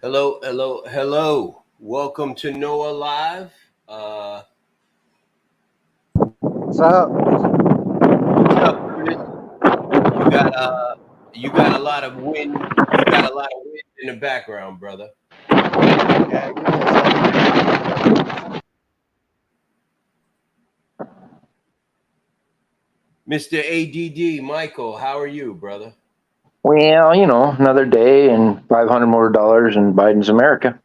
Hello, hello, hello. Welcome to Noah Live. What's up? What's up, Chris? You got you got a lot of wind. You got a lot of wind in the background, brother. Yeah, give me a second. Mr. ADD, Michael, how are you, brother? Well, another day and $500 more in Biden's America.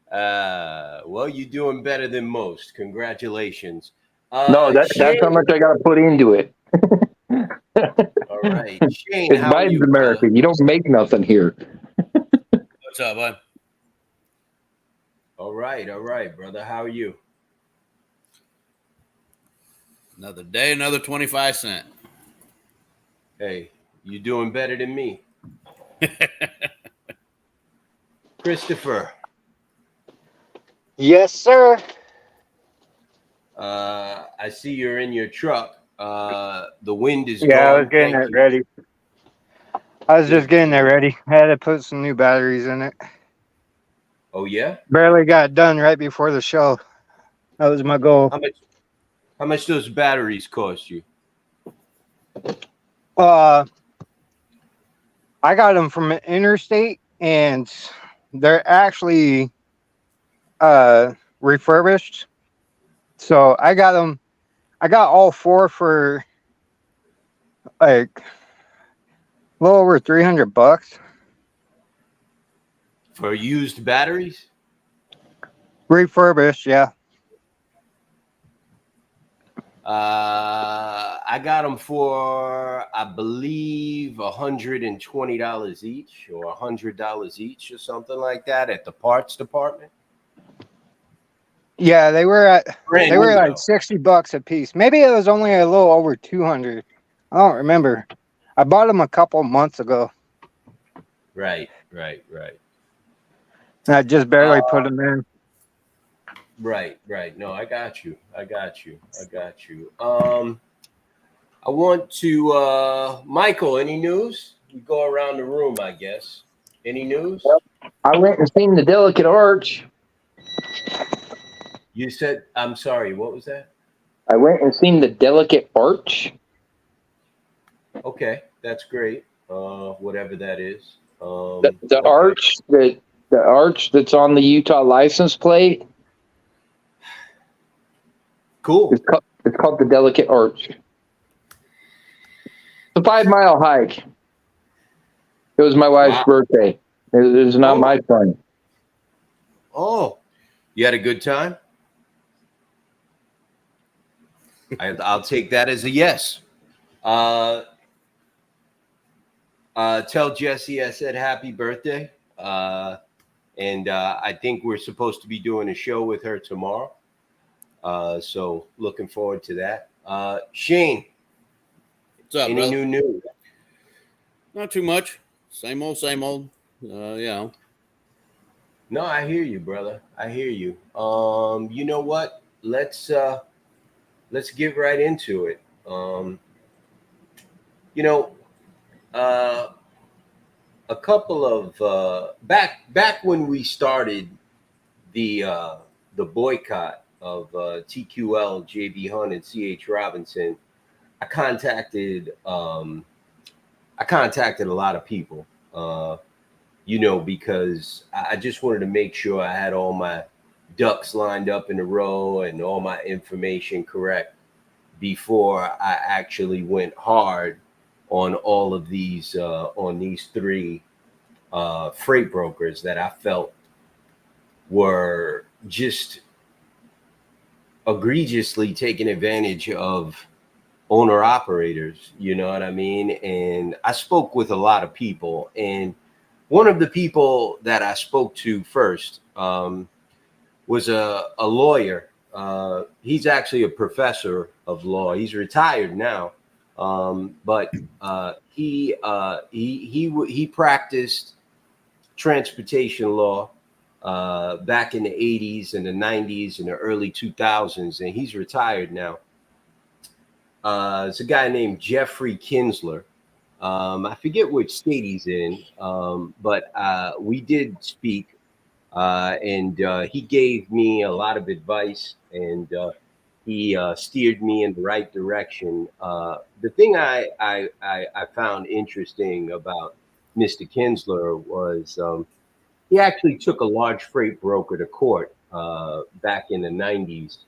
Well, you're doing better than most. Congratulations. No, that's how Shane. much I got to put into it. All right, Shane, It's how are Biden's you, brother? America. You don't make nothing here. What's up, bud? All right, brother. How are you? Another day, another 25 cents. Hey, you doing better than me. Christopher. Yes, sir. I see you're in your truck. The wind is Yeah, I was gone. getting Thank it you. ready. I was just Good, getting it good. ready. I had to put some new batteries in it. Oh yeah. Barely got done right before the show. That was my goal. How much? How much those batteries cost you? Uh, I got them from Interstate, and they're actually refurbished. So I got them. I got all four for like a little over $300. For used batteries? Refurbished, yeah. I got them for I believe $120 each, or $100 each, or something like that, at the parts department. Yeah, they were Brand like new though. $60 a piece. Maybe it was only a little over 200. I don't remember. I bought them a couple months ago, Right. and I just Uh, barely put them in. right. No, I got you. I want to, Michael, any news? We go around the room, I guess. Any news? I went and seen the Delicate Arch. You said, I'm sorry, what was that? I went and seen the Delicate Arch. Okay, that's great. Whatever that is. The Okay. arch the arch that's on the Utah license plate. Cool. It's called the Delicate Arch. It's a 5-mile hike. It was my wife's birthday. It was not my fun. Oh, you had a good time? I'll take that as a yes. Tell Jesse I said happy birthday. And I think we're supposed to be doing a show with her tomorrow. So looking forward to that. Shane, What's up, any brother? new news? Not too much. Same old, same old. No, I hear you, brother. I hear you. You know what? Let's get right into it. You know, uh, a couple of back when we started the boycott of TQL, JB Hunt, and CH Robinson, I contacted a lot of people. Because I just wanted to make sure I had all my ducks lined up in a row and all my information correct before I actually went hard on all of these on these three freight brokers that I felt were just egregiously taking advantage of owner operators. You know what I mean? And I spoke with a lot of people, and one of the people that I spoke to first was a lawyer. He's actually a professor of law. He's retired now, but he practiced transportation law back in the 80s and the 90s and the early 2000s, and he's retired now. It's a guy named Jeffrey Kinsler. I forget which state he's in, but we did speak, and he gave me a lot of advice, and he steered me in the right direction. The thing I found interesting about Mr. Kinsler was he actually took a large freight broker to court back in the 90s,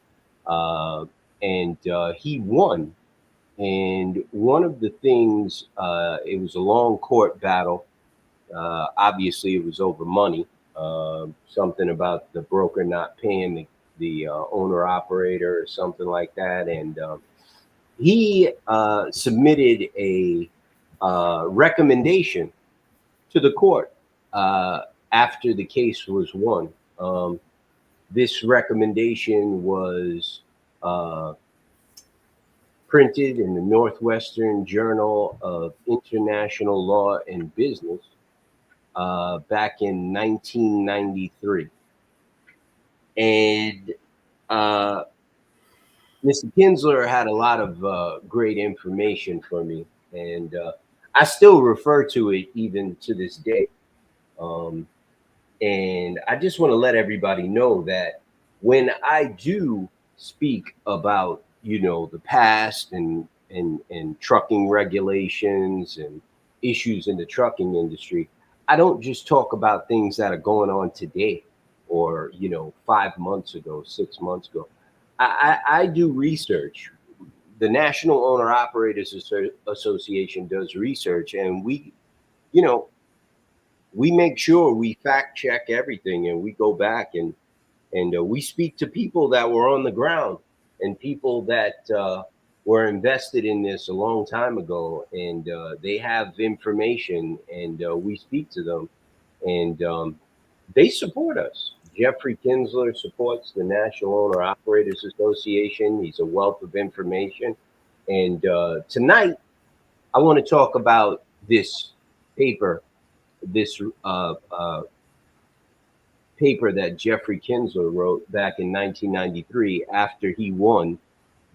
and he won. And one of the things, it was a long court battle. Obviously, it was over money, something about the broker not paying the owner operator or something like that. And he submitted a recommendation to the court after the case was won. This recommendation was printed in the Northwestern Journal of International Law and Business back in 1993. And Mr. Kinsler had a lot of great information for me, and I still refer to it even to this day. And I just want to let everybody know that when I do speak about, the past and trucking regulations and issues in the trucking industry, I don't just talk about things that are going on today or 5 months ago, 6 months ago. I do research. The National Owner Operators Association does research, and we make sure we fact check everything, and we go back and we speak to people that were on the ground and people that were invested in this a long time ago, and they have information, and we speak to them, and they support us. Jeffrey Kinsler supports the National Owner Operators Association. He's a wealth of information. And tonight, I want to talk about this paper, this paper that Jeffrey Kinsler wrote back in 1993 after he won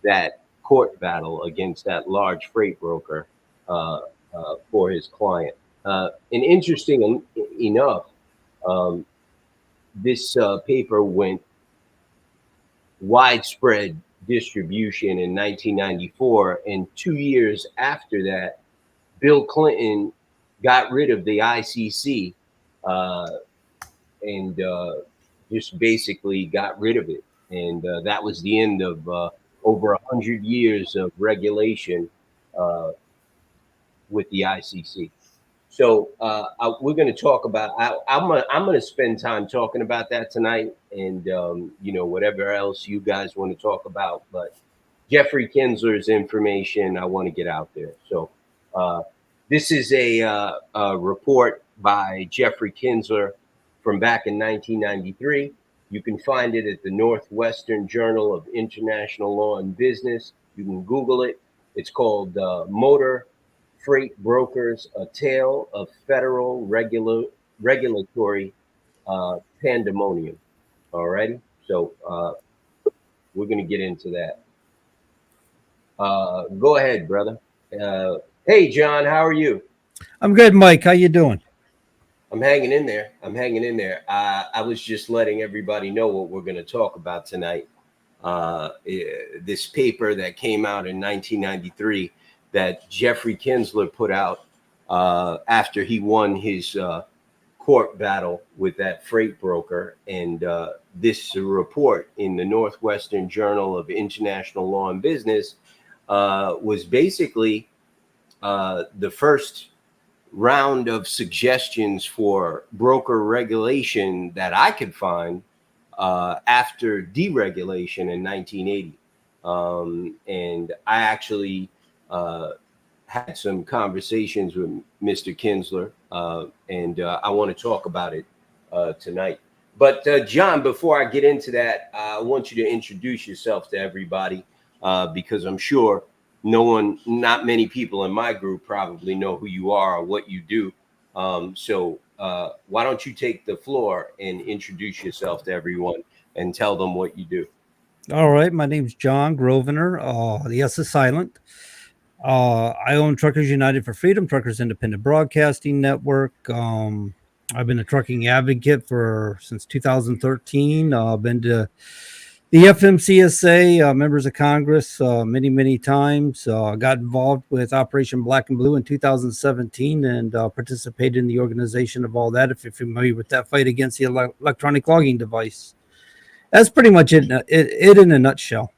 that court battle against that large freight broker for his client. And interesting enough, this paper went widespread distribution in 1994, and 2 years after that, Bill Clinton got rid of the ICC and just basically got rid of it, and that was the end of over 100 years of regulation with the ICC. So we're going to talk about. I'm going to spend time talking about that tonight, and whatever else you guys want to talk about. But Jeffrey Kinsler's information I want to get out there. So this is a report by Jeffrey Kinsler from back in 1993. You can find it at the Northwestern Journal of International Law and Business. You can Google it. It's called Motor Freight Brokers, A Tale of Federal Regulatory Pandemonium. All righty. So we're going to get into that. Go ahead, brother. Hey, John, how are you? I'm good, Mike. How you doing? I'm hanging in there. I was just letting everybody know what we're going to talk about tonight. This paper that came out in 1993 that Jeffrey Kinsler put out after he won his court battle with that freight broker. And this report in the Northwestern Journal of International Law and Business was basically the first round of suggestions for broker regulation that I could find after deregulation in 1980. And I actually had some conversations with Mr. Kinsler, and I want to talk about it tonight. But John, before I get into that, I want you to introduce yourself to everybody, because I'm sure not many people in my group probably know who you are or what you do. So why don't you take the floor and introduce yourself to everyone and tell them what you do? All right. My name's John Grosvenor. The S is silent. I own Truckers United for Freedom, Truckers Independent Broadcasting Network. I've been a trucking advocate since 2013. Been to the FMCSA, members of Congress, many times. Got involved with Operation Black and Blue in 2017 and participated in the organization of all that. If you're familiar with that fight against the electronic logging device, that's pretty much it in a nutshell.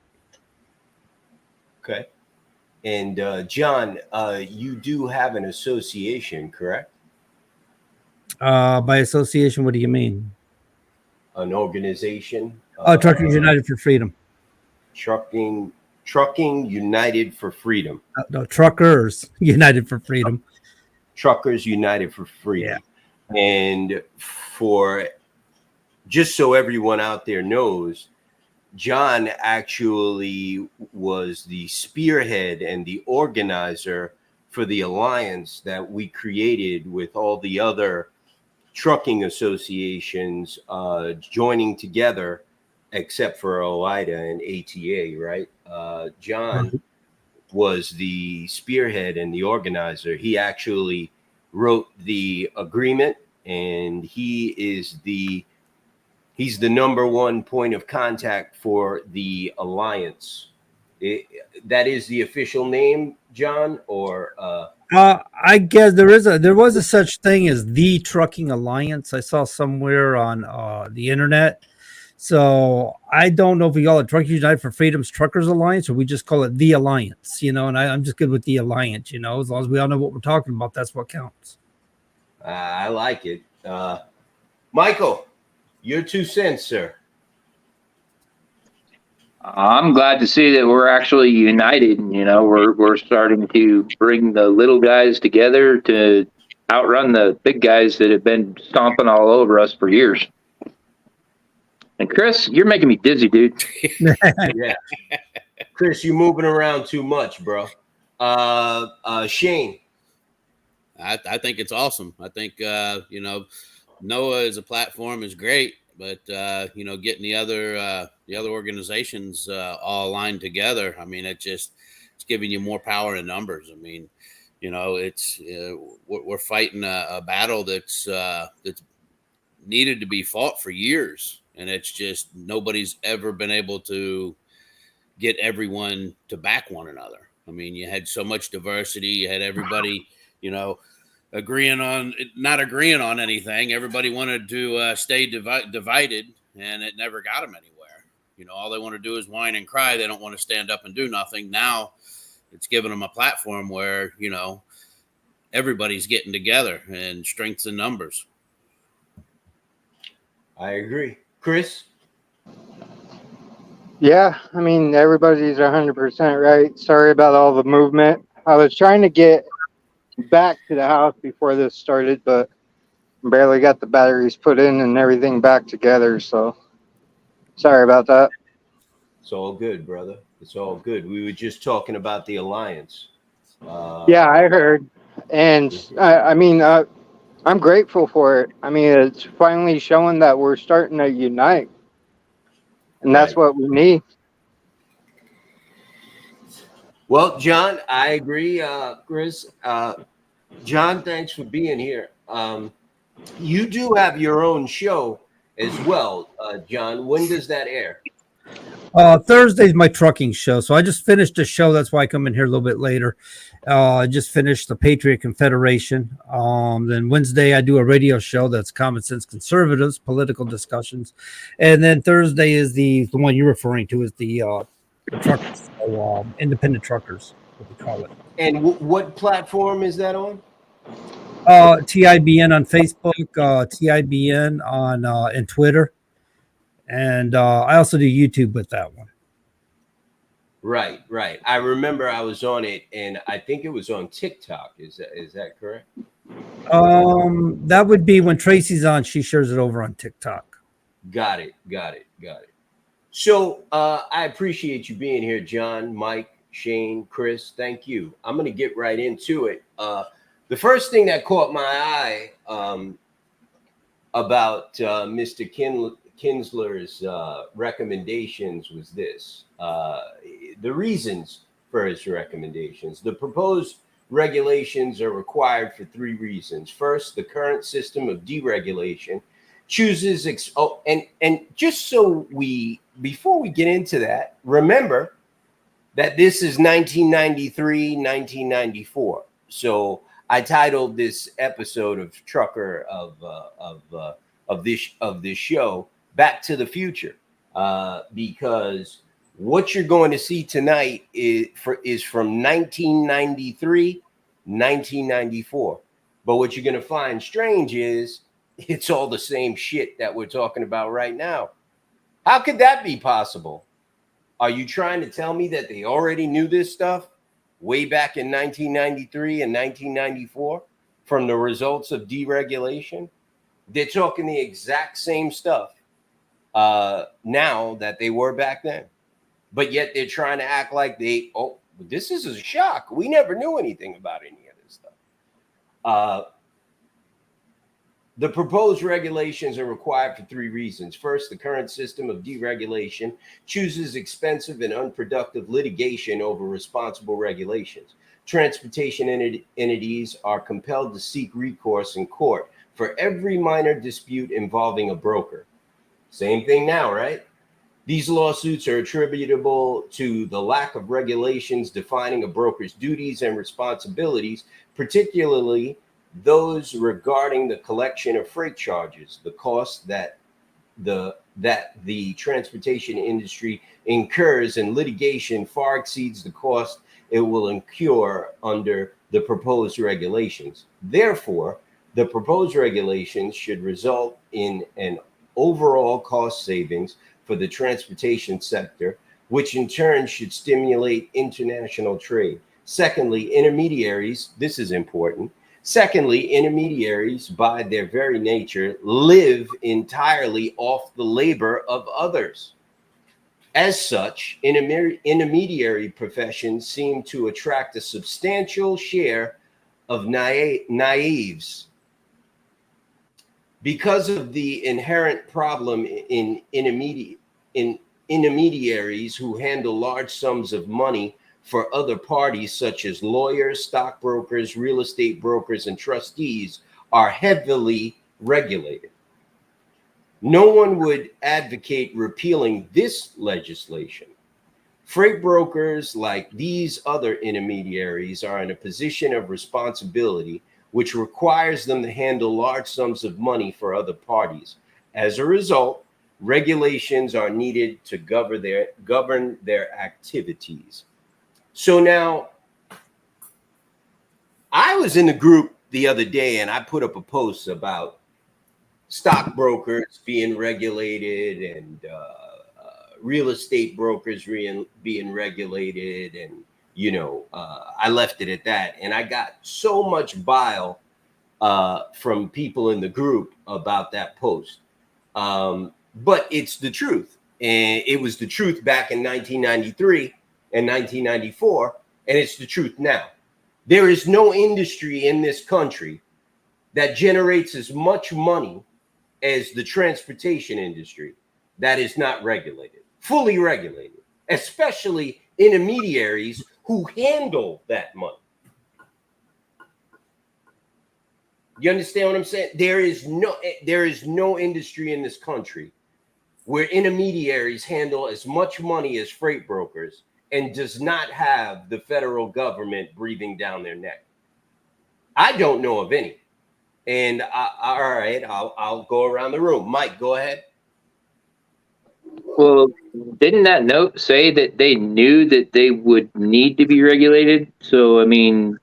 Okay. And John, you do have an association, correct? By association, what do you mean? An organization? Truckers United for Freedom. Trucking United for Freedom. No, Truckers United for Freedom. Truckers United for Freedom. Yeah. And just so everyone out there knows, John actually was the spearhead and the organizer for the alliance that we created with all the other trucking associations joining together, except for OIDA and ATA, right? John was the spearhead and the organizer. He actually wrote the agreement, and he's the number one point of contact for the alliance. That is the official name, John, or I guess there was a such thing as the Trucking Alliance. I saw somewhere on the internet. So I don't know if we call it Truckers United for Freedom's Truckers Alliance or we just call it the Alliance, and I'm just good with the Alliance, as long as we all know what we're talking about, that's what counts. I like it. Michael, your 2 cents, sir. I'm glad to see that we're actually united. We're starting to bring the little guys together to outrun the big guys that have been stomping all over us for years. And Chris, you're making me dizzy, dude. Yeah, Chris, you're moving around too much, bro. Shane, I think it's awesome. I think NOAA as a platform is great, but getting the other organizations all aligned together, I mean, it's giving you more power in numbers. I mean, it's we're fighting a battle that's needed to be fought for years, and it's just nobody's ever been able to get everyone to back one another. I mean, you had so much diversity, you had everybody, not agreeing on anything. Everybody wanted to stay divided, and it never got them anywhere. All they want to do is whine and cry. They don't want to stand up and do nothing. Now it's given them a platform where, everybody's getting together and strengths in numbers. I agree. Chris? Yeah, I mean, everybody's 100% right. Sorry about all the movement. I was trying to get back to the house before this started, but barely got the batteries put in and everything back together, so sorry about that. It's all good, brother. It's all good. We were just talking about the alliance. Yeah, I heard. And I'm grateful for it. I mean, it's finally showing that we're starting to unite. And that's what we need. Well, John, I agree. Chris, John, thanks for being here. You do have your own show as well, John. When does that air? Thursday's my trucking show. So I just finished a show. That's why I come in here a little bit later. I just finished the Patriot Confederation. Then Wednesday I do a radio show that's Common Sense Conservatives, political discussions. And then Thursday is the one you're referring to is the truckers, independent truckers, what we call it. And what platform is that on? TIBN on Facebook, TIBN on and Twitter. And I also do YouTube with that one. Right. I remember I was on it, and I think it was on TikTok. Is that correct? That would be when Tracy's on. She shares it over on TikTok. Got it. So I appreciate you being here, John, Mike, Shane, Chris. Thank you. I'm going to get right into it. The first thing that caught my eye about Mr. Kinsler's recommendations was this. The reasons for its recommendations. The proposed regulations are required for three reasons. First, the current system of deregulation chooses and just so before we get into that, remember that this is 1993, 1994. So I titled this episode of Trucker of this show Back to the Future, because what you're going to see tonight is from 1993, 1994. But what you're going to find strange is it's all the same shit that we're talking about right now. How could that be possible? Are you trying to tell me that they already knew this stuff way back in 1993 and 1994 from the results of deregulation? They're talking the exact same stuff now that they were back then. But yet they're trying to act like this is a shock. We never knew anything about any of this stuff. The proposed regulations are required for three reasons. First, the current system of deregulation chooses expensive and unproductive litigation over responsible regulations. Transportation entities are compelled to seek recourse in court for every minor dispute involving a broker. Same thing now, right? These lawsuits are attributable to the lack of regulations defining a broker's duties and responsibilities, particularly those regarding the collection of freight charges. The cost that the transportation industry incurs in litigation far exceeds the cost it will incur under the proposed regulations. Therefore, the proposed regulations should result in an overall cost savings for the transportation sector, which in turn should stimulate international trade. Secondly, intermediaries, this is important. Secondly, intermediaries, by their very nature, live entirely off the labor of others. As such, intermediary professions seem to attract a substantial share of naives. Because of the inherent problem in intermediaries who handle large sums of money for other parties, such as lawyers, stockbrokers, real estate brokers, and trustees, are heavily regulated. No one would advocate repealing this legislation. Freight brokers, like these other intermediaries, are in a position of responsibility which requires them to handle large sums of money for other parties. As a result, regulations are needed to govern their activities. So now, I was in the group the other day and I put up a post about stockbrokers being regulated and real estate brokers being regulated. And, I left it at that. And I got so much bile from people in the group about that post. But it's the truth. And it was the truth back in 1993 and 1994, and it's the truth now. There is no industry in this country that generates as much money as the transportation industry that is not regulated, fully regulated, especially intermediaries who handle that money. You understand what I'm saying? There is no industry in this country where intermediaries handle as much money as freight brokers and does not have the federal government breathing down their neck. I don't know of any. And all right, I'll go around the room. Mike, go ahead. Well, didn't that note say that they knew that they would need to be regulated? So, I mean,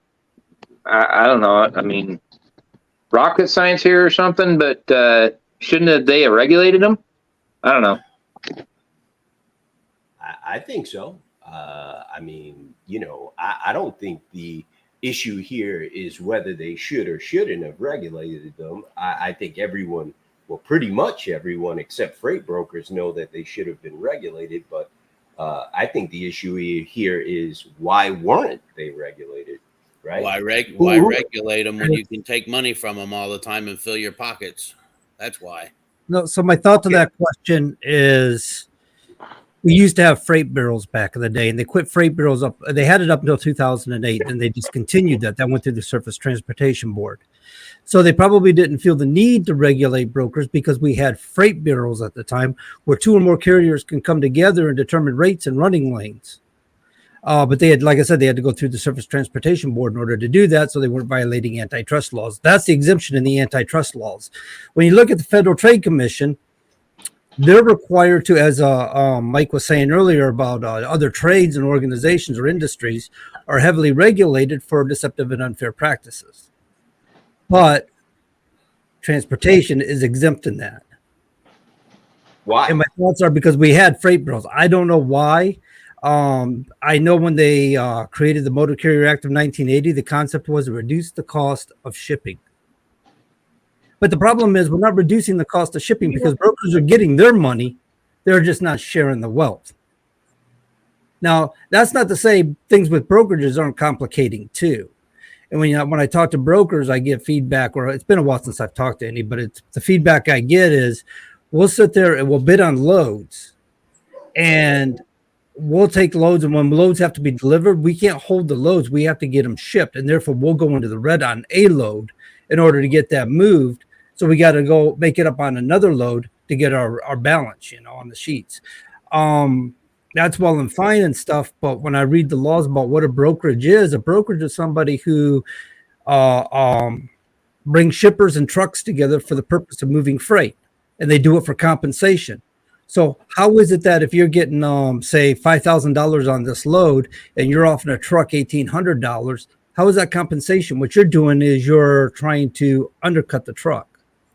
I don't know. I mean, rocket science here or something, but shouldn't they have regulated them? I don't know. I think so. I mean, I don't think the issue here is whether they should or shouldn't have regulated them. I think everyone, well, pretty much everyone except freight brokers know that they should have been regulated. But I think the issue here is why weren't they regulated, right? Why regulate them when you can take money from them all the time and fill your pockets? That's why. No, so my thought to that question is we used to have freight bureaus back in the day, and they quit freight bureaus up. They had it up until 2008, and they discontinued that. That went through the Surface Transportation Board. So they probably didn't feel the need to regulate brokers because we had freight bureaus at the time where two or more carriers can come together and determine rates and running lanes. But they had, like I said, they had to go through the Surface Transportation Board in order to do that, so they weren't violating antitrust laws. That's the exemption in the antitrust laws. When you look at the Federal Trade Commission, they're required to, as Mike was saying earlier about other trades and organizations or industries, are heavily regulated for deceptive and unfair practices. But transportation is exempt in that. Why? And my thoughts are because we had freight bureaus. I don't know why. I know when they created the Motor Carrier Act of 1980, the concept was to reduce the cost of shipping. But the problem is we're not reducing the cost of shipping because brokers are getting their money. They're just not sharing the wealth. Now, that's not to say things with brokerages aren't complicating too. And when I talk to brokers, I get feedback, or it's been a while since I've talked to any, but it's the feedback I get is we'll sit there and we'll bid on loads and we'll take loads. And when loads have to be delivered, we can't hold the loads. We have to get them shipped. And therefore we'll go into the red on a load in order to get that moved. So we got to go make it up on another load to get our balance, on the sheets. That's well and fine and stuff, but when I read the laws about what a brokerage is somebody who brings shippers and trucks together for the purpose of moving freight, and they do it for compensation. So how is it that if you're getting, say, $5,000 on this load and you're offering a truck $1,800, how is that compensation? What you're doing is you're trying to undercut the truck.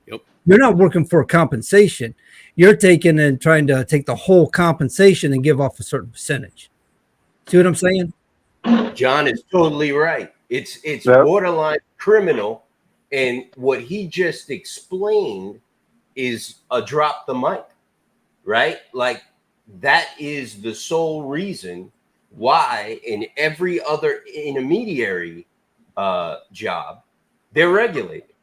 Yep. You're not working for compensation. You're taking and trying to take the whole compensation and give off a certain percentage. See what I'm saying? John is totally right. It's Yep. borderline criminal, and what he just explained is a drop the mic, right? Like that is the sole reason why in every other intermediary job they're regulated.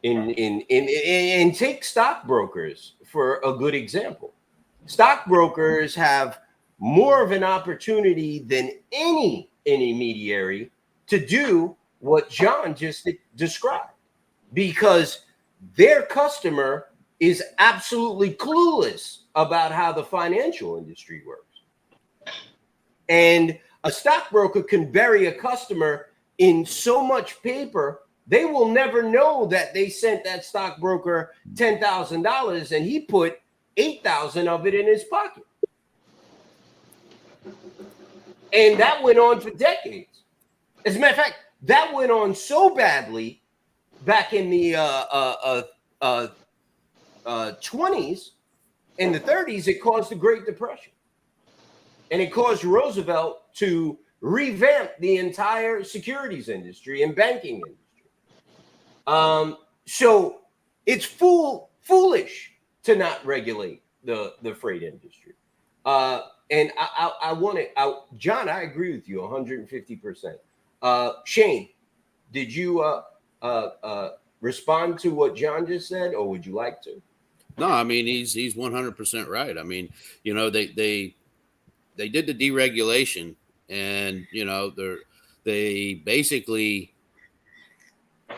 And take stockbrokers for a good example. Stockbrokers have more of an opportunity than any intermediary to do what John just described, because their customer is absolutely clueless about how the financial industry works. And a stockbroker can bury a customer in so much paper, they will never know that they sent that stockbroker $10,000 and he put 8,000 of it in his pocket. And that went on for decades. As a matter of fact, that went on so badly back in the 20s and the 30s, it caused the Great Depression. And it caused Roosevelt to revamp the entire securities industry and banking industry. So it's foolish to not regulate the freight industry. And I want to, John, I agree with you 150%. Shane, did you respond to what John just said, or would you like to? No, I mean, he's 100% right. I mean, they did the deregulation, and they basically,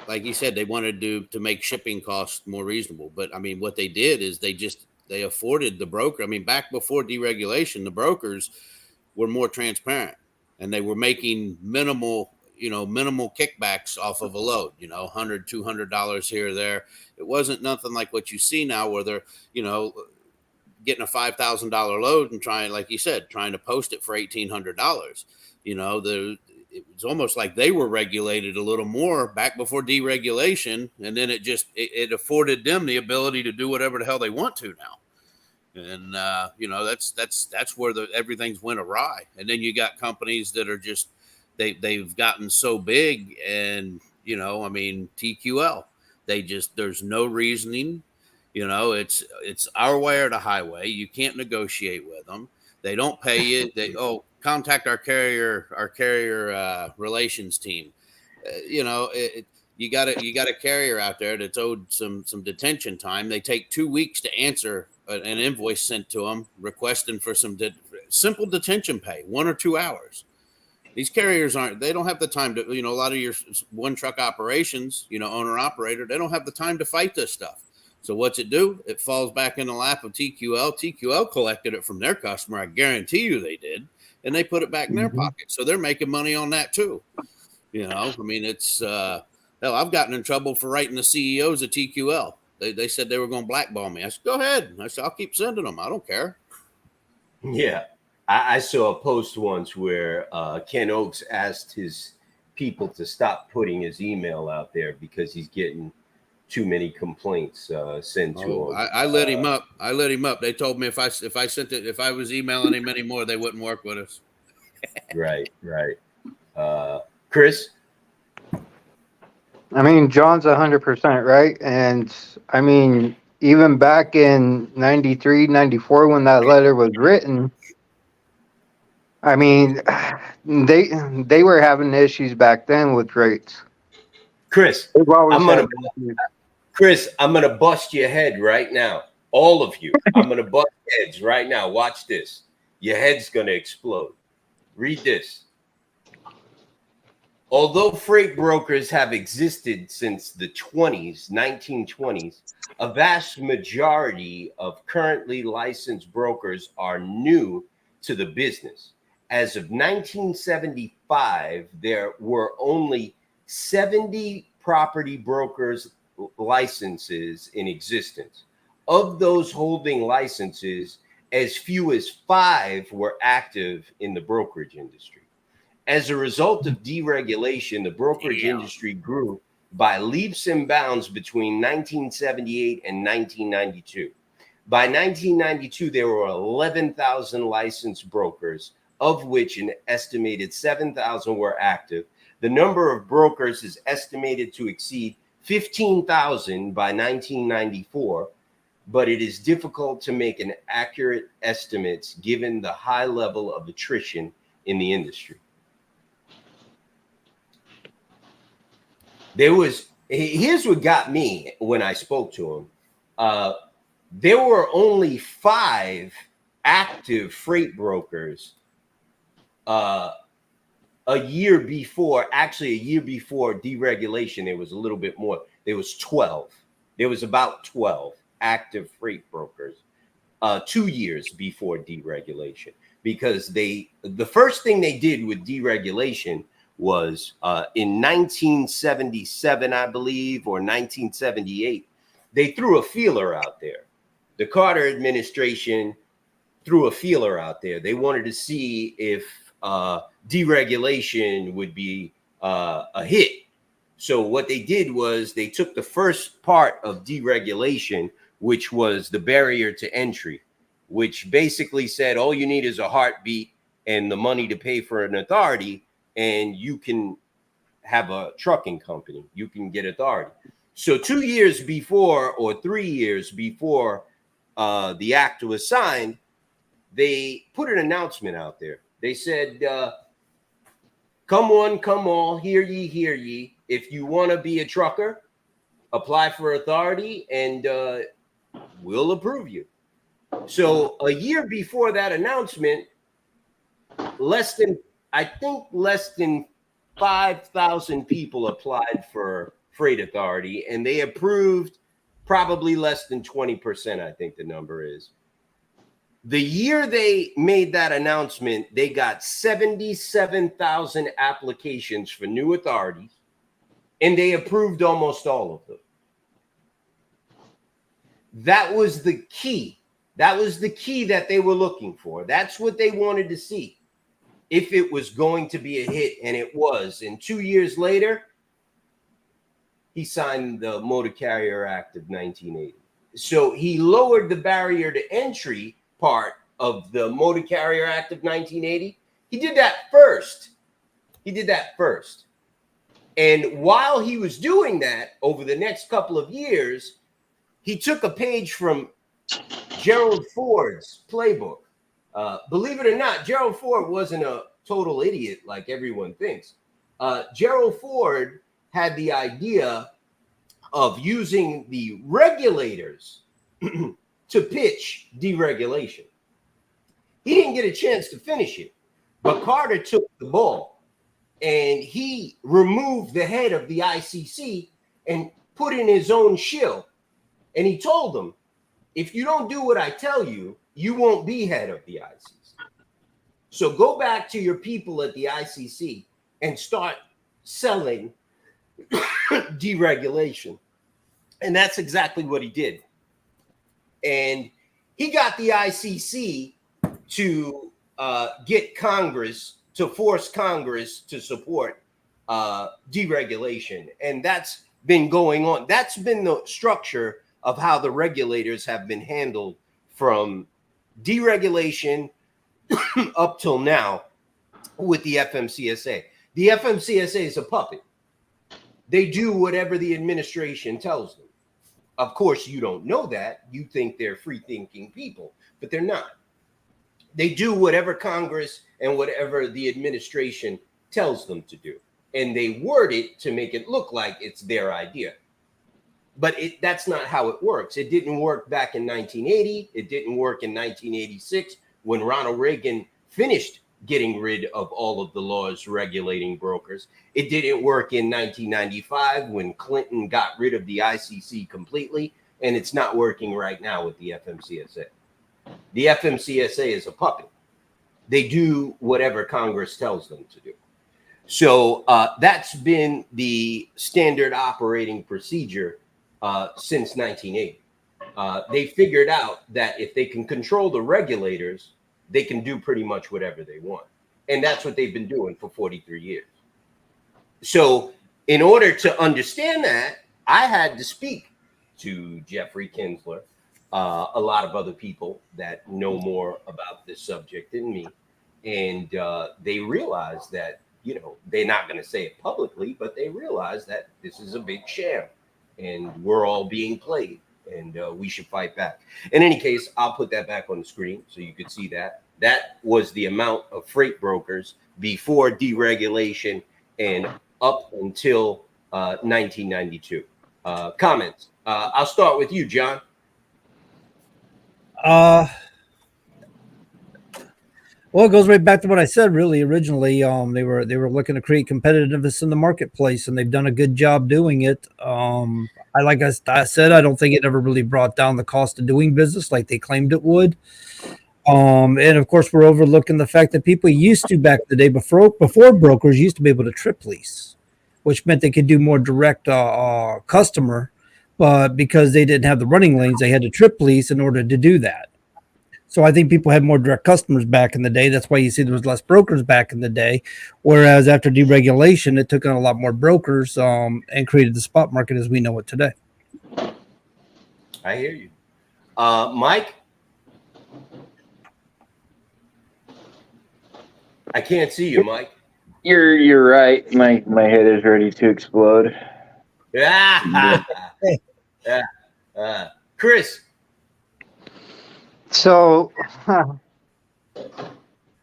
like you said, they wanted to make shipping costs more reasonable. But I mean, what they did is they afforded the broker. I mean, back before deregulation, the brokers were more transparent, and they were making minimal kickbacks off of a load, $100, $200 here or there. It wasn't nothing like what you see now where they're, getting a $5,000 load and trying to post it for $1,800. It was almost like they were regulated a little more back before deregulation. And then it afforded them the ability to do whatever the hell they want to now. And, that's where everything's went awry. And then you got companies that are just, they've gotten so big, and, TQL, there's no reasoning, it's our way or the highway. You can't negotiate with them. They don't pay you. Contact our carrier relations team. You got a carrier out there that's owed some detention time. They take 2 weeks to answer an invoice sent to them requesting for some simple detention pay, 1 or 2 hours. These carriers they don't have the time to, a lot of your one truck operations, owner operator, they don't have the time to fight this stuff. So what's it do? It falls back in the lap of TQL. TQL collected it from their customer. I guarantee you they did. And they put it back in their pocket. So they're making money on that too. It's, hell, I've gotten in trouble for writing the CEOs of TQL. They said they were going to blackball me. I said, go ahead. I said, I'll keep sending them. I don't care. Yeah. I saw a post once where Ken Oaks asked his people to stop putting his email out there because he's getting too many complaints sent to him. I let him up. They told me if I was emailing him anymore, they wouldn't work with us. Right. Chris? I mean, John's 100% right. And I mean, even back in 93, 94, when that letter was written, I mean, they were having issues back then with rates. Chris, I'm gonna bust your head right now. All of you. I'm gonna bust heads right now. Watch this. Your head's gonna explode. Read this. Although freight brokers have existed since the 1920s, a vast majority of currently licensed brokers are new to the business. As of 1975, there were only 70 property brokers licenses in existence. Of those holding licenses, as few as 5 were active in the brokerage industry. As a result of deregulation, the brokerage industry grew by leaps and bounds between 1978 and 1992. By 1992, there were 11,000 licensed brokers, of which an estimated 7,000 were active. The number of brokers is estimated to exceed 15,000 by 1994, but it is difficult to make an accurate estimate given the high level of attrition in the industry. Here's what got me when I spoke to him. There were only 5 active freight brokers a year before deregulation. There was a little bit more. There was 12. There was about 12 active freight brokers 2 years before deregulation, because the first thing they did with deregulation was in 1977, I believe, or 1978, they threw a feeler out there. The Carter administration threw a feeler out there. They wanted to see if deregulation would be a hit. So what they did was they took the first part of deregulation, which was the barrier to entry, which basically said all you need is a heartbeat and the money to pay for an authority, and you can have a trucking company. You can get authority. So 2 years before, or 3 years before the act was signed, they put an announcement out there. They said, come one, come all, hear ye, hear ye. If you want to be a trucker, apply for authority and we'll approve you. So a year before that announcement, less than 5,000 people applied for freight authority, and they approved probably less than 20%, I think the number is. The year they made that announcement, they got 77,000 applications for new authorities, and they approved almost all of them. That was the key. That was the key that they were looking for. That's what they wanted to see, if it was going to be a hit, and it was. And 2 years later, he signed the Motor Carrier Act of 1980. So he lowered the barrier to entry part of the Motor Carrier Act of 1980. He did that first. And while he was doing that, over the next couple of years, he took a page from Gerald Ford's playbook. Believe it or not, Gerald Ford wasn't a total idiot like everyone thinks. Gerald Ford had the idea of using the regulators to pitch deregulation. He didn't get a chance to finish it, but Carter took the ball and he removed the head of the ICC and put in his own shill. And he told them, if you don't do what I tell you, you won't be head of the ICC. So go back to your people at the ICC and start selling deregulation. And that's exactly what he did. And he got the ICC to get Congress, to force Congress to support deregulation. And that's been going on. That's been the structure of how the regulators have been handled from deregulation up till now with the FMCSA. The FMCSA is a puppet. They do whatever the administration tells them. Of course, you don't know that. You think they're free-thinking people, but they're not. They do whatever Congress and whatever the administration tells them to do. And they word it to make it look like it's their idea. But that's not how it works. It didn't work back in 1980. It didn't work in 1986 when Ronald Reagan finished getting rid of all of the laws regulating brokers. It didn't work in 1995 when Clinton got rid of the ICC completely. And it's not working right now with the FMCSA. The FMCSA is a puppet. They do whatever Congress tells them to do. So that's been the standard operating procedure since 1980. They figured out that if they can control the regulators, they can do pretty much whatever they want. And that's what they've been doing for 43 years. So in order to understand that, I had to speak to Jeffrey Kinsler, a lot of other people that know more about this subject than me. And they realized that, you know, they're not going to say it publicly, but they realize that this is a big sham and we're all being played and we should fight back. In any case, I'll put that back on the screen so you could see that. That was the amount of freight brokers before deregulation and up until 1992. Comments. I'll start with you, John. Well, it goes right back to what I said. Really, originally, they were looking to create competitiveness in the marketplace, and they've done a good job doing it. Like I said, I don't think it ever really brought down the cost of doing business like they claimed it would. And of course, we're overlooking the fact that people used to back in the day before brokers used to be able to trip lease, which meant they could do more direct customer, but because they didn't have the running lanes, they had to trip lease in order to do that. So I think people had more direct customers back in the day. That's why you see there was less brokers back in the day. Whereas after deregulation, it took on a lot more brokers and created the spot market as we know it today. I hear you. Mike? I can't see you, Mike. You're right. My head is ready to explode. Chris? So,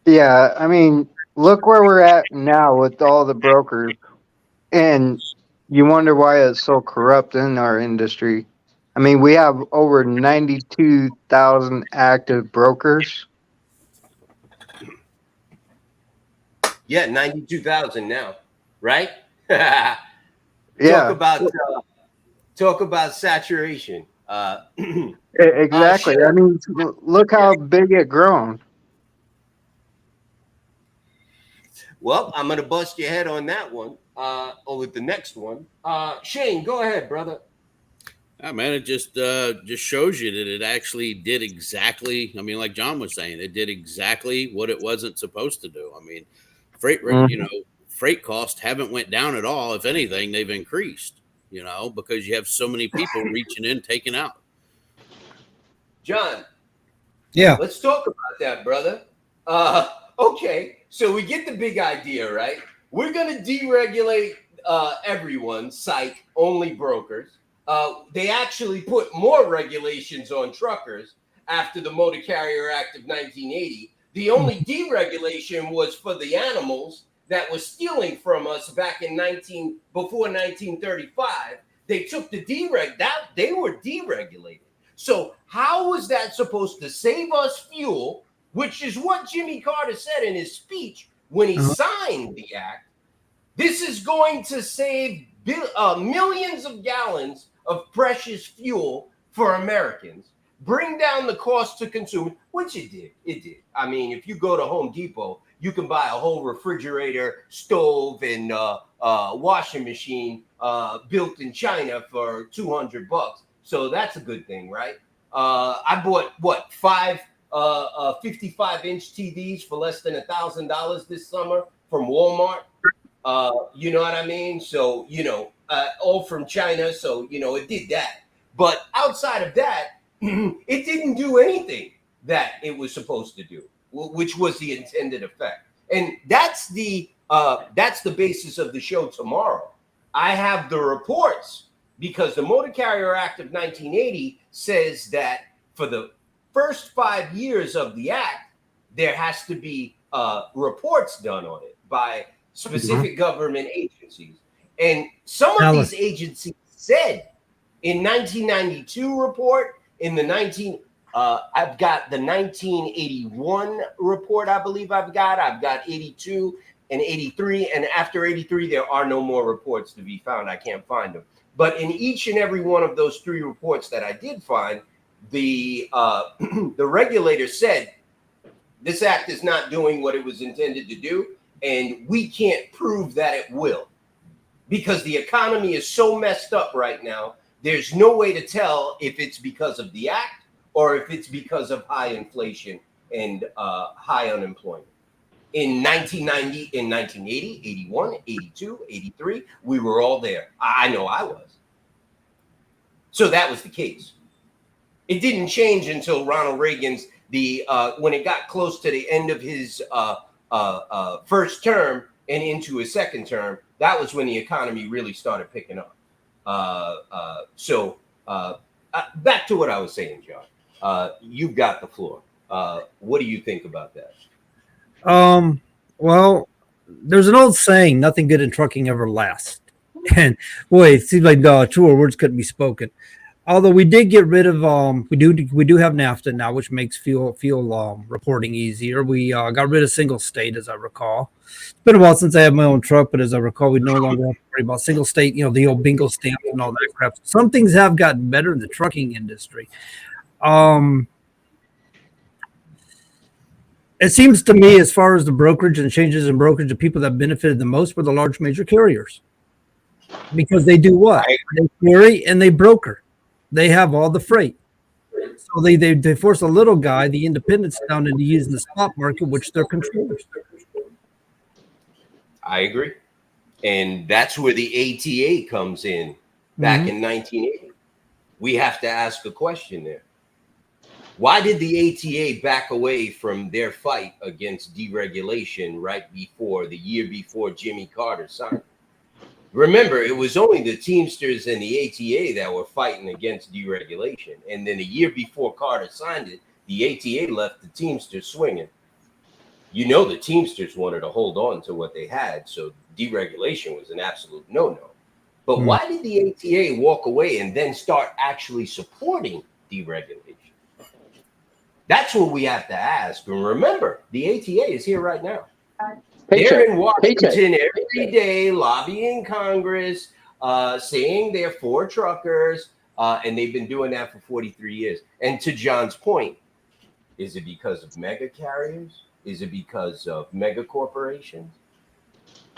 yeah, I mean, look where we're at now with all the brokers, and you wonder why it's so corrupt in our industry. I mean, we have over 92,000 active brokers. Yeah, 92,000 now, right? Yeah. Talk about saturation. Exactly. I mean, look how big it grown. Well, I'm going to bust your head on that one or with the next one. Shane, go ahead, brother. Yeah, man, it just shows you that it actually did exactly. I mean, like John was saying, it did exactly what it wasn't supposed to do. I mean, freight costs haven't went down at all. If anything, they've increased, because you have so many people reaching in, taking out. John. Yeah. Let's talk about that, brother. Okay. So we get the big idea, right? We're going to deregulate everyone, psych, only brokers. They actually put more regulations on truckers after the Motor Carrier Act of 1980. The only deregulation was for the animals that was stealing from us back in before 1935. They took the they were deregulated. So how was that supposed to save us fuel, which is what Jimmy Carter said in his speech when he signed the act? This is going to save millions of gallons of precious fuel for Americans, bring down the cost to consumers, which it did. It did. I mean, if you go to Home Depot, you can buy a whole refrigerator, stove, and washing machine built in China for $200. So that's a good thing, right? I bought five 55-inch TVs for less than $1,000 this summer from Walmart. You know what I mean? So, all from China. So, it did that. But outside of that, it didn't do anything that it was supposed to do, which was the intended effect. And that's the basis of the show tomorrow. I have the reports because the Motor Carrier Act of 1980 says that for the first 5 years of the act, there has to be reports done on it by specific government agencies. And some of these agencies said in 1992 report, in the I've got the 1981 report, I believe I've got 82 and 83. And after 83, there are no more reports to be found. I can't find them. But in each and every one of those 3 reports that I did find, the regulator said, this act is not doing what it was intended to do. And we can't prove that it will, because the economy is so messed up right now. There's no way to tell if it's because of the act or if it's because of high inflation and high unemployment. In 1990, in 1980, 81, 82, 83, we were all there. I know I was. So that was the case. It didn't change until Ronald Reagan's when it got close to the end of his first term and into his second term. That was when the economy really started picking up. Back to what I was saying, John. You've got the floor. What do you think about that? Well, there's an old saying, nothing good in trucking ever lasts. And boy, it seems like truer words couldn't be spoken. Although we did get rid of we do have NAFTA now, which makes fuel reporting easier. We got rid of single state, as I recall. It's been a while since I had my own truck, but as I recall, we no longer have to worry about single state, the old bingo stamp and all that crap. Some things have gotten better in the trucking industry. It seems to me, as far as the brokerage and changes in brokerage, the people that benefited the most were the large major carriers, because they do what? They carry and they broker. They have all the freight. So they force a little guy, the independents, down into using the spot market, which they're controllers. I agree. And that's where the ATA comes in back in 1980. We have to ask a question there. Why did the ATA back away from their fight against deregulation the year before Jimmy Carter signed? Remember, it was only the Teamsters and the ATA that were fighting against deregulation. And then a year before Carter signed it, the ATA left the Teamsters swinging. The Teamsters wanted to hold on to what they had, so deregulation was an absolute no-no. But why did the ATA walk away and then start actually supporting deregulation? That's what we have to ask. And remember, the ATA is here right now. They're in Washington every day, lobbying Congress, saying they're for truckers, and they've been doing that for 43 years. And to John's point, is it because of mega carriers? Is it because of mega corporations?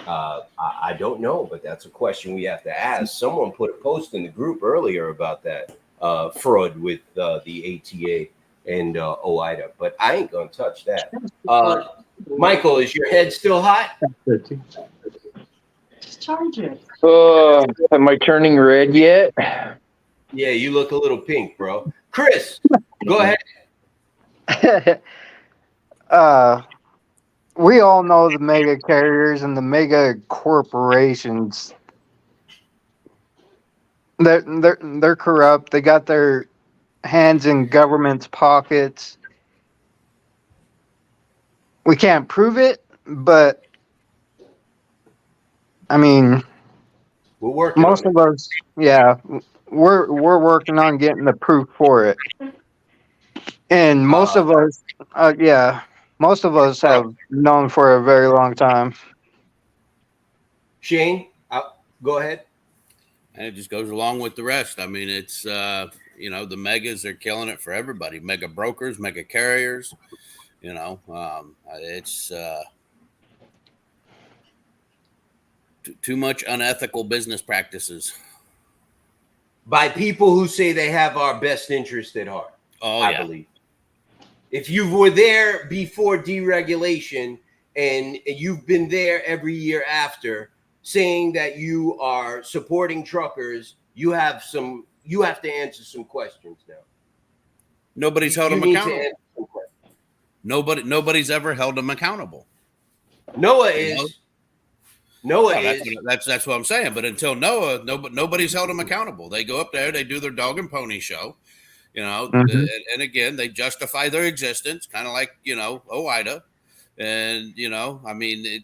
I don't know, but that's a question we have to ask. Someone put a post in the group earlier about that fraud with the ATA and OIDA, but I ain't gonna touch that. Michael, is your head still hot? Just charge it. Oh, am I turning red yet? Yeah, you look a little pink, bro. Chris, go ahead. We all know the mega carriers and the mega corporations. They're corrupt. They got their hands in government's pockets. We can't prove it, but I mean, We're working Most on of us, yeah, we're working on getting the proof for it, and most Uh, of us, yeah, most of us all right. have known for a very long time. Shane, go ahead. And it just goes along with the rest. I mean, it's the megas are killing it for everybody. Mega brokers, mega carriers. It's too much unethical business practices. By people who say they have our best interest at heart. Oh, I yeah. believe. If you were there before deregulation and you've been there every year after, saying that you are supporting truckers, you have to answer some questions now. Nobody's held You them need to accountable. answer some questions. Nobody's ever held them accountable. Noah You know? is. Noah No, is. that's what I'm saying. But until Noah, nobody's held them accountable. They go up there, they do their dog and pony show, and again they justify their existence, kind of like OIDA, and I mean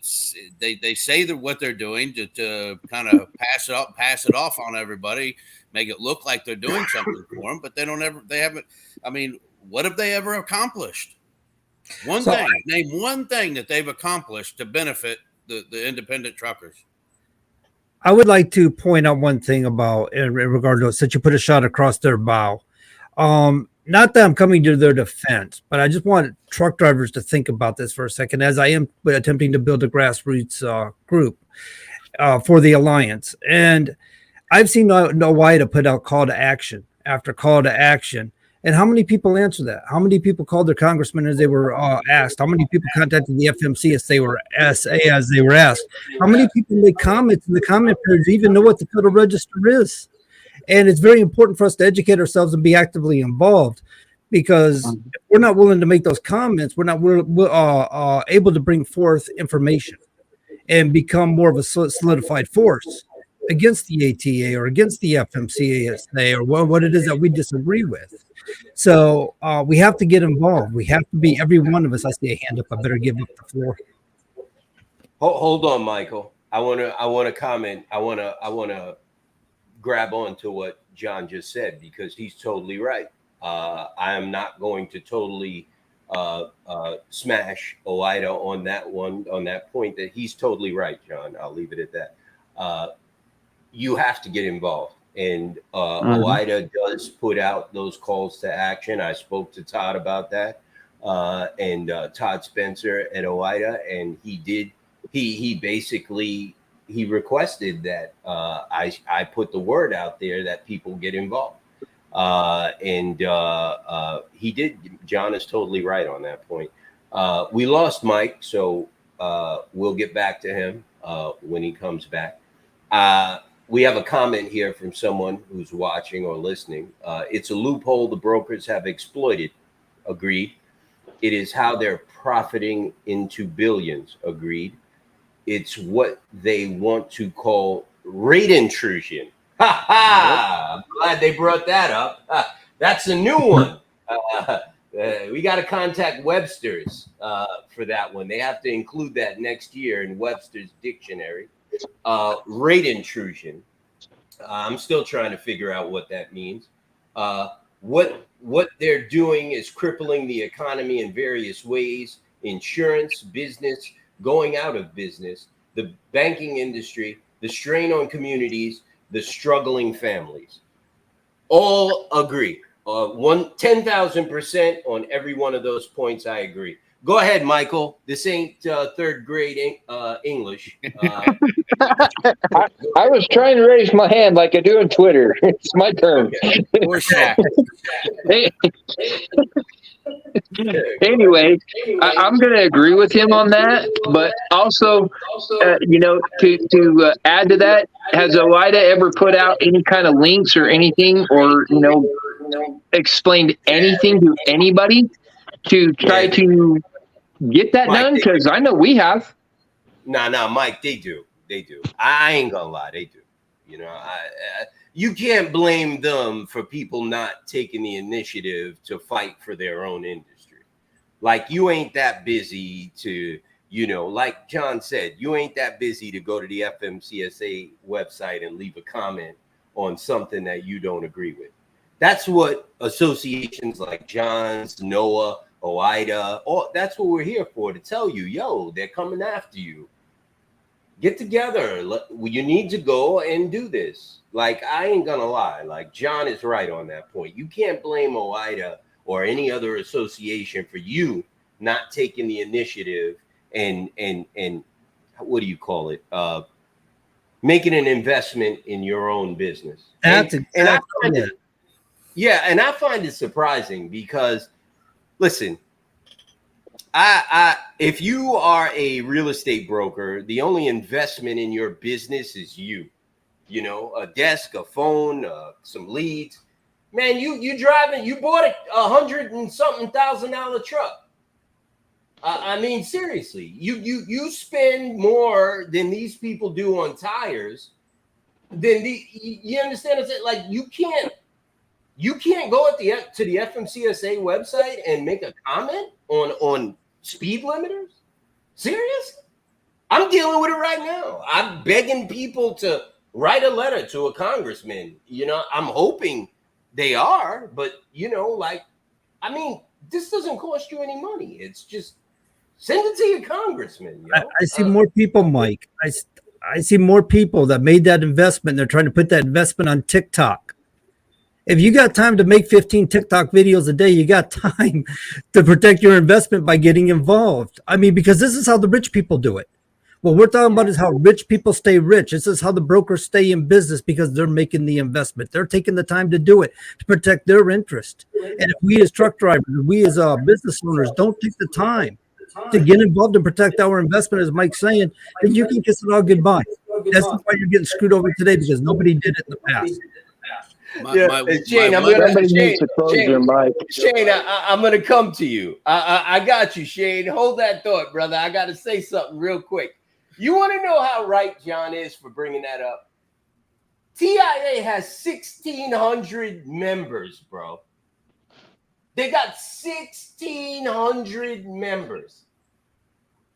they say that what they're doing to kind of pass it off on everybody, make it look like they're doing something for them, but they haven't. I mean, what have they ever accomplished? Name one thing that they've accomplished to benefit the independent truckers. I would like to point out one thing about in regard to since you put a shot across their bow. Not that I'm coming to their defense, but I just want truck drivers to think about this for a second as I am attempting to build a grassroots group for the Alliance. And I've seen OIDA put out call to action after call to action. And how many people answer that? How many people called their congressman as they were asked? How many people contacted the FMC as they were asked? How many people make comments in the comment periods even know what the Federal Register is? And it's very important for us to educate ourselves and be actively involved, because if we're not willing to make those comments, we're not able to bring forth information and become more of a solidified force against the ATA or against the FMCSA or what it is that we disagree with. So we have to get involved. We have to be, every one of us. I see a hand up. I better give up the floor. Hold on, Michael. I want to comment. I want to grab on to what John just said, because he's totally right. I am not going to totally smash OIDA on that point that he's totally right, John. I'll leave it at that. You have to get involved. And OIDA does put out those calls to action. I spoke to Todd about that, and Todd Spencer at OIDA, and he basically requested that I put the word out there that people get involved. And he did. John is totally right on that point. We lost Mike, so we'll get back to him when he comes back. We have a comment here from someone who's watching or listening. It's a loophole the brokers have exploited. Agreed. It is how they're profiting into billions. Agreed. It's what they want to call rate intrusion. Ha ha! I'm glad they brought that up. That's a new one. We got to contact Webster's for that one. They have to include that next year in Webster's dictionary. Rate intrusion. I'm still trying to figure out what that means. What they're doing is crippling the economy in various ways: insurance, business, going out of business, the banking industry, the strain on communities, the struggling families. All agree. 10,000% on every one of those points. I agree. Go ahead, Michael. This ain't third grade English. I was trying to raise my hand like I do on Twitter. It's my turn. Okay. Or Shaq. Anyway, I'm going to agree with him on that, but also, to add to that, has OIDA ever put out any kind of links or anything, or explained anything to anybody to try to get that done? Because I know we have. No, Mike, they do. I ain't gonna lie, they do. You can't blame them for people not taking the initiative to fight for their own industry. Like, you ain't that busy to, You know, like John said, you ain't that busy to go to the FMCSA website and leave a comment on something that you don't agree with. That's what associations like John's, NOAA, OIDA, that's what we're here for, to tell you, yo, they're coming after you. Get together. You need to go and do this. Like, I ain't gonna lie. Like, John is right on that point. You can't blame OIDA or any other association for you not taking the initiative and what do you call it? Making an investment in your own business. That's and exactly I find it. and I find it surprising because, listen, if you are a real estate broker, the only investment in your business is you. You know, a desk, a phone, some leads. Man, you driving, you bought $100 and something $1,000 truck. I mean, seriously, you spend more than these people do on tires. You understand? It's like you can't go to the FMCSA website and make a comment on speed limiters. Serious? I'm dealing with it right now. I'm begging people to write a letter to a congressman. You know, I'm hoping they are, but you know, like, I mean, this doesn't cost you any money. It's just send it to your congressman. You know? I see more people, Mike. I see more people that made that investment. They're trying to put that investment on TikTok. If you got time to make 15 TikTok videos a day, you got time to protect your investment by getting involved. I mean, because this is how the rich people do it. What we're talking about is how rich people stay rich. This is how the brokers stay in business, because they're making the investment. They're taking the time to do it, to protect their interest. And if we as truck drivers, we as business owners don't take the time to get involved and protect our investment, as Mike's saying, then you can kiss it all goodbye. That's why you're getting screwed over today, because nobody did it in the past. Shane, I'm gonna come to you. I got you, Shane. Hold that thought, brother. I got to say something real quick. You want to know how right John is for bringing that up? TIA has 1,600 members, bro. They got 1,600 members.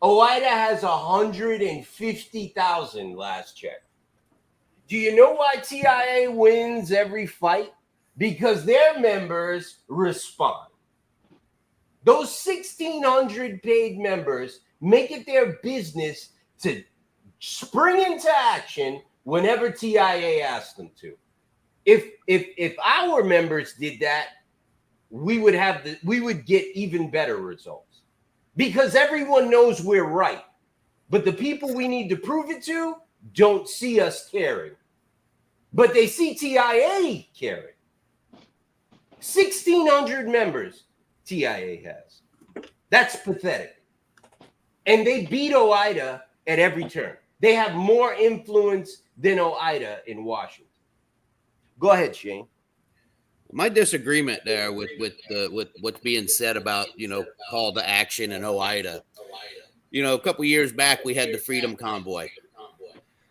OIDA has 150,000 last check. Do you know why TIA wins every fight? Because their members respond. Those 1,600 paid members make it their business to spring into action whenever TIA asks them to. If our members did that, we would get even better results, because everyone knows we're right. But the people we need to prove it to don't see us caring, but they see TIA caring. 1,600 members TIA has. That's pathetic. And they beat OIDA at every turn. They have more influence than OIDA in Washington. Go ahead, Shane. My disagreement there with what's being said about, you know, call to action and OIDA. You know, a couple years back, we had the Freedom Convoy.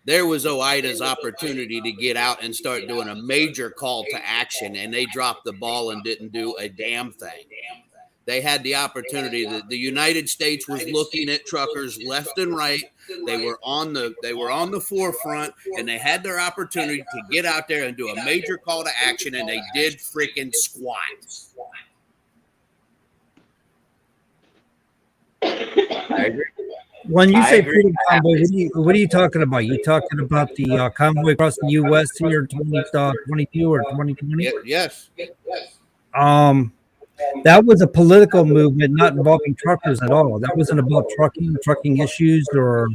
There was OIDA's opportunity to get out and start doing a major call to action, and they dropped the ball and didn't do a damn thing. They had the opportunity. The United States was looking at truckers left and right. They were on the forefront, and they had their opportunity to get out there and do a major call to action, and they did freaking squat. I agree. When you say Freedom Convoy, what are you talking about? You talking about the convoy across the U.S. here in 2022 or 2020? Yes. That was a political movement, not involving truckers at all. That wasn't about trucking issues, or.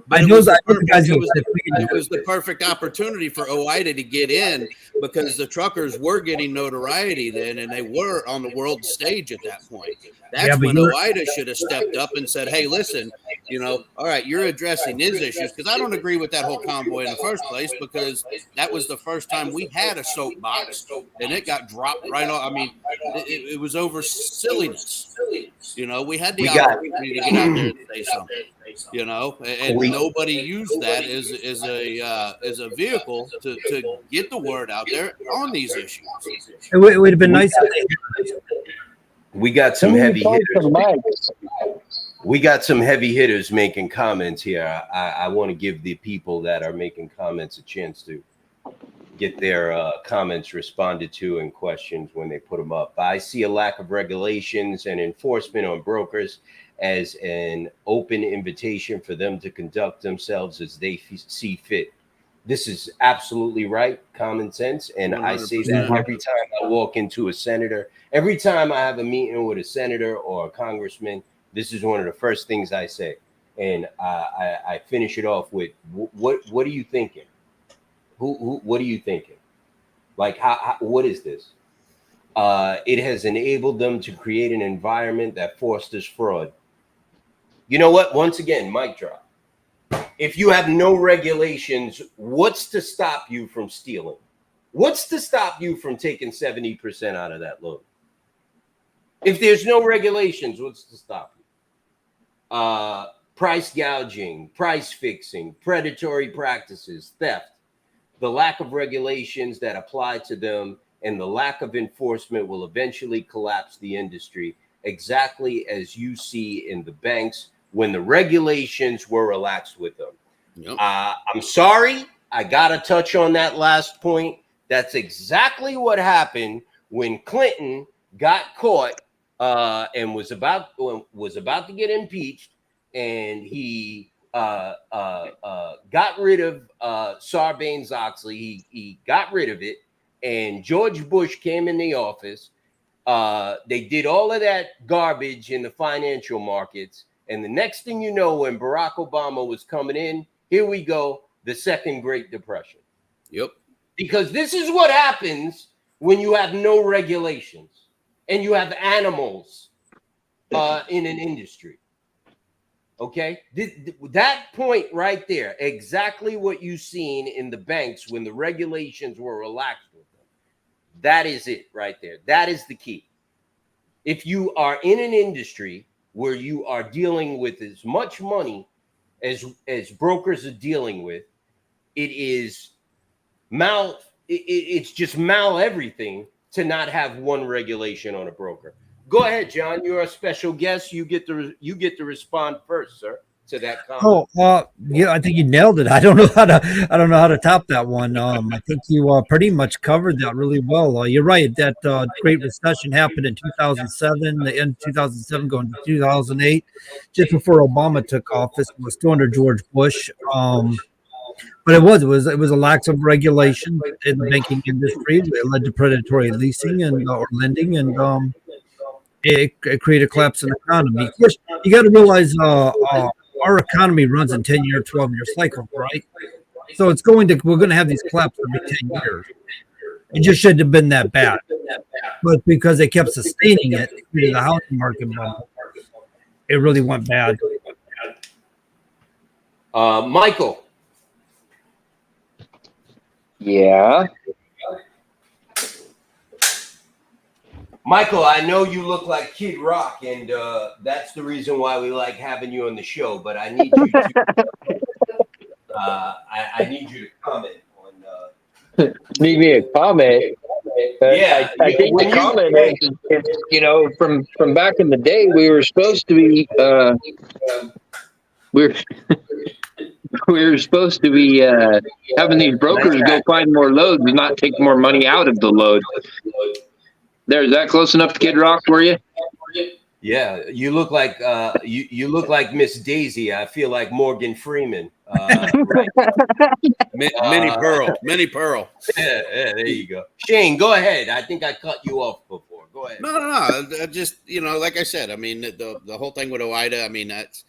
But it was the perfect opportunity for OIDA to get in, because the truckers were getting notoriety then, and they were on the world stage at that point. That's when OIDA should have stepped up and said, hey, listen, you know, all right, you're addressing these issues, because I don't agree with that whole convoy in the first place, because that was the first time we had a soapbox, and it got dropped right off. I mean, it was over silliness. You know, we had the opportunity to get out there and say something. You know, and nobody used that as a vehicle to get the word out there on these issues. It would have been nice. We got some heavy hitters. We got some heavy hitters making comments here. I want to give the people that are making comments a chance to get their comments responded to and questions when they put them up. I see a lack of regulations and enforcement on brokers as an open invitation for them to conduct themselves as they see fit. This is absolutely right, common sense. And I say that 100%. every time I walk into a senator, every time I have a meeting with a senator or a congressman, this is one of the first things I say. And I finish it off with, what are you thinking? What are you thinking? Like, what is this? It has enabled them to create an environment that fosters fraud. You know what? Once again, mic drop. If you have no regulations, what's to stop you from stealing? What's to stop you from taking 70% out of that loan? If there's no regulations, what's to stop you? Price gouging, price fixing, predatory practices, theft, the lack of regulations that apply to them, and the lack of enforcement will eventually collapse the industry, exactly as you see in the banks when the regulations were relaxed with them. Yep. I'm sorry, I got to touch on that last point. That's exactly what happened when Clinton got caught and was about to get impeached, and he got rid of Sarbanes-Oxley. He got rid of it, and George Bush came in the office. They did all of that garbage in the financial markets. And the next thing you know, when Barack Obama was coming in, here we go, the second Great Depression. Yep. Because this is what happens when you have no regulations and you have animals in an industry. Okay? That point right there, exactly what you've seen in the banks when the regulations were relaxed with them. That is it right there. That is the key. If you are in an industry where you are dealing with as much money as brokers are dealing with, it's just everything to not have one regulation on a broker. Go ahead, John. You're a special guest. You get to respond first, sir, to that comment. Yeah, I think you nailed it. I don't know how to top that one. I think you pretty much covered that really well. You're right. That Great Recession happened in 2007, the end of 2007 going to 2008, just before Obama took office. It was still under George Bush. But it was a lack of regulation in the banking industry. It led to predatory leasing and or lending, and it created a collapse in the economy. Of course, you got to realize our economy runs in 10-year, 12-year cycles, right? So we're going to have these collapses every 10 years. It just shouldn't have been that bad. But because they kept sustaining it due to the housing market bubble, it really went bad. Michael. Yeah. Michael, I know you look like Kid Rock, and that's the reason why we like having you on the show. But I need you to, I need you to comment on. Need me a comment? Yeah, I think the comment is, from back in the day, we were supposed to be, we were supposed to be having these brokers go find more loads and not take more money out of the load. Is that close enough to Kid Rock for you? Yeah, you look like you look like Miss Daisy. I feel like Morgan Freeman. Right. Mini Pearl. Yeah, there you go. Shane, go ahead. I think I cut you off before. Go ahead. No. Just like I said, I mean the whole thing with OIDA. I mean that's,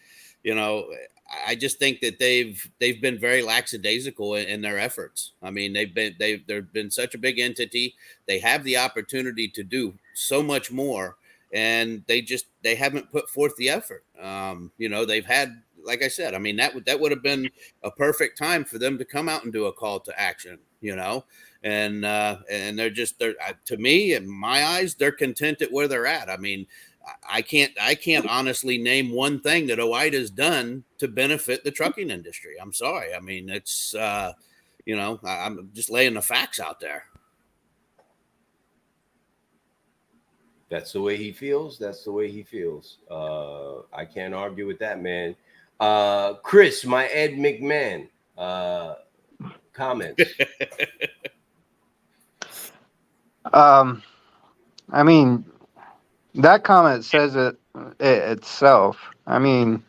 I just think that they've been very lackadaisical in their efforts. I mean they've been such a big entity. They have the opportunity to do so much more, and they haven't put forth the effort. They've had, like I said, I mean that would have been a perfect time for them to come out and do a call to action. And they're to me, in my eyes, they're content at where they're at. I mean, I can't honestly name one thing that OIDA's done to benefit the trucking industry. I'm sorry. I mean, it's I'm just laying the facts out there. That's the way he feels. That's the way he feels. I can't argue with that, man. Chris, my Ed McMahon, comments. I mean, that comment says it itself. I mean,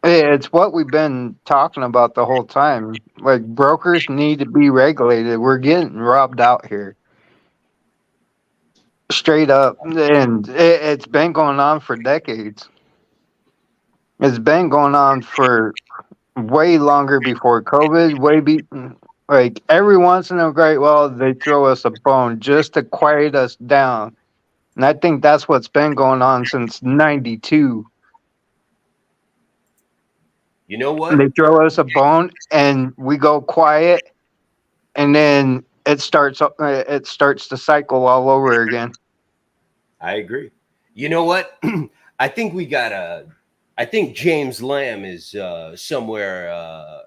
it's what we've been talking about the whole time. Like, brokers need to be regulated. We're getting robbed out here. Straight up. And it's been going on for decades. It's been going on for way longer before COVID, like every once in a great while they throw us a bone just to quiet us down. And I think that's what's been going on since '92. You know what? They throw us a bone and we go quiet, and then it starts the cycle all over again. I agree. You know what? I think we got I think James Lamb is somewhere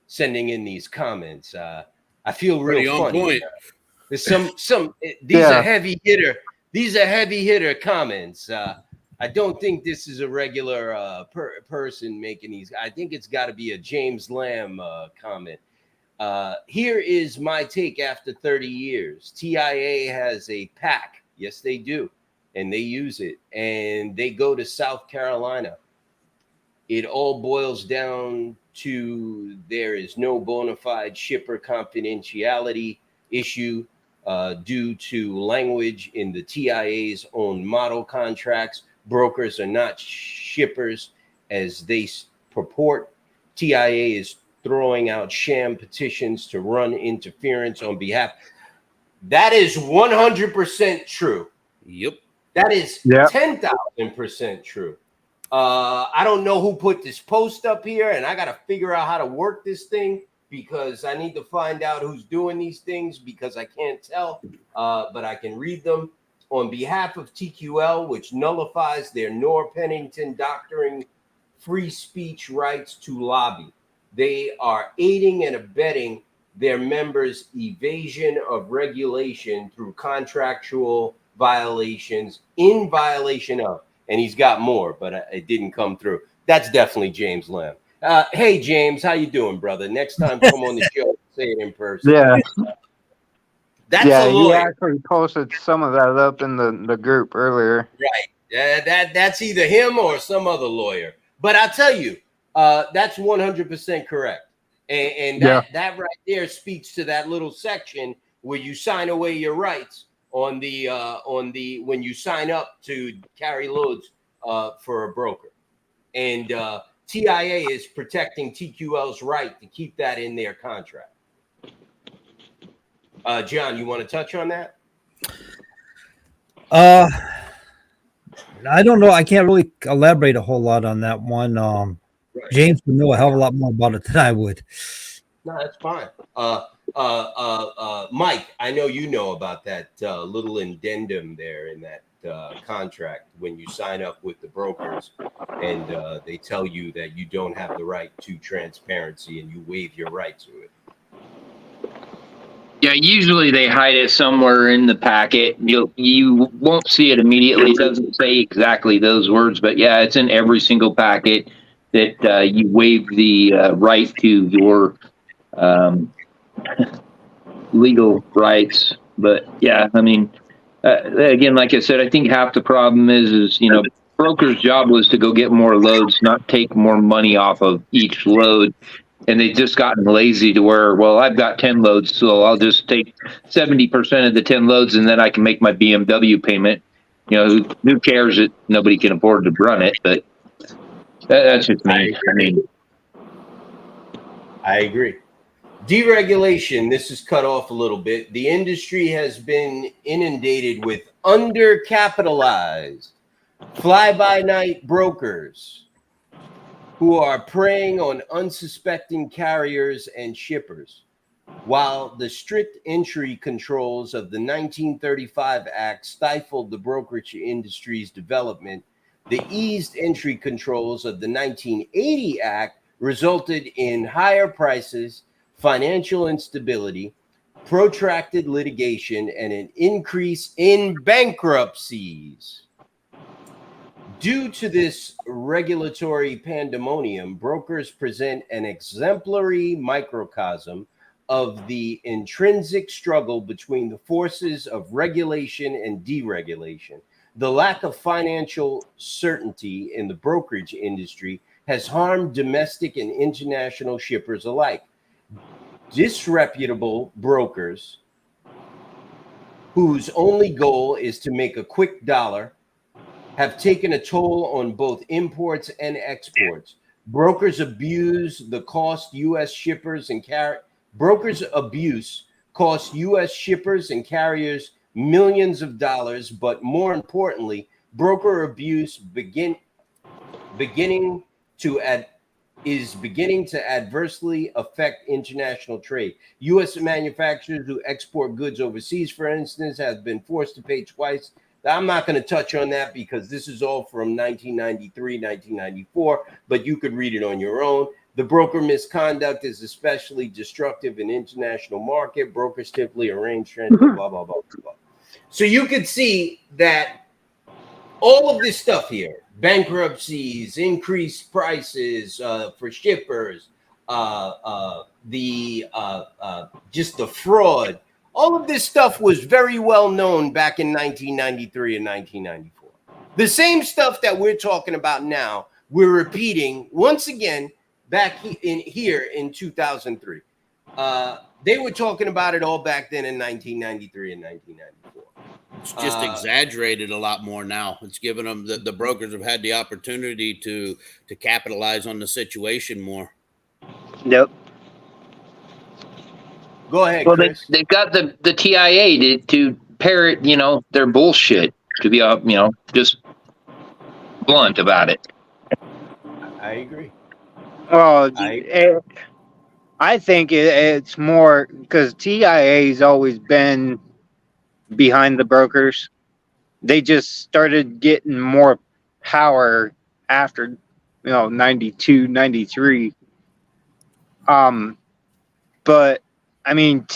sending in these comments. I feel Pretty real on funny. point. There's these are heavy hitter. These are heavy hitter comments. I don't think this is a regular person making these. I think it's got to be a James Lamb comment. Here is my take after 30 years. TIA has a PAC. Yes, they do. And they use it. And they go to South Carolina. It all boils down to there is no bona fide shipper confidentiality issue due to language in the TIA's own model contracts. Brokers are not shippers as they purport. TIA is throwing out sham petitions to run interference on behalf. That is 100% true. Yep. That is 10,000% true. I don't know who put this post up here, and I got to figure out how to work this thing because I need to find out who's doing these things because I can't tell, but I can read them. On behalf of TQL, which nullifies their Nor Pennington doctoring free speech rights to lobby. They are aiding and abetting their members' evasion of regulation through contractual violations in violation of, and he's got more, but it didn't come through. That's definitely James Lamb. Hey, James, how you doing, brother? Next time, come on the show, say it in person. Yeah. That's a he lawyer. actually posted some of that up in the group earlier. Right. That's either him or some other lawyer. But I'll tell you, that's 100% correct. And that right there speaks to that little section where you sign away your rights on the when you sign up to carry loads for a broker. And TIA is protecting TQL's right to keep that in their contract. John, you want to touch on that? I don't know. I can't really elaborate a whole lot on that one. James would know a hell of a lot more about it than I would. No, that's fine. Mike, I know you know about that little addendum there in that contract when you sign up with the brokers and they tell you that you don't have the right to transparency and you waive your right to it. Yeah, usually they hide it somewhere in the packet. You won't see it immediately. It doesn't say exactly those words, but yeah, it's in every single packet that you waive the right to your legal rights. But yeah, I mean, again, like I said, I think half the problem is broker's job was to go get more loads, not take more money off of each load. And they've just gotten lazy to where, well, I've got 10 loads, so I'll just take 70% of the 10 loads, and then I can make my BMW payment. Who cares that nobody can afford to run it? But that's just me. I agree. Deregulation, this is cut off a little bit. The industry has been inundated with undercapitalized, fly-by-night brokers who are preying on unsuspecting carriers and shippers. While the strict entry controls of the 1935 Act stifled the brokerage industry's development, the eased entry controls of the 1980 Act resulted in higher prices, financial instability, protracted litigation, and an increase in bankruptcies. Due to this regulatory pandemonium, brokers present an exemplary microcosm of the intrinsic struggle between the forces of regulation and deregulation. The lack of financial certainty in the brokerage industry has harmed domestic and international shippers alike. Disreputable brokers whose only goal is to make a quick dollar have taken a toll on both imports and exports. Brokers abuse the cost U.S. shippers and brokers abuse cost U.S. shippers and carriers millions of dollars, but more importantly, broker abuse beginning to adversely affect international trade. U.S. manufacturers who export goods overseas, for instance, have been forced to pay twice. I'm not going to touch on that because this is all from 1993, 1994, but you could read it on your own. The broker misconduct is especially destructive in international market. Brokers typically arrange transfer, blah, blah, blah, blah. So you could see that all of this stuff here, bankruptcies, increased prices for shippers, just the fraud, all of this stuff was very well known back in 1993 and 1994. The same stuff that we're talking about now, we're repeating once again back here in 2003. They were talking about it all back then in 1993 and 1994. It's just exaggerated a lot more now. It's given them the brokers have had the opportunity to capitalize on the situation more. Nope. Go ahead, Well, Chris. they've got the TIA to parrot, their bullshit, to be, just blunt about it. I agree. Oh, I think it's more because TIA's always been behind the brokers. They just started getting more power after, 92, 93. But I mean,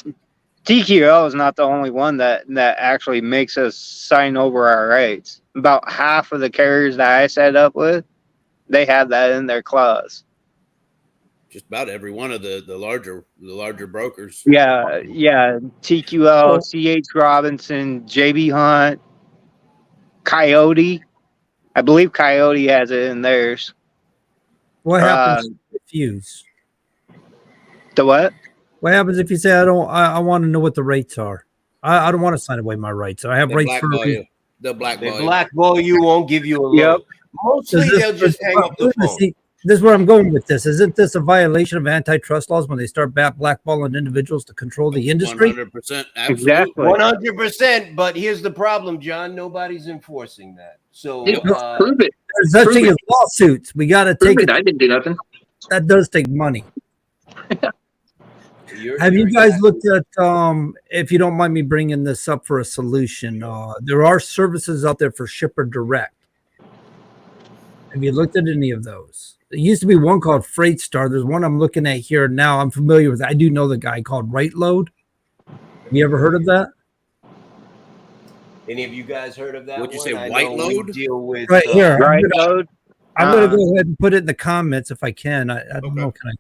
TQL is not the only one that actually makes us sign over our rights. About half of the carriers that I set up with, they have that in their clause. Just about every one of the larger brokers. Yeah. TQL, CH Robinson, JB Hunt, Coyote. I believe Coyote has it in theirs. What happens if you refuse? The what? What happens if you say I want to know what the rates are? I don't want to sign away my rights. I have They'll rates for blackball you. They'll blackball you. Blackball you, won't give you a load. Yep. Mostly they'll just hang up the phone. See, this is where I'm going with this. Isn't this a violation of antitrust laws when they start blackballing individuals to control the industry? 100%. Exactly. 100%. But here's the problem, John. Nobody's enforcing that. So Prove it. There's such thing as lawsuits. We got to take it. I didn't do nothing. That does take money. Have you guys looked at, if you don't mind me bringing this up for a solution, there are services out there for Shipper Direct. Have you looked at any of those? There used to be one called Freight Star. There's one I'm looking at here now. I'm familiar with it. I do know the guy called Right Load. Have you ever heard of that? Any of you guys heard of that? What'd you one? say, I White know we Load? Deal with Right here. Right Load. I'm going to go ahead and put it in the comments if I can. I don't know. Can I?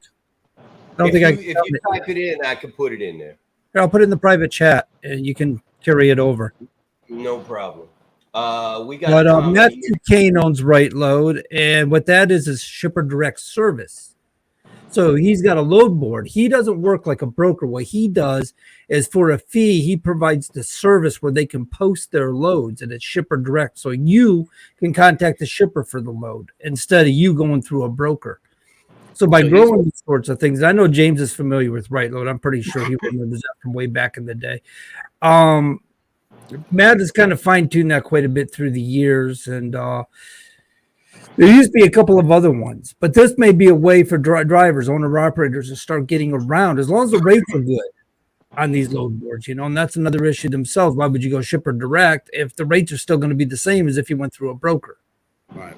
I don't think I can. If you type it in, I can put it in there. Here, I'll put it in the private chat and you can carry it over. No problem. We got. But Matthew Kane owns Right Load, and what that is Shipper Direct service. So he's got a load board. He doesn't work like a broker. What he does is for a fee, he provides the service where they can post their loads, and it's Shipper Direct. So you can contact the shipper for the load instead of you going through a broker. So by growing these sorts of things, I know James is familiar with Right Load. I'm pretty sure he remembers that from way back in the day. Matt has kind of fine-tuned that quite a bit through the years, and there used to be a couple of other ones, but this may be a way for drivers, owner-operators to start getting around, as long as the rates are good on these load boards, and that's another issue themselves. Why would you go Shipper Direct if the rates are still going to be the same as if you went through a broker? Right.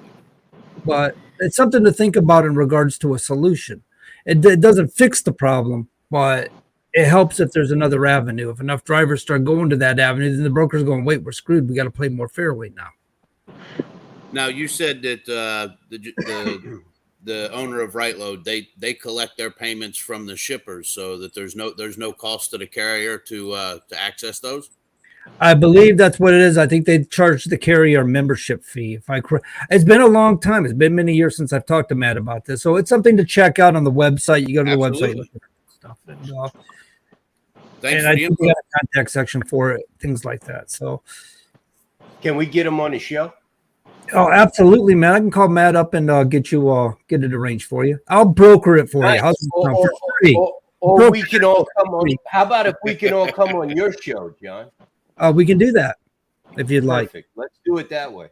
But it's something to think about in regards to a solution. It doesn't fix the problem, but it helps if there's another avenue. If enough drivers start going to that avenue, then the broker's going, wait, we're screwed. We got to play more fairly now. Now you said that the owner of Right Load, they collect their payments from the shippers, so that there's no cost to the carrier to access those. I believe that's what it is. I think they charge the carrier a membership fee. It's been a long time. It's been many years since I've talked to Matt about this, so it's something to check out on the website. You go to the website, look at stuff, and Thanks I for the think we input. got a contact section for it, things like that. So, Can we get him on the show? oh, absolutely, man. I can call Matt up and get it arranged for you. I'll broker it for you. How's it sound? For free. Or we can all come on. How about if we can all come on your show, John? We can do that if you'd like. Perfect. Let's do it that way.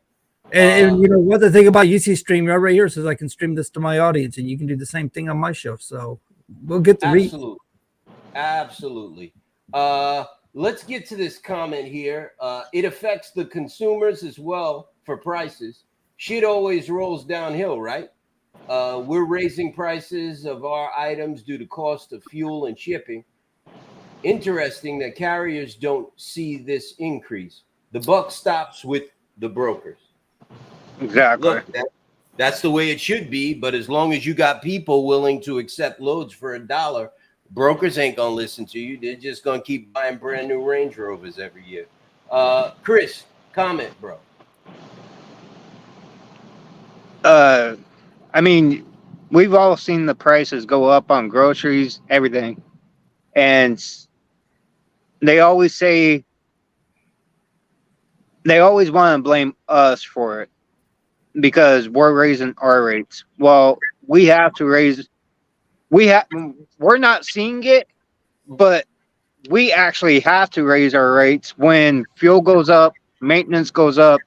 And you know what, the thing about UC StreamYard right here says I can stream this to my audience, and you can do the same thing on my show. So we'll get the reach. Absolutely. Let's get to this comment here. It affects the consumers as well for prices. Shit always rolls downhill, right? We're raising prices of our items due to cost of fuel and shipping. Interesting that carriers don't see this increase. The buck stops with the brokers. Exactly. Look, that's the way it should be. But as long as you got people willing to accept loads for $1, brokers ain't gonna listen to you. They're just gonna keep buying brand new Range Rovers every year. Chris, comment, bro. I mean, we've all seen the prices go up on groceries, everything. And they always want to blame us for it because we're raising our rates. Well, we're not seeing it, but we actually have to raise our rates when fuel goes up, maintenance goes up,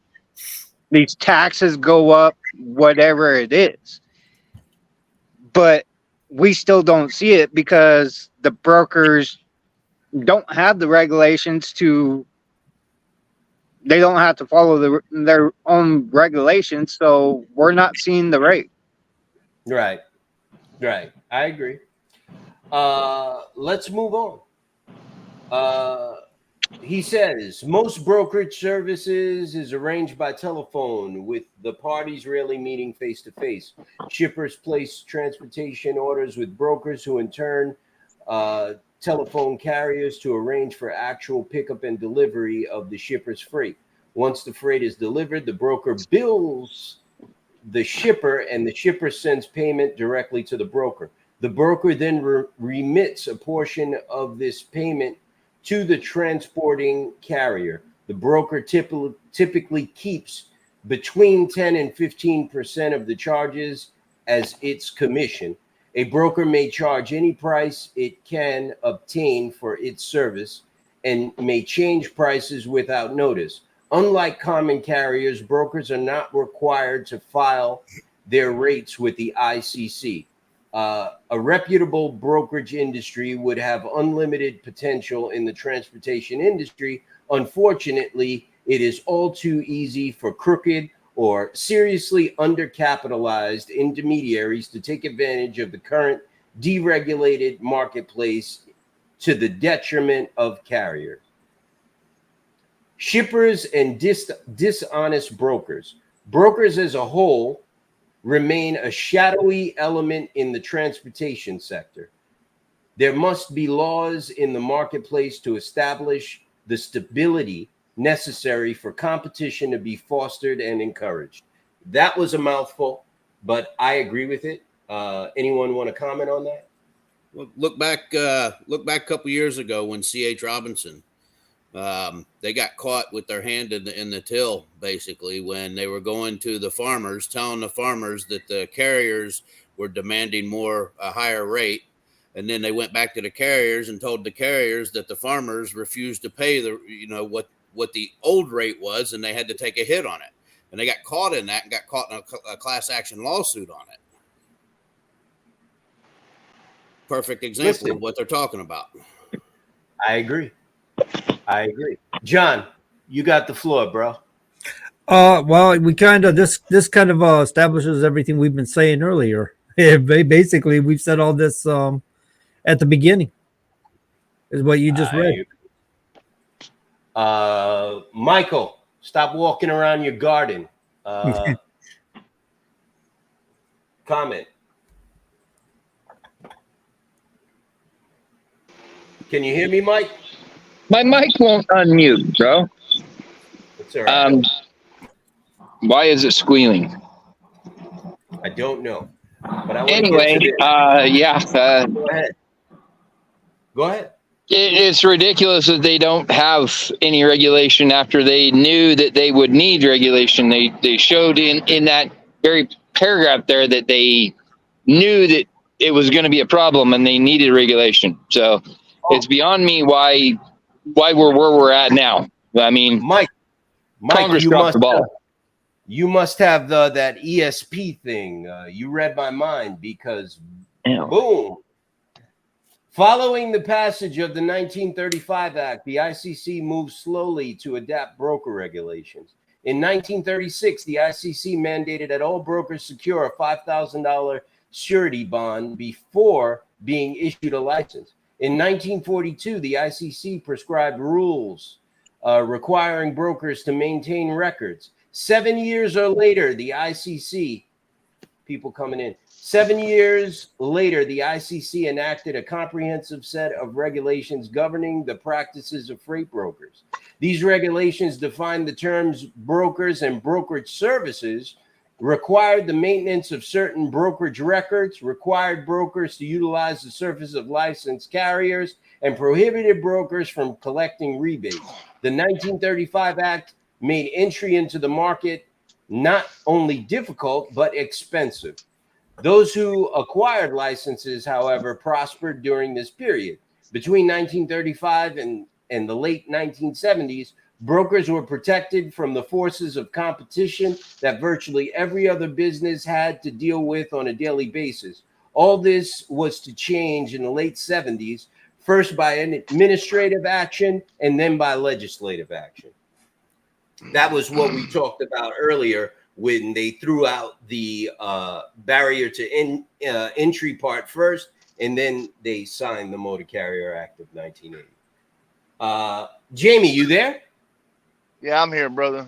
these taxes go up, whatever it is. But we still don't see it because the brokers don't have the regulations they don't have to follow their own regulations, so we're not seeing the rate. Right. I agree. Let's move on. He says most brokerage services is arranged by telephone with the parties rarely meeting face to face. Shippers place transportation orders with brokers who in turn telephone carriers to arrange for actual pickup and delivery of the shipper's freight. Once the freight is delivered, the broker bills the shipper and the shipper sends payment directly to the broker. The broker then remits a portion of this payment to the transporting carrier. The broker typically keeps between 10 and 15% of the charges as its commission. A broker may charge any price it can obtain for its service and may change prices without notice. Unlike common carriers, brokers are not required to file their rates with the ICC. A reputable brokerage industry would have unlimited potential in the transportation industry. Unfortunately, it is all too easy for crooked or seriously undercapitalized intermediaries to take advantage of the current deregulated marketplace to the detriment of carriers. Shippers and dishonest brokers. Brokers as a whole remain a shadowy element in the transportation sector. There must be laws in the marketplace to establish the stability necessary for competition to be fostered and encouraged. That was a mouthful, but I agree with it. Anyone want to comment on that? Well, look back a couple years ago when C.H. Robinson, they got caught with their hand in the till, basically, when they were going to the farmers, telling the farmers that the carriers were demanding a higher rate. And then they went back to the carriers and told the carriers that the farmers refused to pay what the old rate was, and they had to take a hit on it. And they got caught in that and got caught in a class action lawsuit on it. Perfect example of what they're talking about. I agree. John, you got the floor, bro. Well, we kind of this kind of establishes everything we've been saying earlier. Basically, we've said all this at the beginning. is what you just read. Michael, stop walking around your garden. Comment. Can you hear me, Mike? My mic won't unmute, bro. It's all right. Why is it squealing? I don't know. But I want Anyway, to get to Go ahead. Go ahead. It's ridiculous that they don't have any regulation after they knew that they would need regulation. They showed in that very paragraph there that they knew that it was going to be a problem and they needed regulation. So it's beyond me why we're where we're at now. I mean, Mike, Congress dropped the ball. You must have that ESP thing. You read my mind because boom. Following the passage of the 1935 Act, the ICC moved slowly to adapt broker regulations. In 1936, the ICC mandated that all brokers secure a $5,000 surety bond before being issued a license. In 1942, the ICC prescribed rules requiring brokers to maintain records. 7 years or later, the ICC, people coming in, 7 years later, the ICC enacted a comprehensive set of regulations governing the practices of freight brokers. These regulations define the terms brokers and brokerage services, required the maintenance of certain brokerage records, required brokers to utilize the service of licensed carriers, and prohibited brokers from collecting rebates. The 1935 Act made entry into the market not only difficult, but expensive. Those who acquired licenses, however, prospered during this period. Between 1935 and the late 1970s, brokers were protected from the forces of competition that virtually every other business had to deal with on a daily basis. All this was to change in the late 70s, first by an administrative action and then by legislative action. That was what we talked about earlier when they threw out the barrier to entry part first, and then they signed the Motor Carrier Act of 1980. Jamie, you there? Yeah, I'm here, brother.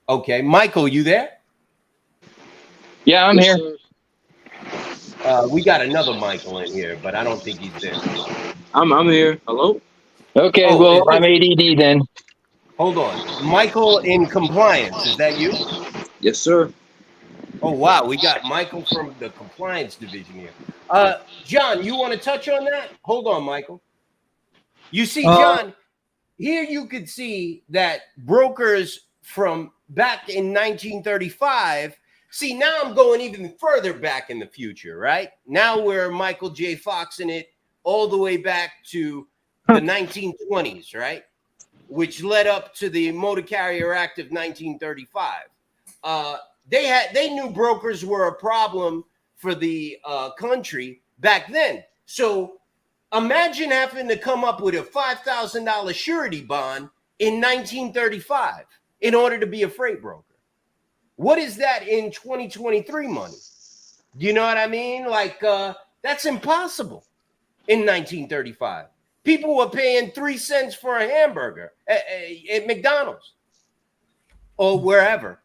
Okay. Michael, you there? Yeah, I'm here. We got another Michael in here, but I don't think he's there. I'm here. Hello? Okay, I'm ADD then. Hold on. Michael in compliance. Is that you? Yes, sir. Oh, wow. We got Michael from the compliance division here. John, you want to touch on that? Hold on, Michael. You see, John, here you could see that brokers from back in 1935. See, now I'm going even further back in the future, right? Now we're Michael J. Fox in it all the way back to the 1920s, right? Which led up to the Motor Carrier Act of 1935. They knew brokers were a problem for the country back then. So imagine having to come up with a $5,000 surety bond in 1935 in order to be a freight broker. What is that in 2023 money? You know what I mean? Like, that's impossible in 1935. People were paying 3 cents for a hamburger at McDonald's or wherever.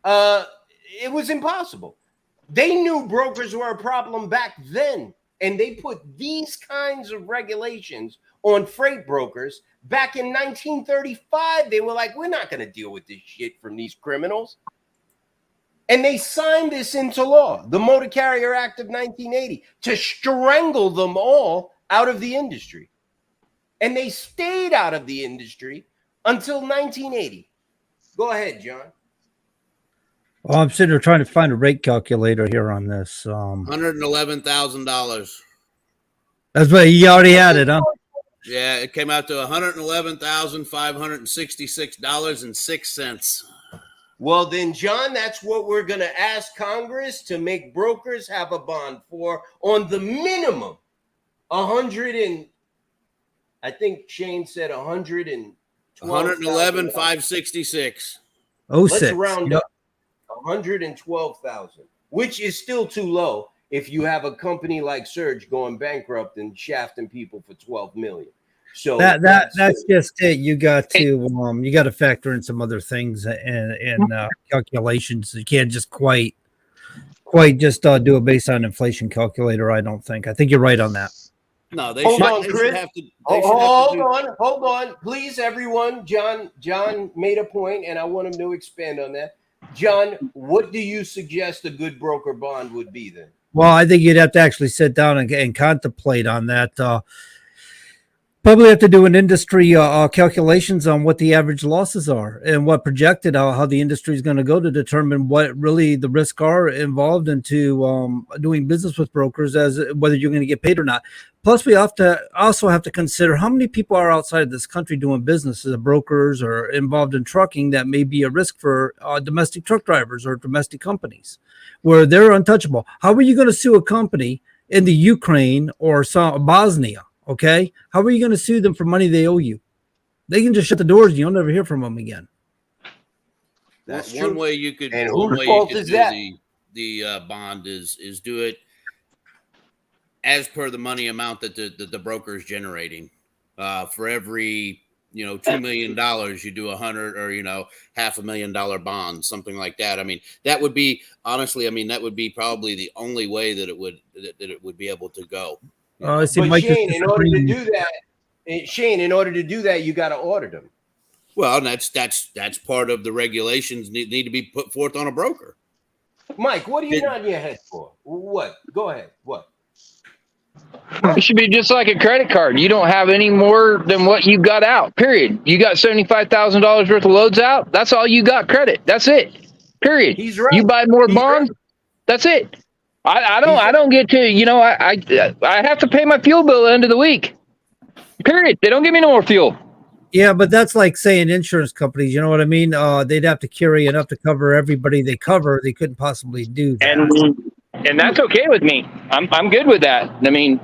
It was impossible. They knew brokers were a problem back then, and they put these kinds of regulations on freight brokers back in 1935. They were like, we're not going to deal with this shit from these criminals. And they signed this into law, the Motor Carrier Act of 1980, to strangle them all out of the industry. And they stayed out of the industry until 1980. Go ahead, John. Well, I'm sitting here trying to find a rate calculator here on this. $111,000. That's what you already had it, huh? Yeah, it came out to $111,566.06. Well, then, John, that's what we're going to ask Congress to make brokers have a bond for on the minimum 100 and I think Shane said 111,566. Let's round up 112,000, which is still too low if you have a company like Surge going bankrupt and shafting people for 12 million. So that's just it. You got to factor in some other things and calculations. You can't just quite just do it based on inflation calculator. I don't think. I think you're right on that. No, they Hold should. on, They Chris. should have to. Hold on, please, everyone. John made a point, and I want him to expand on that. John, what do you suggest a good broker bond would be then? Well, I think you'd have to actually sit down and contemplate on that. Probably have to do an industry calculations on what the average losses are and what projected how the industry is going to go to determine what really the risks are involved into doing business with brokers, as whether you're going to get paid or not. Plus, we also have to consider how many people are outside of this country doing business as brokers or involved in trucking that may be a risk for domestic truck drivers or domestic companies where they're untouchable. How are you going to sue a company in the Ukraine or Bosnia? Okay, how are you going to sue them for money they owe you? They can just shut the doors and you'll never hear from them again. That's one true. way you could. And one whose way fault you could is do that? the bond is do it as per the money amount that the broker is generating. For every $2 million, you do 100 or $500,000 bond, something like that. I mean, that would be honestly. I mean, that would be probably the only way that it would be able to go. But Shane, in order to do that, you got to audit them. Well, that's part of the regulations need to be put forth on a broker. Mike, what are you nodding your head for? What? Go ahead. What? It should be just like a credit card. You don't have any more than what you got out, period. You got $75,000 worth of loads out. That's all you got credit. That's it, period. He's right. You buy more He's bonds. right. That's it. I don't get to, I have to pay my fuel bill at the end of the week. Period. They don't give me no more fuel. Yeah, but that's like saying insurance companies, you know what I mean? They'd have to carry enough to cover everybody they cover. They couldn't possibly do that. And that's okay with me. I'm good with that. I mean,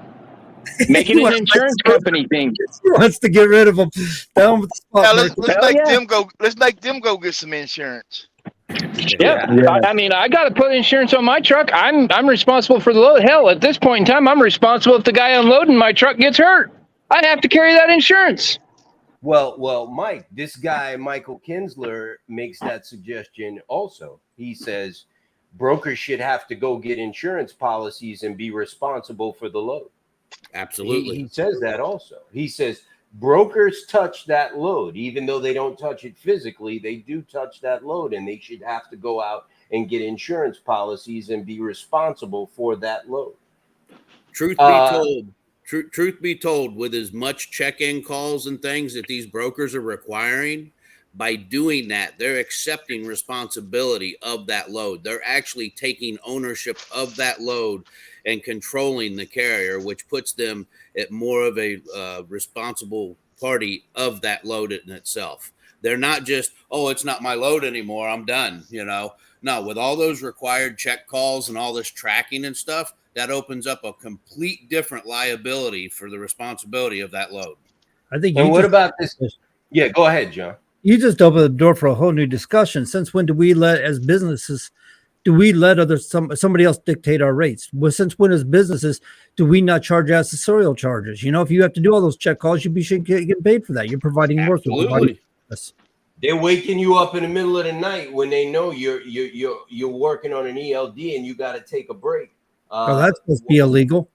make it an insurance company thing. He wants to get rid of them. Down with the spot. Now Mark. let's make them go get some insurance. Yeah. I mean, I got to put insurance on my truck. I'm responsible for the load. Hell, at this point in time, I'm responsible if the guy unloading my truck gets hurt. I have to carry that insurance. Well, Mike, this guy, Michael Kinsler, makes that suggestion also. He says brokers should have to go get insurance policies and be responsible for the load. Absolutely. He says that also. He says brokers touch that load, even though they don't touch it physically, they do touch that load, and they should have to go out and get insurance policies and be responsible for that load. Truth be told, with as much check-in calls and things that these brokers are requiring, by doing that, they're accepting responsibility of that load. They're actually taking ownership of that load and controlling the carrier, which puts them at more of a responsible party of that load in itself. They're not just, oh, it's not my load anymore, I'm done, No, with all those required check calls and all this tracking and stuff, that opens up a complete different liability for the responsibility of that load. I think. And what about this? Yeah, go ahead, John. You just opened the door for a whole new discussion. Since when do we let somebody else dictate our rates? Well, since when as businesses do we not charge accessorial charges? If you have to do all those check calls, you should get paid for that. You're providing work. Absolutely. They're waking you up in the middle of the night when they know you're working on an ELD and you got to take a break. That's supposed to be illegal.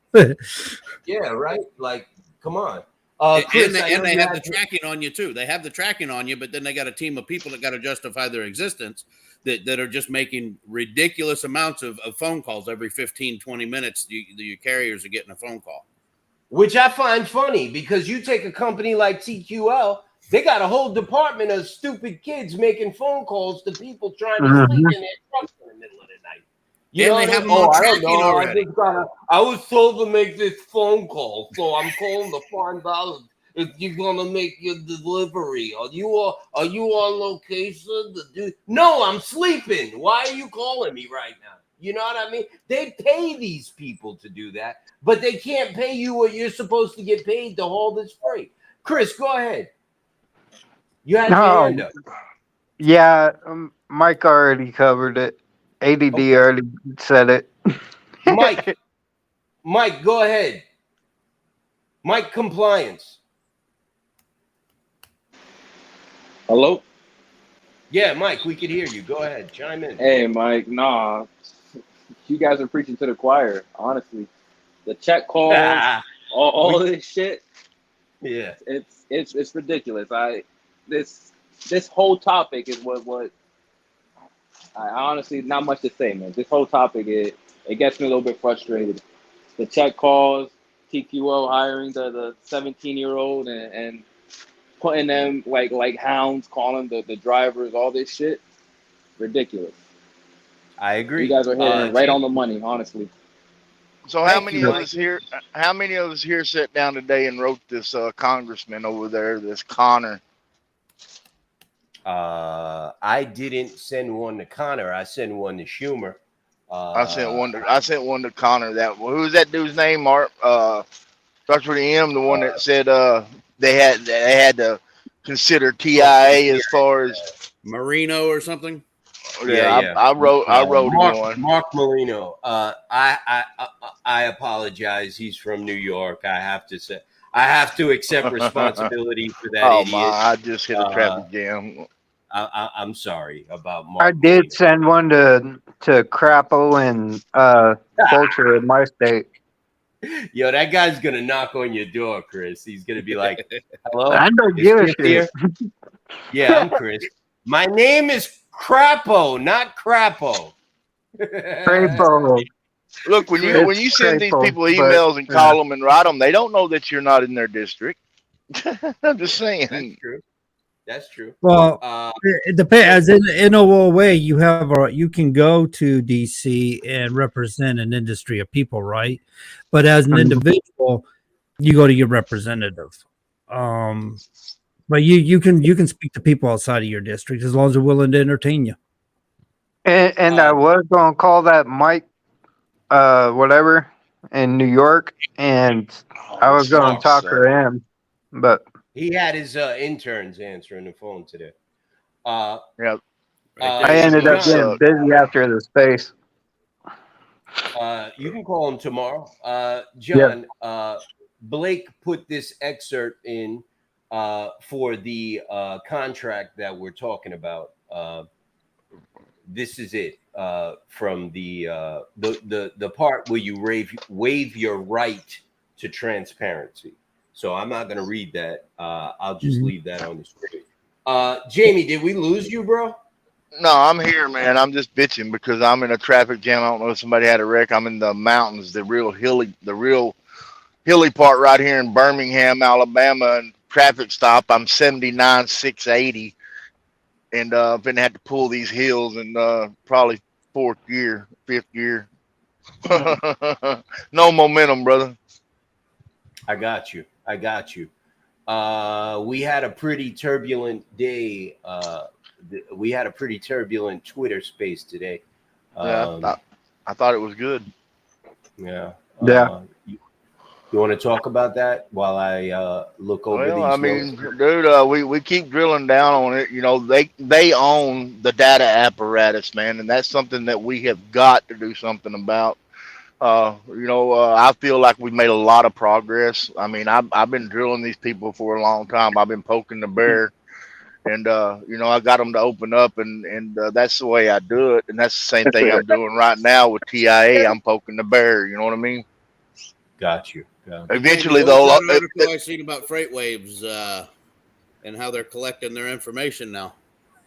Yeah, right. Like, come on. Chris, Chris, and they have the tracking on you too. They have the tracking on you, but then they got a team of people that got to justify their existence that are just making ridiculous amounts of phone calls every 15, 20 minutes. Your carriers are getting a phone call. Which I find funny because you take a company like TQL, they got a whole department of stupid kids making phone calls to people trying to sleep in their trucks in the middle of the night. They have them on tracking already. I was told to make this phone call, so I'm calling to find out if you're gonna make your delivery. Are you on location? No, I'm sleeping. Why are you calling me right now? You know what I mean? They pay these people to do that, but they can't pay you what you're supposed to get paid to haul this freight. Chris, go ahead. You had your hand up. Yeah, Mike already covered it. ADD already said it. Mike, go ahead. Mike, compliance. Hello. Yeah, Mike, we could hear you. Go ahead, chime in. Hey, Mike. Nah, you guys are preaching to the choir. Honestly, the check calls, all this shit. Yeah. It's ridiculous. This whole topic is what I honestly not much to say, man. This whole topic it gets me a little bit frustrated. The check calls, TQO hiring the 17-year-old and putting them like hounds, calling the drivers, all this shit. Ridiculous. I agree. You guys are hitting it right Jamie, on the money, honestly. So how Thank many you, of Mike. us here? How many of us here sat down today and wrote this congressman over there, this Connor? I didn't send one to Connor. I sent one to Schumer. I sent one to Connor. Who's that dude's name? Mark. Starts with an M. The one that said they had to consider TIA as far as. Marino or something. Yeah. I wrote him one. Mark Molino. I apologize. He's from New York. I have to accept responsibility for that Oh idiot. my! I just hit a traffic jam. I'm sorry about Mark. I did send one to Crapo and Fulcher in my state. Yo, that guy's gonna knock on your door, Chris. He's gonna be like, "Hello, I don't is give a Chris here?" shit. Yeah, I'm Chris. My name is Crapo, not Crapo. Crapo. Look, when you send these people emails and call them and write them, they don't know that you're not in their district. I'm just saying. That's true. Well, it depends. As in a way, you can go to DC and represent an industry of people, right? But as an individual, you go to your representative. But you can speak to people outside of your district as long as they're willing to entertain you. And I was going to call that Mike, whatever, in New York, and I was going to talk to him, but he had his interns answering the phone today. Yeah. I ended up getting busy after the space. You can call him tomorrow. John, Blake put this excerpt in for the contract that we're talking about. This is it from the part where you waive your right to transparency. So I'm not going to read that. I'll just leave that on the screen. Jamie, did we lose you, bro? No, I'm here, man. I'm just bitching because I'm in a traffic jam. I don't know if somebody had a wreck. I'm in the mountains, the real hilly part right here in Birmingham, Alabama, and traffic stop. I'm 79,680, and I've been had to pull these hills in probably fifth gear. No momentum, brother. I got you. We had a pretty turbulent day. We had a pretty turbulent Twitter space today. I thought it was good. Yeah. Yeah. You want to talk about that while I look over these notes? Dude, we keep drilling down on it. You know, they own the data apparatus, man, and that's something that we have got to do something about. I feel like we've made a lot of progress. I mean, I've been drilling these people for a long time. I've been poking the bear, and I got them to open up, and that's the way I do it. And that's the same thing I'm doing right now with TIA. I'm poking the bear. You know what I mean? Got you. Eventually, Jamie, though, an article I seen about Freight Waves and how they're collecting their information now.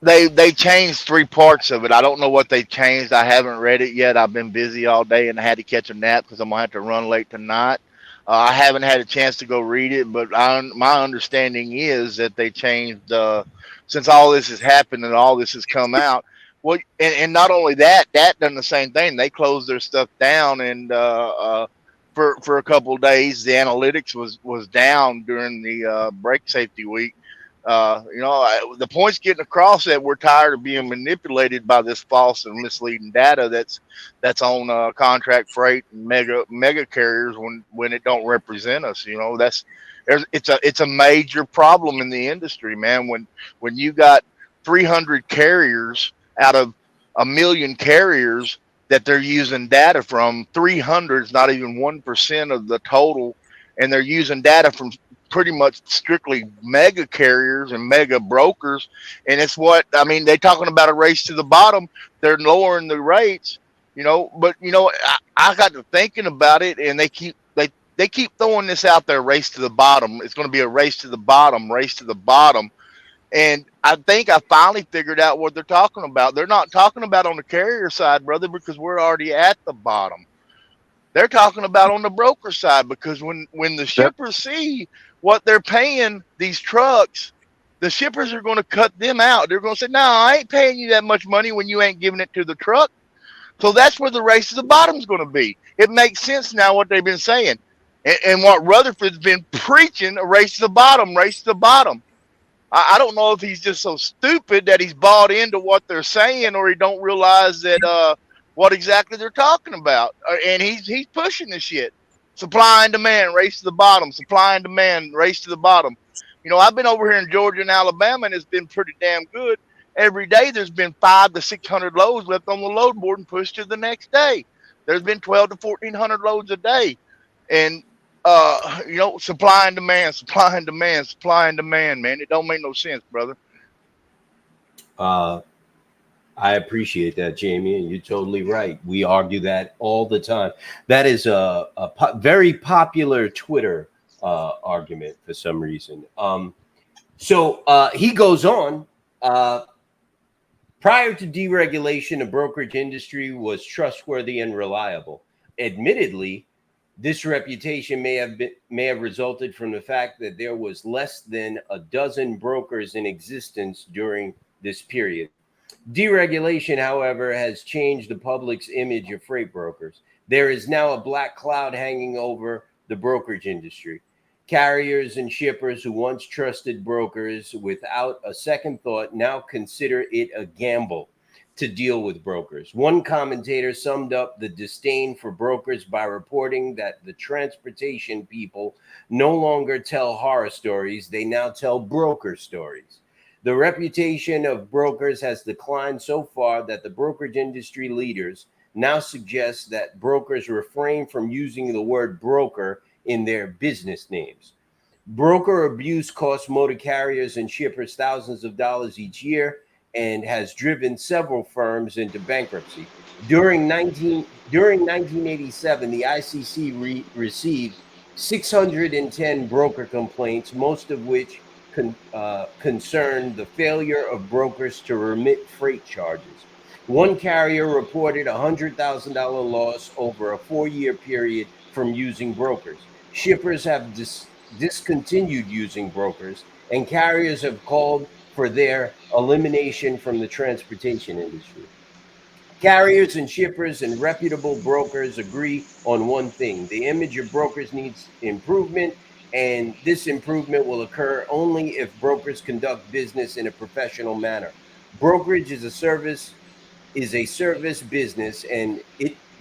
They changed 3 parts of it. I don't know what they changed. I haven't read it yet. I've been busy all day and I had to catch a nap because I'm gonna have to run late tonight. I haven't had a chance to go read it, but my understanding is that they changed since all this has happened and all this has come out. Well, and not only that done the same thing. They closed their stuff down, and for a couple of days, the analytics was down during the brake safety week. The point's getting across that we're tired of being manipulated by this false and misleading data that's on contract freight and mega carriers when it don't represent us. It's a major problem in the industry, man. When you got 300 carriers out of 1 million carriers that they're using data from, 300 is not even 1% of the total, and they're using data from pretty much strictly mega carriers and mega brokers. And it's what, I mean, they're talking about a race to the bottom. They're lowering the rates, but I got to thinking about it, and they keep throwing this out there, race to the bottom. It's going to be a race to the bottom, race to the bottom. And I think I finally figured out what they're talking about. They're not talking about on the carrier side, brother, because we're already at the bottom. They're talking about on the broker side, because when the shippers see what they're paying these trucks, the shippers are going to cut them out. They're going to say, no, I ain't paying you that much money when you ain't giving it to the truck. So that's where the race to the bottom is going to be. It makes sense now what they've been saying. And what Rutherford's been preaching, a race to the bottom, race to the bottom. I don't know if he's just so stupid that he's bought into what they're saying, or he don't realize that what exactly they're talking about. And he's pushing this shit. Supply and demand, race to the bottom. Supply and demand, race to the bottom. I've been over here in Georgia and Alabama, and it's been pretty damn good. Every day there's been 500 to 600 loads left on the load board and pushed to the next day. There's been 12 to 1,400 loads a day. And supply and demand, supply and demand, supply and demand, man. It don't make no sense, brother. I appreciate that, Jamie, and you're totally right. We argue that all the time. That is a very popular Twitter argument for some reason. So he goes on. Prior to deregulation, the brokerage industry was trustworthy and reliable. Admittedly, this reputation may have resulted from the fact that there was less than a dozen brokers in existence during this period. Deregulation, however, has changed the public's image of freight brokers. There is now a black cloud hanging over the brokerage industry. Carriers and shippers who once trusted brokers without a second thought now consider it a gamble to deal with brokers. One commentator summed up the disdain for brokers by reporting that the transportation people no longer tell horror stories, they now tell broker stories. The reputation of brokers has declined so far that the brokerage industry leaders now suggest that brokers refrain from using the word broker in their business names. Broker abuse costs motor carriers and shippers thousands of dollars each year and has driven several firms into bankruptcy. During 1987, the ICC received 610 broker complaints, most of which concerned the failure of brokers to remit freight charges. One carrier reported a $100,000 loss over a 4-year period from using brokers. Shippers have discontinued using brokers, and carriers have called for their elimination from the transportation industry. Carriers and shippers and reputable brokers agree on one thing: the image of brokers needs improvement, and this improvement will occur only if brokers conduct business in a professional manner. Brokerage is a service business, and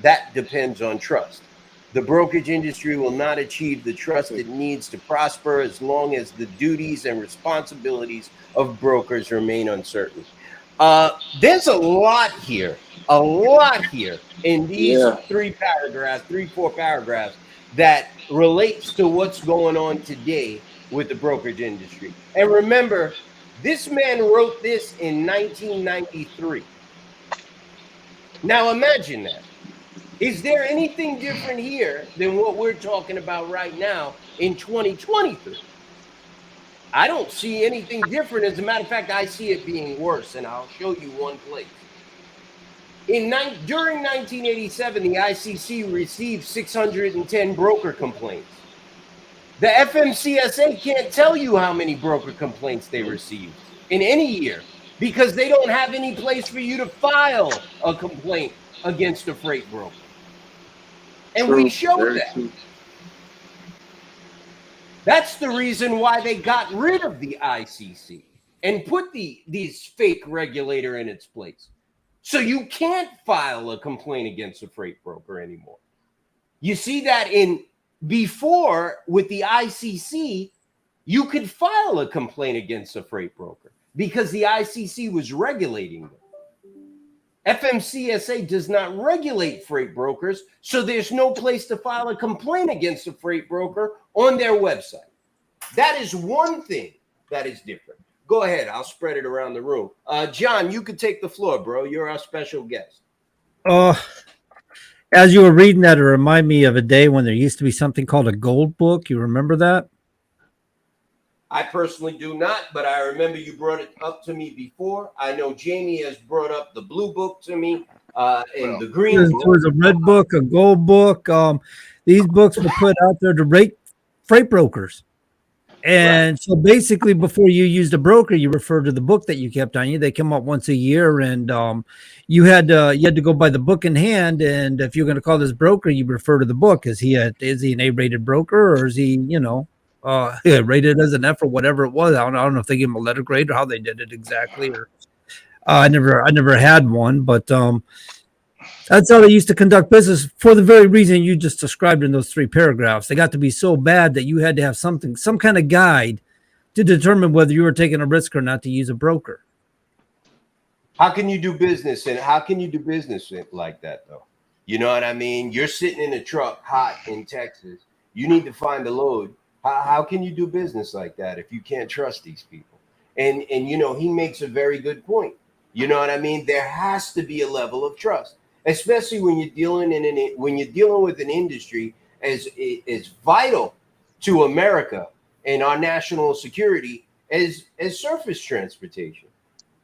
that depends on trust. The brokerage industry will not achieve the trust it needs to prosper as long as the duties and responsibilities of brokers remain uncertain. There's a lot here in these 4 paragraphs that relates to what's going on today with the brokerage industry. And remember, this man wrote this in 1993. Now imagine that. Is there anything different here than what we're talking about right now in 2023? I don't see anything different. As a matter of fact, I see it being worse, and I'll show you one place. During 1987, the ICC received 610 broker complaints. The FMCSA can't tell you how many broker complaints they received in any year because they don't have any place for you to file a complaint against a freight broker. And we showed that. That's the reason why they got rid of the ICC and put these fake regulator in its place. So you can't file a complaint against a freight broker anymore. You see that before with the ICC, you could file a complaint against a freight broker because the ICC was regulating them. FMCSA does not regulate freight brokers, so there's no place to file a complaint against a freight broker on their website. That is one thing that is different. Go ahead. I'll spread it around the room. John, you could take the floor, bro. You're our special guest. As you were reading that, it reminded me of a day when there used to be something called a gold book. You remember that? I personally do not, but I remember you brought it up to me before. I know Jamie has brought up the blue book to me and the green There book. was a red book, a gold book. These books were put out there to rate freight brokers. And so basically, before you used a broker, you refer to the book that you kept on you. They come up once a year, and you had to go by the book in hand. And if you're going to call this broker, you refer to the book. Is he an A-rated broker, or is he rated as an F or whatever it was? I don't know if they gave him a letter grade or how they did it exactly. Or I never had one, but that's how they used to conduct business for the very reason you just described in those 3 paragraphs. They got to be so bad that you had to have some kind of guide to determine whether you were taking a risk or not to use a broker. How can you do business like that though? You know what I mean? You're sitting in a truck hot in Texas. You need to find a load. How can you do business like that if you can't trust these people? And he makes a very good point. You know what I mean? There has to be a level of trust, especially when you're dealing with an industry as vital to America and our national security as surface transportation.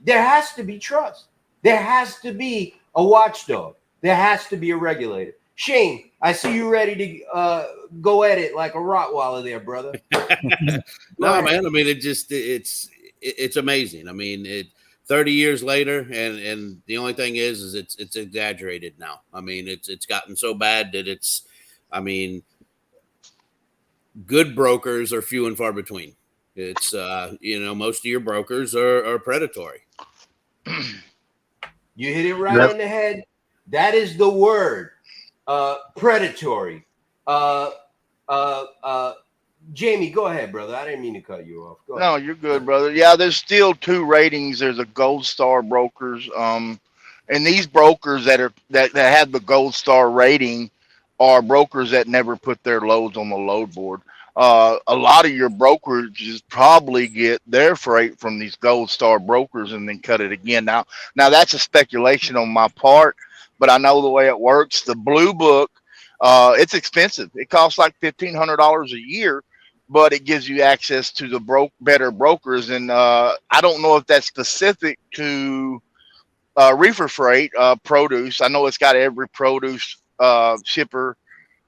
There has to be trust. There has to be a watchdog. There has to be a regulator. Shane, I see you ready to go at it like a Rottweiler there, brother. No, man. I mean, it's amazing. I mean, 30 years later, and the only thing is it's exaggerated now. I mean, it's gotten so bad that good brokers are few and far between. It's most of your brokers are predatory. You hit it right on the head. That is the word. Predatory. Jamie, go ahead, brother. I didn't mean to cut you off. Go ahead. No, you're good, brother. Yeah, there's still 2 ratings. There's a Gold Star brokers. And these brokers that have the Gold Star rating are brokers that never put their loads on the load board. A lot of your brokerages probably get their freight from these Gold Star brokers and then cut it again. Now that's a speculation on my part, but I know the way it works. The blue book, it's expensive. It costs like $1,500 a year, but it gives you access to the better brokers. And I don't know if that's specific to reefer freight, produce. I know it's got every produce shipper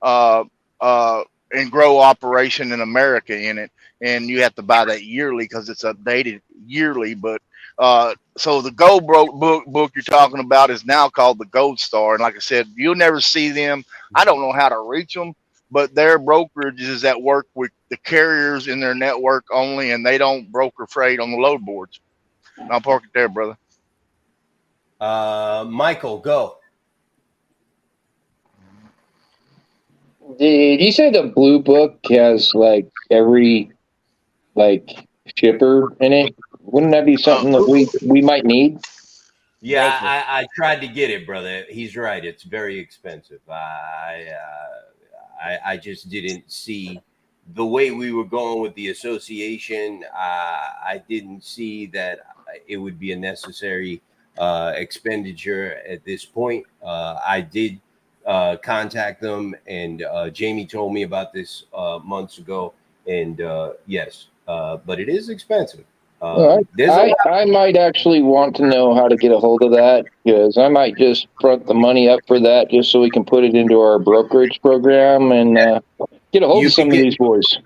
and grow operation in America in it, and you have to buy that yearly because it's updated yearly. But so the gold book you're talking about is now called the Gold Star, and like I said, you'll never see them. I don't know how to reach them, but they're brokerages that work with the carriers in their network only, and they don't broker freight on the load boards. I'll park it there, brother. Michael, go. Did you say the blue book has like every shipper in it? Wouldn't that be something that we might need? Yeah, I tried to get it, brother. He's right. It's very expensive. I just didn't see the way we were going with the association. I didn't see that it would be a necessary expenditure at this point. I did contact them, and Jamie told me about this months ago. And yes, but it is expensive. I might actually want to know how to get a hold of that, because I might just front the money up for that just so we can put it into our brokerage program and get a hold of some of these boys.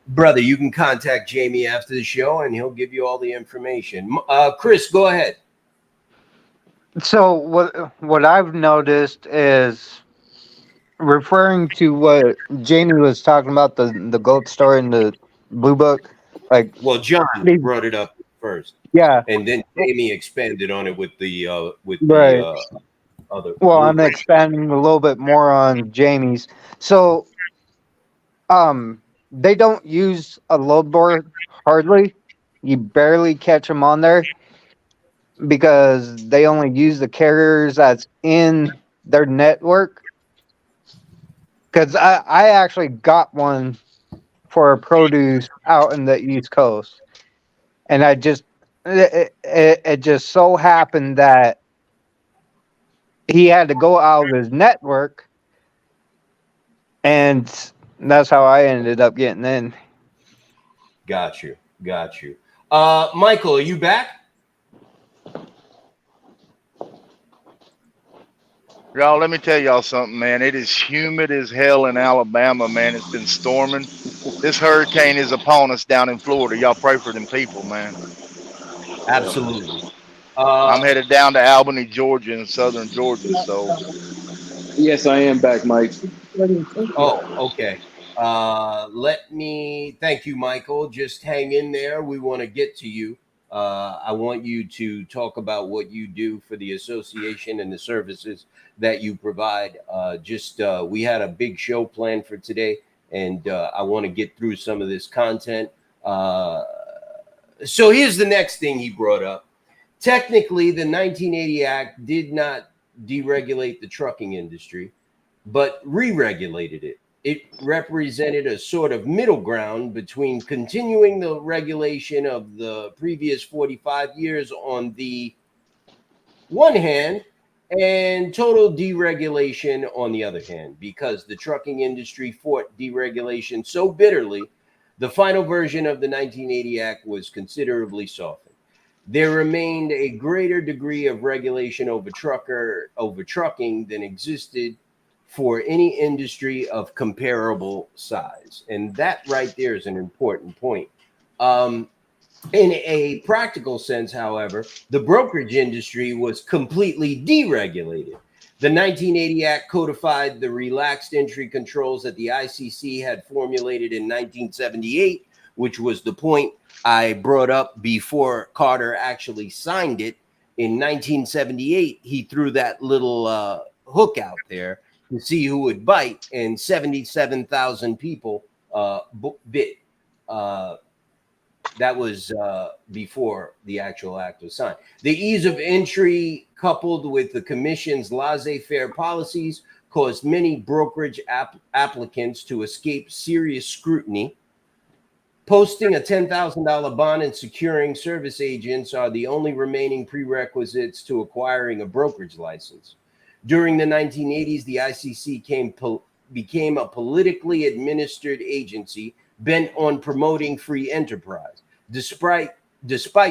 Brother, you can contact Jamie after the show and he'll give you all the information. Chris, go ahead. So what I've noticed is, referring to what Jamie was talking about, the Gold Star and the Blue Book, like, well, John brought it up first, yeah, and then Jamie expanded on it with the other. Well, I'm expanding a little bit more on Jamie's. So, they don't use a load board hardly. You barely catch them on there because they only use the carriers that's in their network. Because I actually got one for produce out in the East Coast. And I just, it just so happened that he had to go out of his network, and that's how I ended up getting in. Got you. Michael, are you back? Y'all, let me tell y'all something, man. It is humid as hell in Alabama, man. It's been storming. This hurricane is upon us down in Florida. Y'all pray for them people, man. Absolutely. I'm headed down to Albany, Georgia, in southern Georgia. So Yes, I am back, Mike. Oh, okay. Thank you, Michael. Just hang in there. We want to get to you. I want you to talk about what you do for the association and the services that you provide. We had a big show planned for today, and I want to get through some of this content. So here's the next thing he brought up. Technically, the 1980 Act did not deregulate the trucking industry, but re-regulated it. It represented a sort of middle ground between continuing the regulation of the previous 45 years on the one hand and total deregulation on the other hand. Because the trucking industry fought deregulation so bitterly, the final version of the 1980 Act was considerably softened. There remained a greater degree of regulation over trucking than existed for any industry of comparable size. And that right there is an important point. In a practical sense, however, the brokerage industry was completely deregulated. The 1980 Act codified the relaxed entry controls that the ICC had formulated in 1978, which was the point I brought up before Carter actually signed it. In 1978, he threw that little hook out there to see who would bite, and 77,000 people bit. That was before the actual act was signed. The ease of entry, coupled with the commission's laissez-faire policies, caused many brokerage applicants to escape serious scrutiny. Posting a $10,000 bond and securing service agents are the only remaining prerequisites to acquiring a brokerage license. During the 1980s, the ICC became a politically administered agency bent on promoting free enterprise. Despite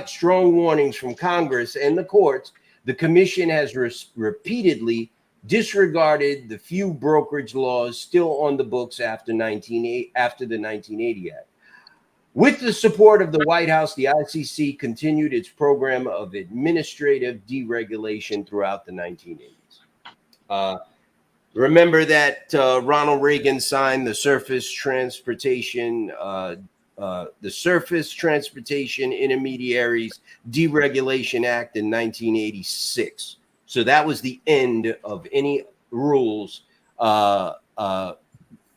strong warnings from Congress and the courts, the commission has repeatedly disregarded the few brokerage laws still on the books after the 1980 Act. With the support of the White House, the ICC continued its program of administrative deregulation throughout the 1980s. Remember that Ronald Reagan signed the Surface Transportation Intermediaries Deregulation Act in 1986. So that was the end of any rules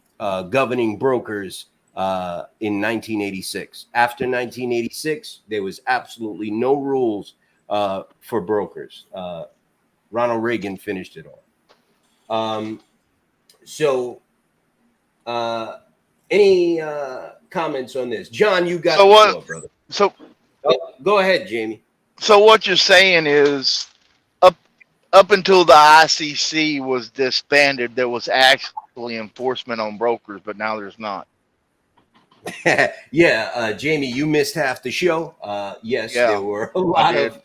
governing brokers in 1986. After 1986, there was absolutely no rules for brokers. Ronald Reagan finished it all. Any comments on this? John, you got the floor, brother. So Go ahead, Jamie. So what you're saying is, up until the ICC was disbanded, there was actually enforcement on brokers, but now there's not. Yeah, Jamie, you missed half the show. Yes, Yeah, there were a lot of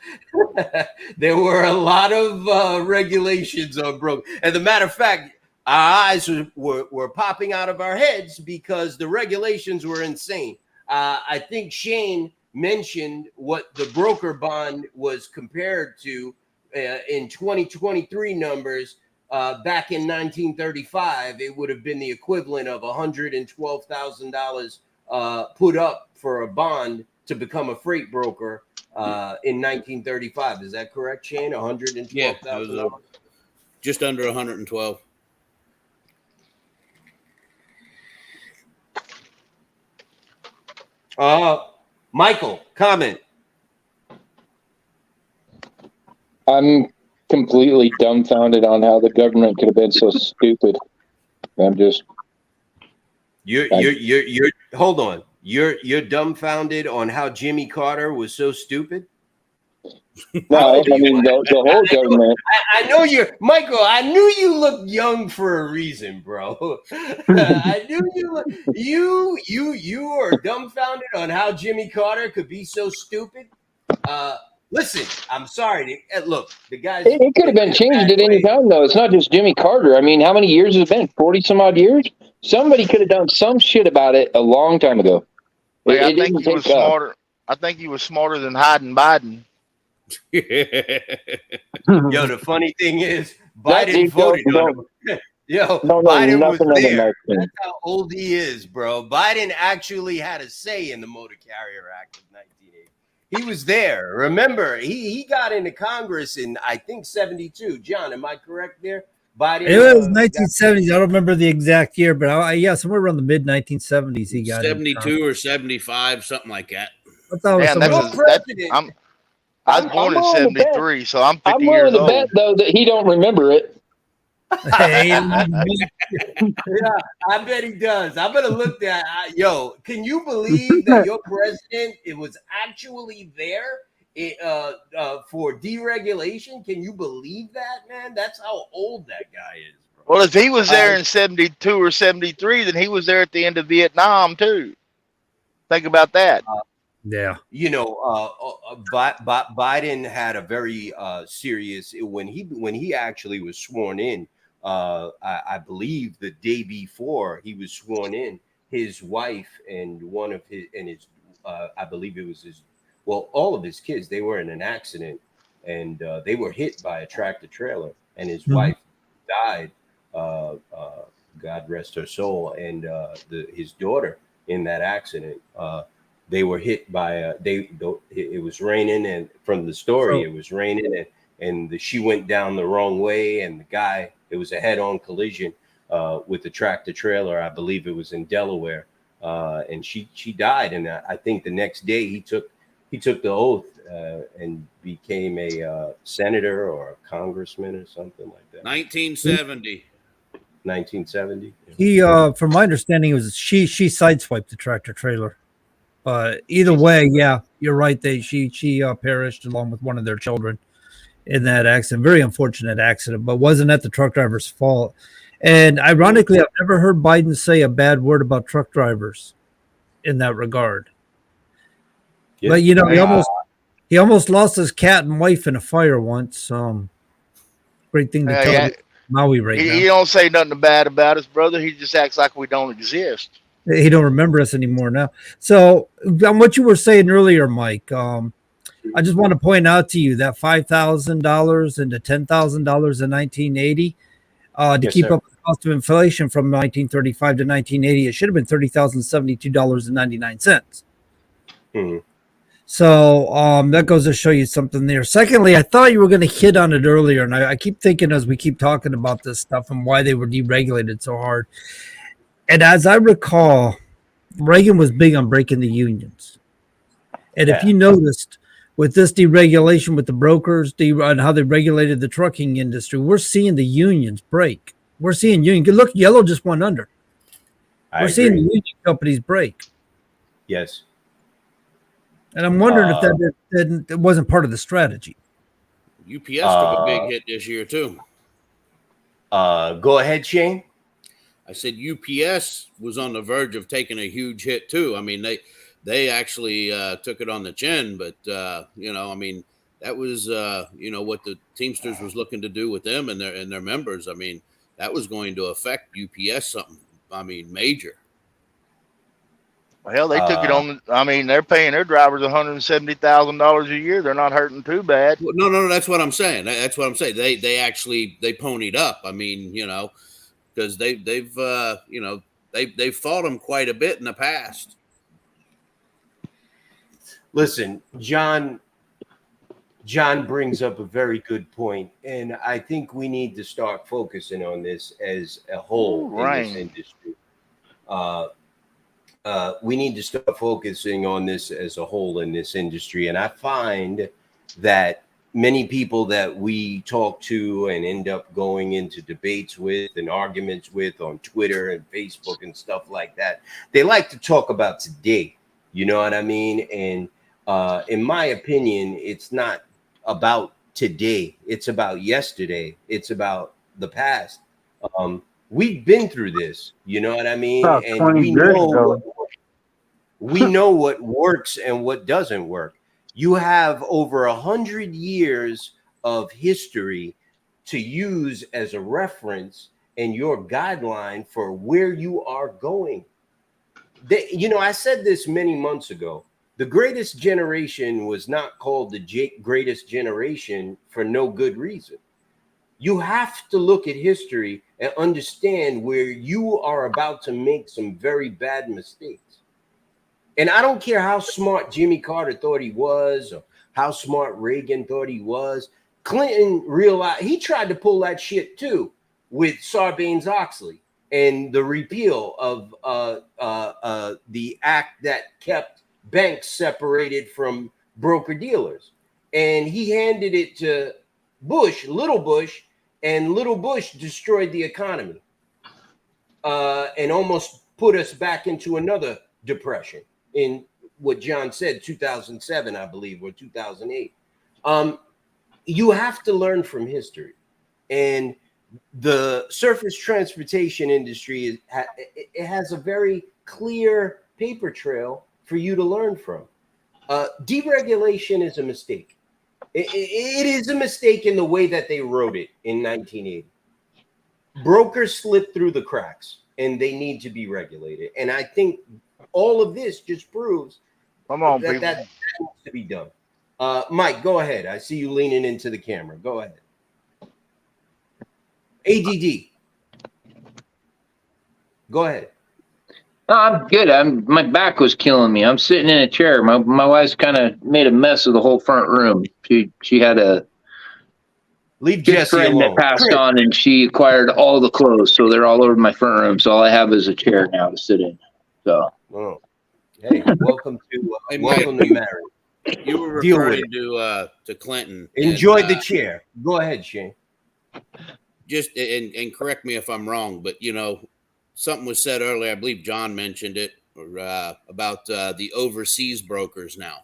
there were a lot of regulations on broke. As a matter of fact, our eyes were popping out of our heads because the regulations were insane. I think Shane mentioned what the broker bond was compared to in 2023 numbers. Back in 1935, it would have been the equivalent of $112,000 put up for a bond to become a freight broker in 1935. Is that correct, Shane? $112,000? Yeah, just under 112. Michael, comment. I'm completely dumbfounded on how the government could have been so stupid. I'm just You're hold on. You're dumbfounded on how Jimmy Carter was so stupid? No, I mean the whole government. I know you're Michael. I knew you looked young for a reason, bro. I knew you are dumbfounded on how Jimmy Carter could be so stupid. Listen, I'm sorry. Look, the guys. It could have been changed at any time, though. It's not just Jimmy Carter. I mean, how many years has it been? 40 some odd years? Somebody could have done some shit about it a long time ago. Like, I It think didn't he was take off. smarter. I think he was smarter than Biden. Biden. Yo, the funny thing is, Biden voted on him. Yo, No, Biden was nothing on the there. Mexican. That's how old he is, bro. Biden actually had a say in the Motor Carrier Act of 1980. He was there. Remember, he got into Congress in, I think, 72. John, am I correct there? Biden. It was 1970s. I don't remember the exact year, but yeah, somewhere around the mid 1970s he got 72 or 75, something like that. I thought it was Man, somewhere- I was born in willing to bet- '73, so I'm 50 I'm years willing to old. bet, though, that he don't remember it. Hey, Yeah, I bet he does. I'm gonna look that. Yo, can you believe that your president it was actually there for deregulation? Can you believe that, man? That's how old that guy is, bro. Well, if he was there in 72 or 73, then he was there at the end of Vietnam too. Think about that. yeah. You know, Biden had a very serious when he actually was sworn in. I believe the day before he was sworn in, his wife and one of his I believe it was his, well, all of his kids, they were in an accident and they were hit by a tractor trailer, and his wife died. God rest her soul, and his daughter in that accident. They were hit by it was raining, and from the story, it was raining, and she went down the wrong way, and the guy, it was a head-on collision with the tractor trailer. I believe it was in Delaware, and she died. And I think the next day he took the oath and became a senator or a congressman or something like that. 1970. 1970. He from my understanding, it was she sideswiped the tractor trailer. But either way, yeah, you're right. She perished along with one of their children in that accident. Very unfortunate accident, but wasn't that the truck driver's fault? And ironically, I've never heard Biden say a bad word about truck drivers in that regard. Yeah. But you know, he almost lost his cat and wife in a fire once. Great thing to tell Maui right now. He don't say nothing bad about us, brother. He just acts like we don't exist. He don't remember us anymore now. So on what you were saying earlier, Mike, I just want to point out to you that $5,000 into $10,000 in 1980 to keep up with the cost of inflation from 1935 to 1980, it should have been $30,072.99. Hmm. So that goes to show you something there. Secondly, I thought you were going to hit on it earlier, and I keep thinking as we keep talking about this stuff and why they were deregulated so hard. And as I recall, Reagan was big on breaking the unions. And if you noticed, with this deregulation with the brokers and how they regulated the trucking industry, we're seeing the unions break. We're seeing unions. Look, Yellow just went under. We're seeing the union companies break. Yes. And I'm wondering if that wasn't part of the strategy. UPS took a big hit this year too. Go ahead, Shane. I said UPS was on the verge of taking a huge hit too. I mean, they actually took it on the chin, but you know, I mean, that was you know, what the Teamsters was looking to do with them and their members. I mean, that was going to affect UPS something. I mean, major. Well, they took it on. I mean, they're paying their drivers $170,000 a year. They're not hurting too bad. Well, no, that's what I'm saying. That's what I'm saying. They actually ponied up. I mean, you know, because they've you know, they've fought them quite a bit in the past. Listen, John brings up a very good point, and I think we need to start focusing on this as a whole in this industry. We need to start focusing on this as a whole in this industry, and I find that many people that we talk to and end up going into debates with and arguments with on Twitter and Facebook and stuff like that, they like to talk about today. You know what I mean? And in my opinion, it's not about today. It's about yesterday. It's about the past. We've been through this. You know what I mean? About And 20 we years know ago. we know what works and what doesn't work. You have over 100 years of history to use as a reference and your guideline for where you are going. You know, I said this many months ago. The greatest generation was not called the greatest generation for no good reason. You have to look at history and understand where you are about to make some very bad mistakes. And I don't care how smart Jimmy Carter thought he was or how smart Reagan thought he was. Clinton realized he tried to pull that shit too with Sarbanes-Oxley and the repeal of the act that kept banks separated from broker-dealers. And he handed it to Bush, and little Bush destroyed the economy and almost put us back into another depression in what John said, 2007, I believe, or 2008. You have to learn from history. And the surface transportation industry, it has a very clear paper trail for you to learn from. Deregulation is a mistake. It is a mistake in the way that they wrote it in 1980. Brokers slipped through the cracks and they need to be regulated. And I think all of this just proves Come on, that people. that needs to be done. Mike, go ahead. I see you leaning into the camera. Go ahead. ADD. Go ahead. No, I'm good. My back was killing me. I'm sitting in a chair. My wife's kind of made a mess of the whole front room. She had a Leave good Jesse friend alone. that passed Chris, on, and she acquired all the clothes, so they're all over my front room. So all I have is a chair now to sit in. So oh. Hey, welcome to Hey, welcome Mike. to marriage. You were Deal with referring to Clinton. Enjoy and, the chair. Go ahead, Shane. Just and correct me if I'm wrong, but you know, something was said earlier. I believe John mentioned it about the overseas brokers now,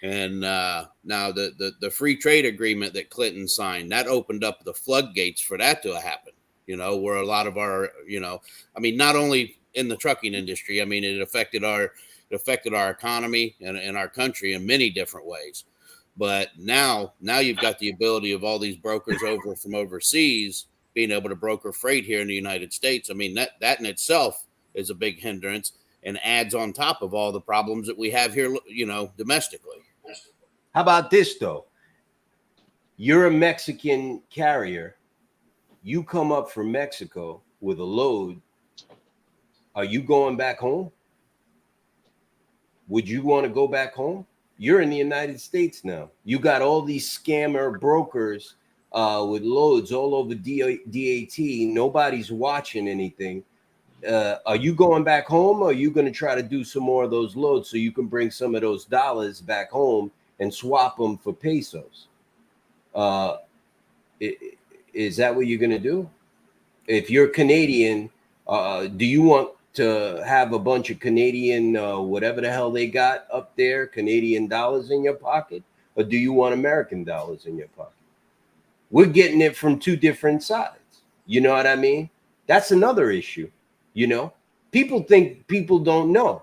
and now the free trade agreement that Clinton signed, that opened up the floodgates for that to happen. You know, where a lot of our, you know, I mean, not only in the trucking industry, I mean, it affected our economy and our country in many different ways. But now you've got the ability of all these brokers over from overseas being able to broker freight here in the United States. I mean, that in itself is a big hindrance and adds on top of all the problems that we have here, you know, domestically. How about this though? You're a Mexican carrier. You come up from Mexico with a load. Are you going back home? Would you want to go back home? You're in the United States now. You got all these scammer brokers with loads all over DAT. Nobody's watching anything. Are you going back home, or are you going to try to do some more of those loads so you can bring some of those dollars back home and swap them for pesos? Is that what you're going to do? If you're Canadian, do you want to have a bunch of Canadian, whatever the hell they got up there, Canadian dollars in your pocket? Or do you want American dollars in your pocket? We're getting it from two different sides. You know what I mean? That's another issue. You know, people think people don't know.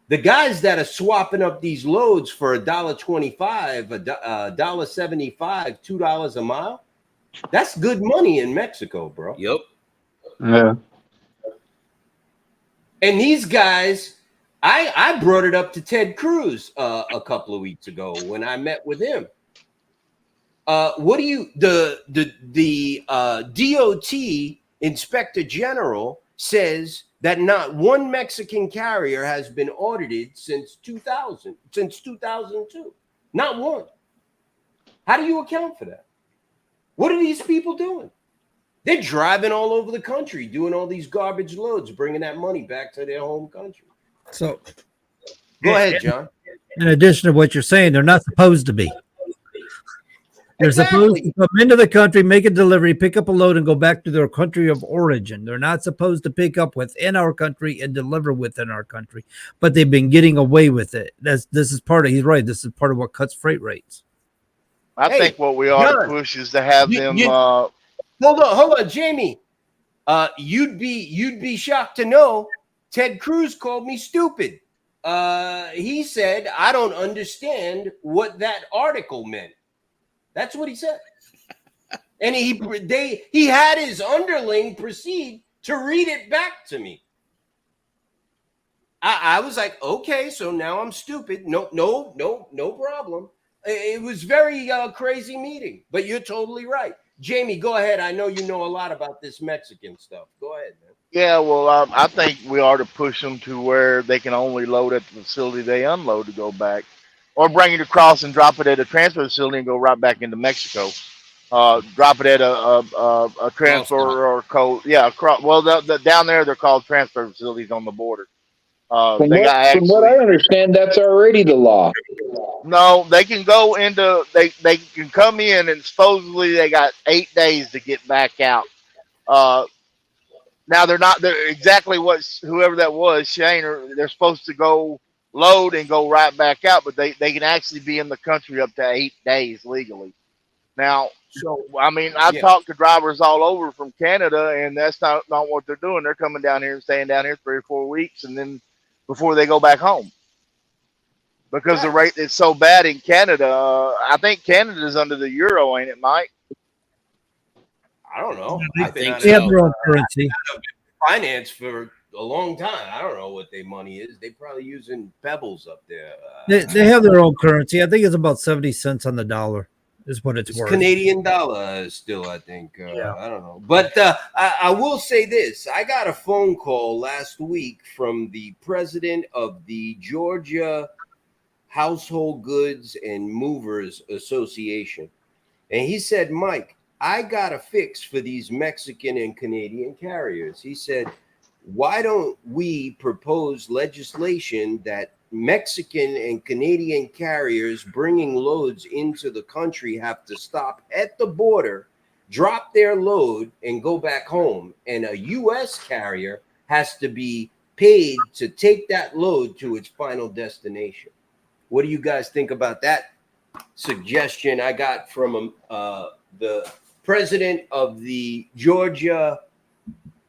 The guys that are swapping up these loads for $1.25, $1.75, $2 a mile, that's good money in Mexico, bro. Yep. Yeah. And these guys, I brought it up to Ted Cruz a couple of weeks ago when I met with him. What do you the DOT Inspector General says that not one Mexican carrier has been audited since 2002. Not one. How do you account for that? What are these people doing? They're driving all over the country, doing all these garbage loads, bringing that money back to their home country. So, Go ahead, John. in addition to what you're saying, they're not supposed to be. They're supposed Exactly. to come into the country, make a delivery, pick up a load, and go back to their country of origin. They're not supposed to pick up within our country and deliver within our country, but they've been getting away with it. This is part of. He's right. This is part of what cuts freight rates. I Hey, think what we ought to John, push is to have you- them. you- hold on, Jamie. You'd be shocked to know Ted Cruz called me stupid. He said I don't understand what that article meant. That's what he said. And he had his underling proceed to read it back to me. I was like, okay, so now I'm stupid. No problem. It was very crazy meeting, but you're totally right. Jamie, go ahead. I know you know a lot about this Mexican stuff. Go ahead, man. Yeah, well, I think we ought to push them to where they can only load at the facility they unload to go back, or bring it across and drop it at a transfer facility and go right back into Mexico. Drop it at a transfer or code. Yeah, well, down there they're called transfer facilities on the border. From They got from what I understand, that's already the law. No, they can go into they can come in and supposedly they got 8 days to get back out. Now they're exactly what whoever that was, Shane, or they're supposed to go load and go right back out, but they can actually be in the country up to 8 days legally. Now, so I mean, I've talked to drivers all over from Canada, and that's not what they're doing. They're coming down here and staying down here 3 or 4 weeks, and then before they go back home. Because the rate is so bad in Canada. I think Canada's under the euro, ain't it, Mike? I don't know. I think They have so. their own currency. Finance for a long time. I don't know what their money is. They probably using pebbles up there. They have their own currency. I think it's about 70 cents on the dollar is what it's It's worth. Canadian dollar still, I think. Yeah. I don't know. But I will say this. I got a phone call last week from the president of the Georgia Household Goods and Movers Association. And he said, Mike, I got a fix for these Mexican and Canadian carriers. He said, why don't we propose legislation that Mexican and Canadian carriers bringing loads into the country have to stop at the border, drop their load, and go back home. And a U.S. carrier has to be paid to take that load to its final destination. What do you guys think about that suggestion I got from the president of the Georgia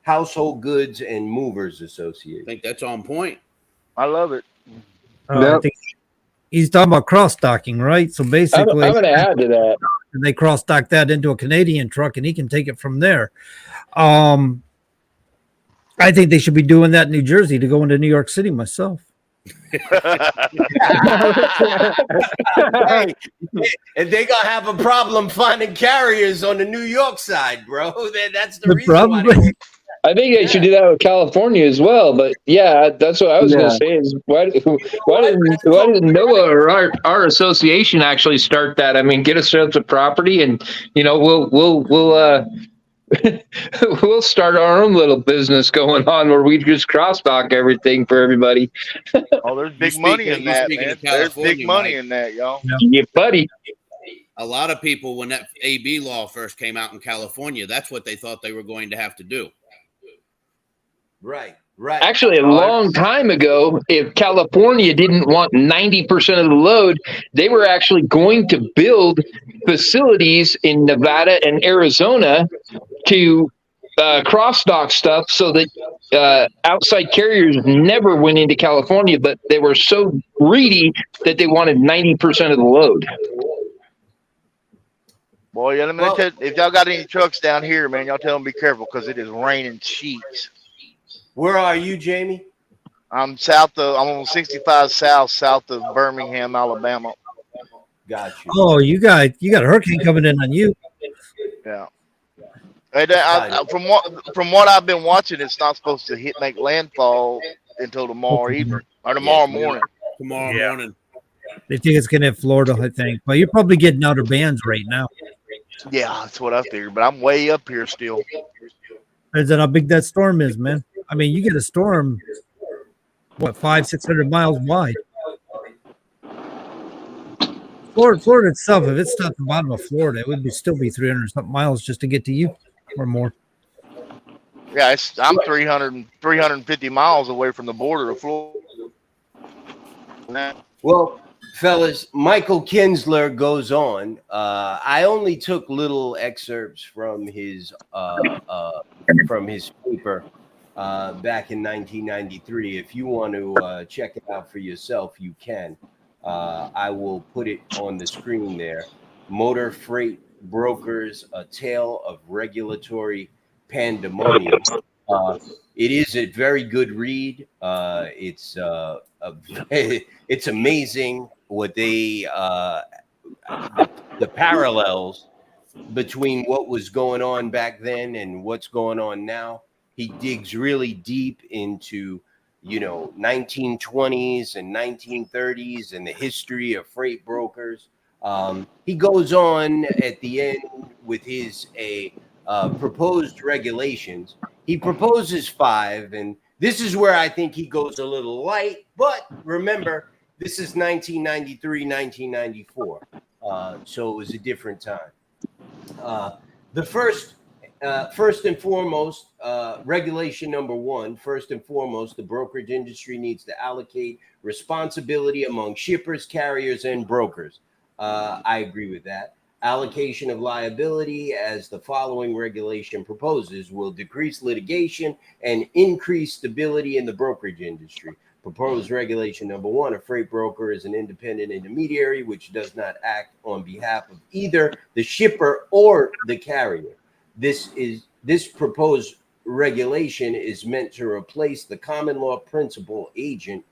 Household Goods and Movers I Association? think that's on point. I love it. I think he's talking about cross docking, right? So basically, I'm going to add to that. they cross dock that into a Canadian truck, and he can take it from there. I think they should be doing that in New Jersey to go into New York City myself. Hey, and they gonna have a problem finding carriers on the New York side, bro. That's the reason why. Probably. I think they should do that with California as well. But yeah, that's what I was going to say. Is why didn't NOAA or our association actually start that? I mean, get us a property, and we'll we'll start our own little business going on where we just cross dock everything for everybody. Oh, there's big money in that, man. There's big money in that, y'all. Yeah, buddy. A lot of people, when that AB law first came out in California, that's what they thought they were going to have to do. Right. Actually, a long time ago, if California didn't want 90% of the load, they were actually going to build facilities in Nevada and Arizona to cross dock stuff so that outside carriers never went into California, but they were so greedy that they wanted 90% of the load. Boy, yeah, let me tell you, if y'all got any trucks down here, man, y'all tell them be careful because it is raining sheets. Where are you, Jamie? I'm on 65 south of Birmingham, Alabama. Got you. Oh, you got a hurricane coming in on you. Yeah. And from what I've been watching, it's not supposed to make landfall until tomorrow evening or tomorrow morning. Tomorrow morning. They think it's going to hit Florida, I think. But you're probably getting outer bands right now. Yeah, that's what I figured. But I'm way up here still. Depends on how big that storm is, man. I mean, you get a storm, 500-600 miles wide. Florida itself, if it's not the bottom of Florida, it would still be 300 something miles just to get to you or more. Yeah, I'm 350 miles away from the border of Florida. Well, fellas, Michael Kinsler goes on. I only took little excerpts from his paper back in 1993. If you want to check it out for yourself, you can. I will put it on the screen there. Motor Freight Brokers: A Tale of Regulatory Pandemonium. It is a very good read. It's amazing what they the parallels between what was going on back then and what's going on now. He digs really deep into 1920s and 1930s and the history of freight brokers. He goes on at the end with his proposed regulations. He proposes 5, and this is where I think he goes a little light. But remember, this is 1993, 1994, so it was a different time. The first and foremost, regulation number 1, first and foremost, the brokerage industry needs to allocate responsibility among shippers, carriers, and brokers. I agree with that. Allocation of liability, as the following regulation proposes, will decrease litigation and increase stability in the brokerage industry. Proposed regulation number 1, a freight broker is an independent intermediary which does not act on behalf of either the shipper or the carrier. This proposed regulation is meant to replace the common law principle agent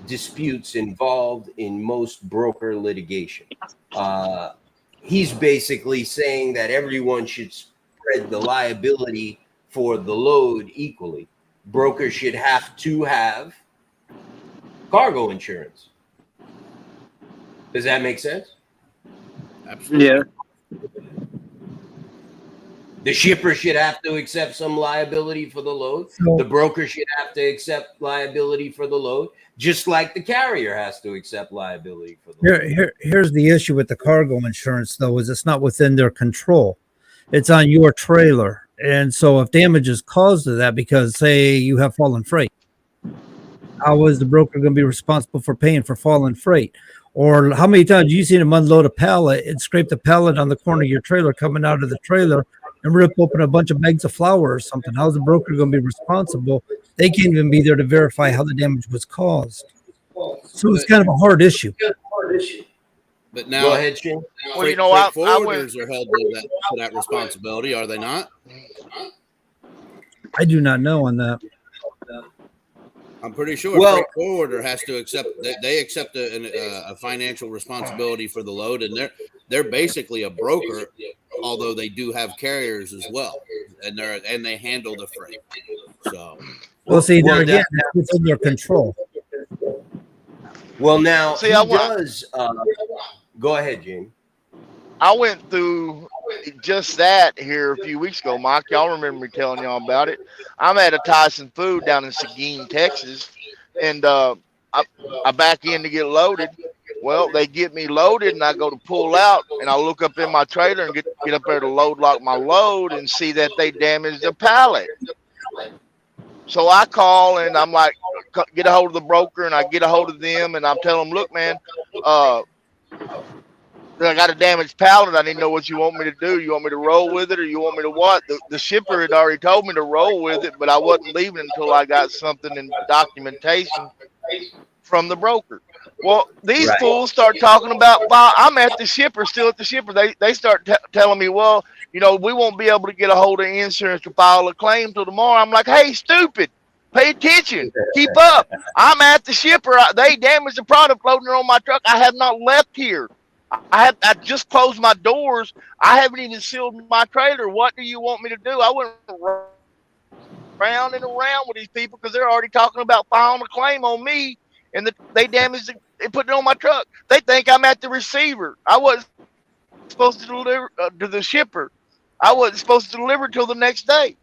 disputes involved in most broker litigation. He's basically saying that everyone should spread the liability for the load equally. Brokers should have to have cargo insurance. Does that make sense? Absolutely. Yeah. The shipper should have to accept some liability for the load. So- The broker should have to accept liability for the load, just like the carrier has to accept liability for the load. Here's the issue with the cargo insurance, though, is it's not within their control. It's on your trailer. And so if damage is caused to that, because say you have fallen freight, how is the broker going to be responsible for paying for fallen freight? Or how many times you seen them unload a pallet and scrape the pallet on the corner of your trailer coming out of the trailer and rip open a bunch of bags of flour or something? How's the broker going to be responsible? They can't even be there to verify how the damage was caused. So it's kind of a hard issue. But now, Go ahead, Shane. Well, freight forwarders are held to that responsibility, are they not? I do not know on that. I'm pretty sure Well- a freight forwarder has to accept. They accept a financial responsibility for the load, and they're basically a broker, although they do have carriers as well, and they handle the freight. So, Well, see, there Well, again, that's within their control. Well, now See, he I want- does. Go ahead, Jamie. I went through just that here a few weeks ago, Mike. Y'all remember me telling y'all about it. I'm at a Tyson Food down in Seguin, Texas, and I back in to get loaded. Well, they get me loaded, and I go to pull out, and I look up in my trailer and get up there to load lock my load and see that they damaged the pallet. So I call, and I'm like, get a hold of the broker, and I get a hold of them, and I'm telling them, look, man, I got a damaged pallet. I didn't know what you want me to do. You want me to roll with it, or you want me to what? The shipper had already told me to roll with it, but I wasn't leaving until I got something in documentation from the broker. Well, these Right. fools start talking about, I'm at the shipper, still at the shipper. They start telling me, well, we won't be able to get a hold of insurance to file a claim till tomorrow. I'm like, hey, stupid, pay attention, keep up. I'm at the shipper. They damaged the product loading it on my truck. I have not left here. I just closed my doors. I haven't even sealed my trailer. What do you want me to do? I went round and around with these people because they're already talking about filing a claim on me, and they damaged it. They put it on my truck. They think I'm at the receiver. I wasn't supposed to deliver to the shipper. I wasn't supposed to deliver till the next day.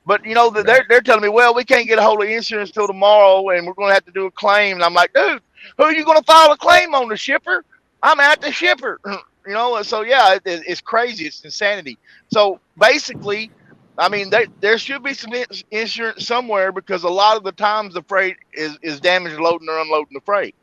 But they're telling me, well, we can't get a hold of insurance till tomorrow, and we're going to have to do a claim. And I'm like, dude, who are you going to file a claim on? The shipper? I'm at the shipper. You know, so yeah, it's crazy. It's insanity. So basically, I mean, there should be some insurance somewhere because a lot of the times the freight is damaged loading or unloading the freight.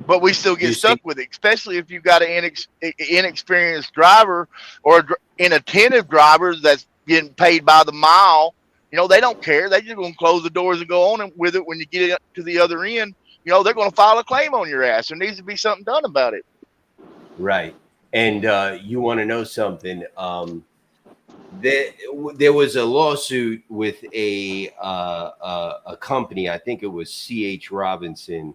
But we still You get see, stuck with it, especially if you've got an inexperienced driver or inattentive drivers that's getting paid by the mile. You know, they don't care. They just going to close the doors and go on with it. When you get it to the other end, you know, they're going to file a claim on your ass. There needs to be something done about it. right. And you want to know something? There was a lawsuit with a company. I think it was C.H. Robinson.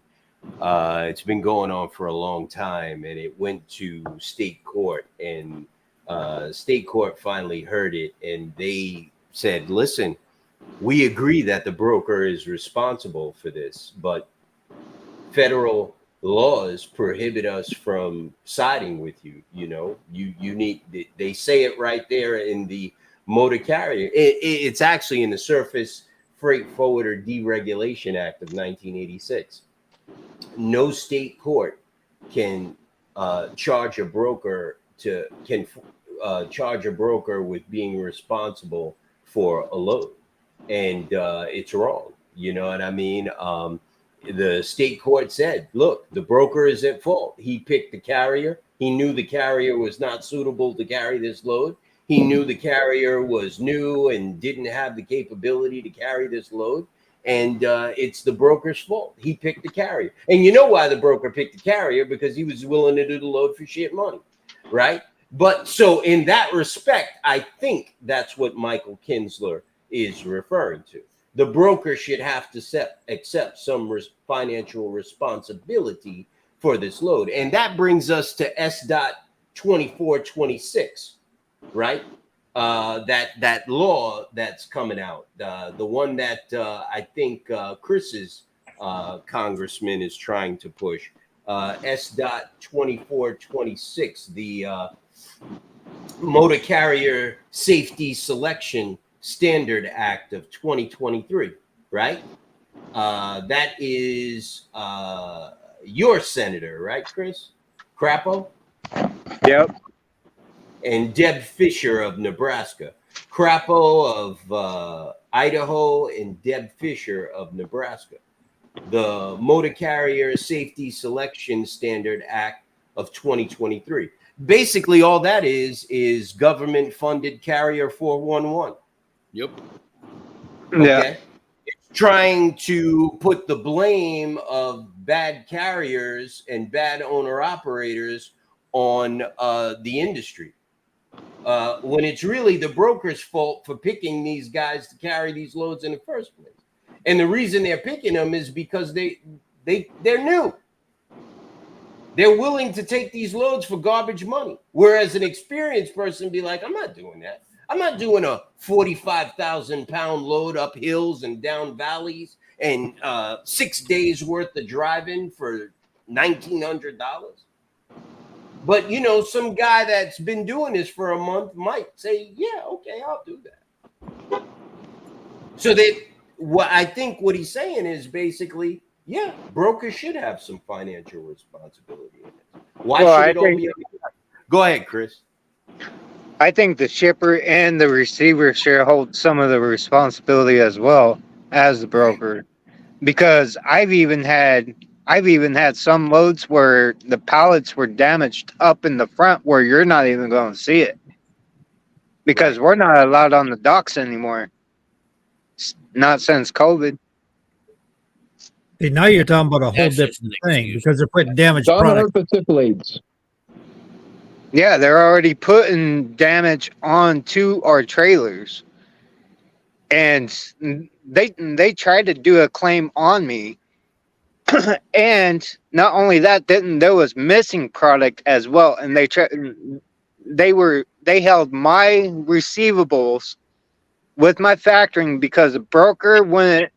It's been going on for a long time, and it went to state court, and state court finally heard it, and they said, listen, we agree that the broker is responsible for this, but federal laws prohibit us from siding with you. You know, you need, they say it right there in the motor carrier. It's actually in the Surface Freight Forwarder Deregulation Act of 1986. No state court can charge a broker charge a broker with being responsible for a load, and it's wrong. You know what I mean? The state court said, look, the broker is at fault. He picked the carrier. He knew the carrier was not suitable to carry this load. He knew the carrier was new and didn't have the capability to carry this load. And it's the broker's fault. He picked the carrier. And you know why the broker picked the carrier? Because he was willing to do the load for shit money, right? But so in that respect, I think that's what Michael Kinsler is referring to. The broker should have to accept some financial responsibility for this load. And that brings us to S.2426, right? That law that's coming out, the one that I think Chris's congressman is trying to push, S.2426, the Motor Carrier Safety Selection Standard Act of 2023, right? That is your senator, right, Chris Crapo? Yep. And Deb Fisher of Nebraska. Crapo of Idaho and Deb Fisher of Nebraska. The Motor Carrier Safety Selection Standard Act of 2023. Basically, all that is government-funded Carrier 411. Yep. Okay. Yeah. It's trying to put the blame of bad carriers and bad owner-operators on the industry. When it's really the broker's fault for picking these guys to carry these loads in the first place. And the reason they're picking them is because they're new. They're willing to take these loads for garbage money. Whereas an experienced person be like, I'm not doing that. I'm not doing a 45,000 pound load up hills and down valleys and 6 days worth of driving for $1,900. But, you know, some guy that's been doing this for a month might say, yeah, okay, I'll do that. So I think what he's saying is basically, yeah, brokers should have some financial responsibility in it. Why should it all be? Go ahead, Chris. I think the shipper and the receiver should hold some of the responsibility as well as the broker, because I've even had some loads where the pallets were damaged up in the front where you're not even going to see it because we're not allowed on the docks anymore. Not since COVID. See, now you're talking about a whole That's just different an thing excuse. because they're putting damaged Donna product. stipulates. Yeah, they're already putting damage onto our trailers. And they tried to do a claim on me. And not only that, then there was missing product as well. And they held my receivables with my factoring because the broker wouldn't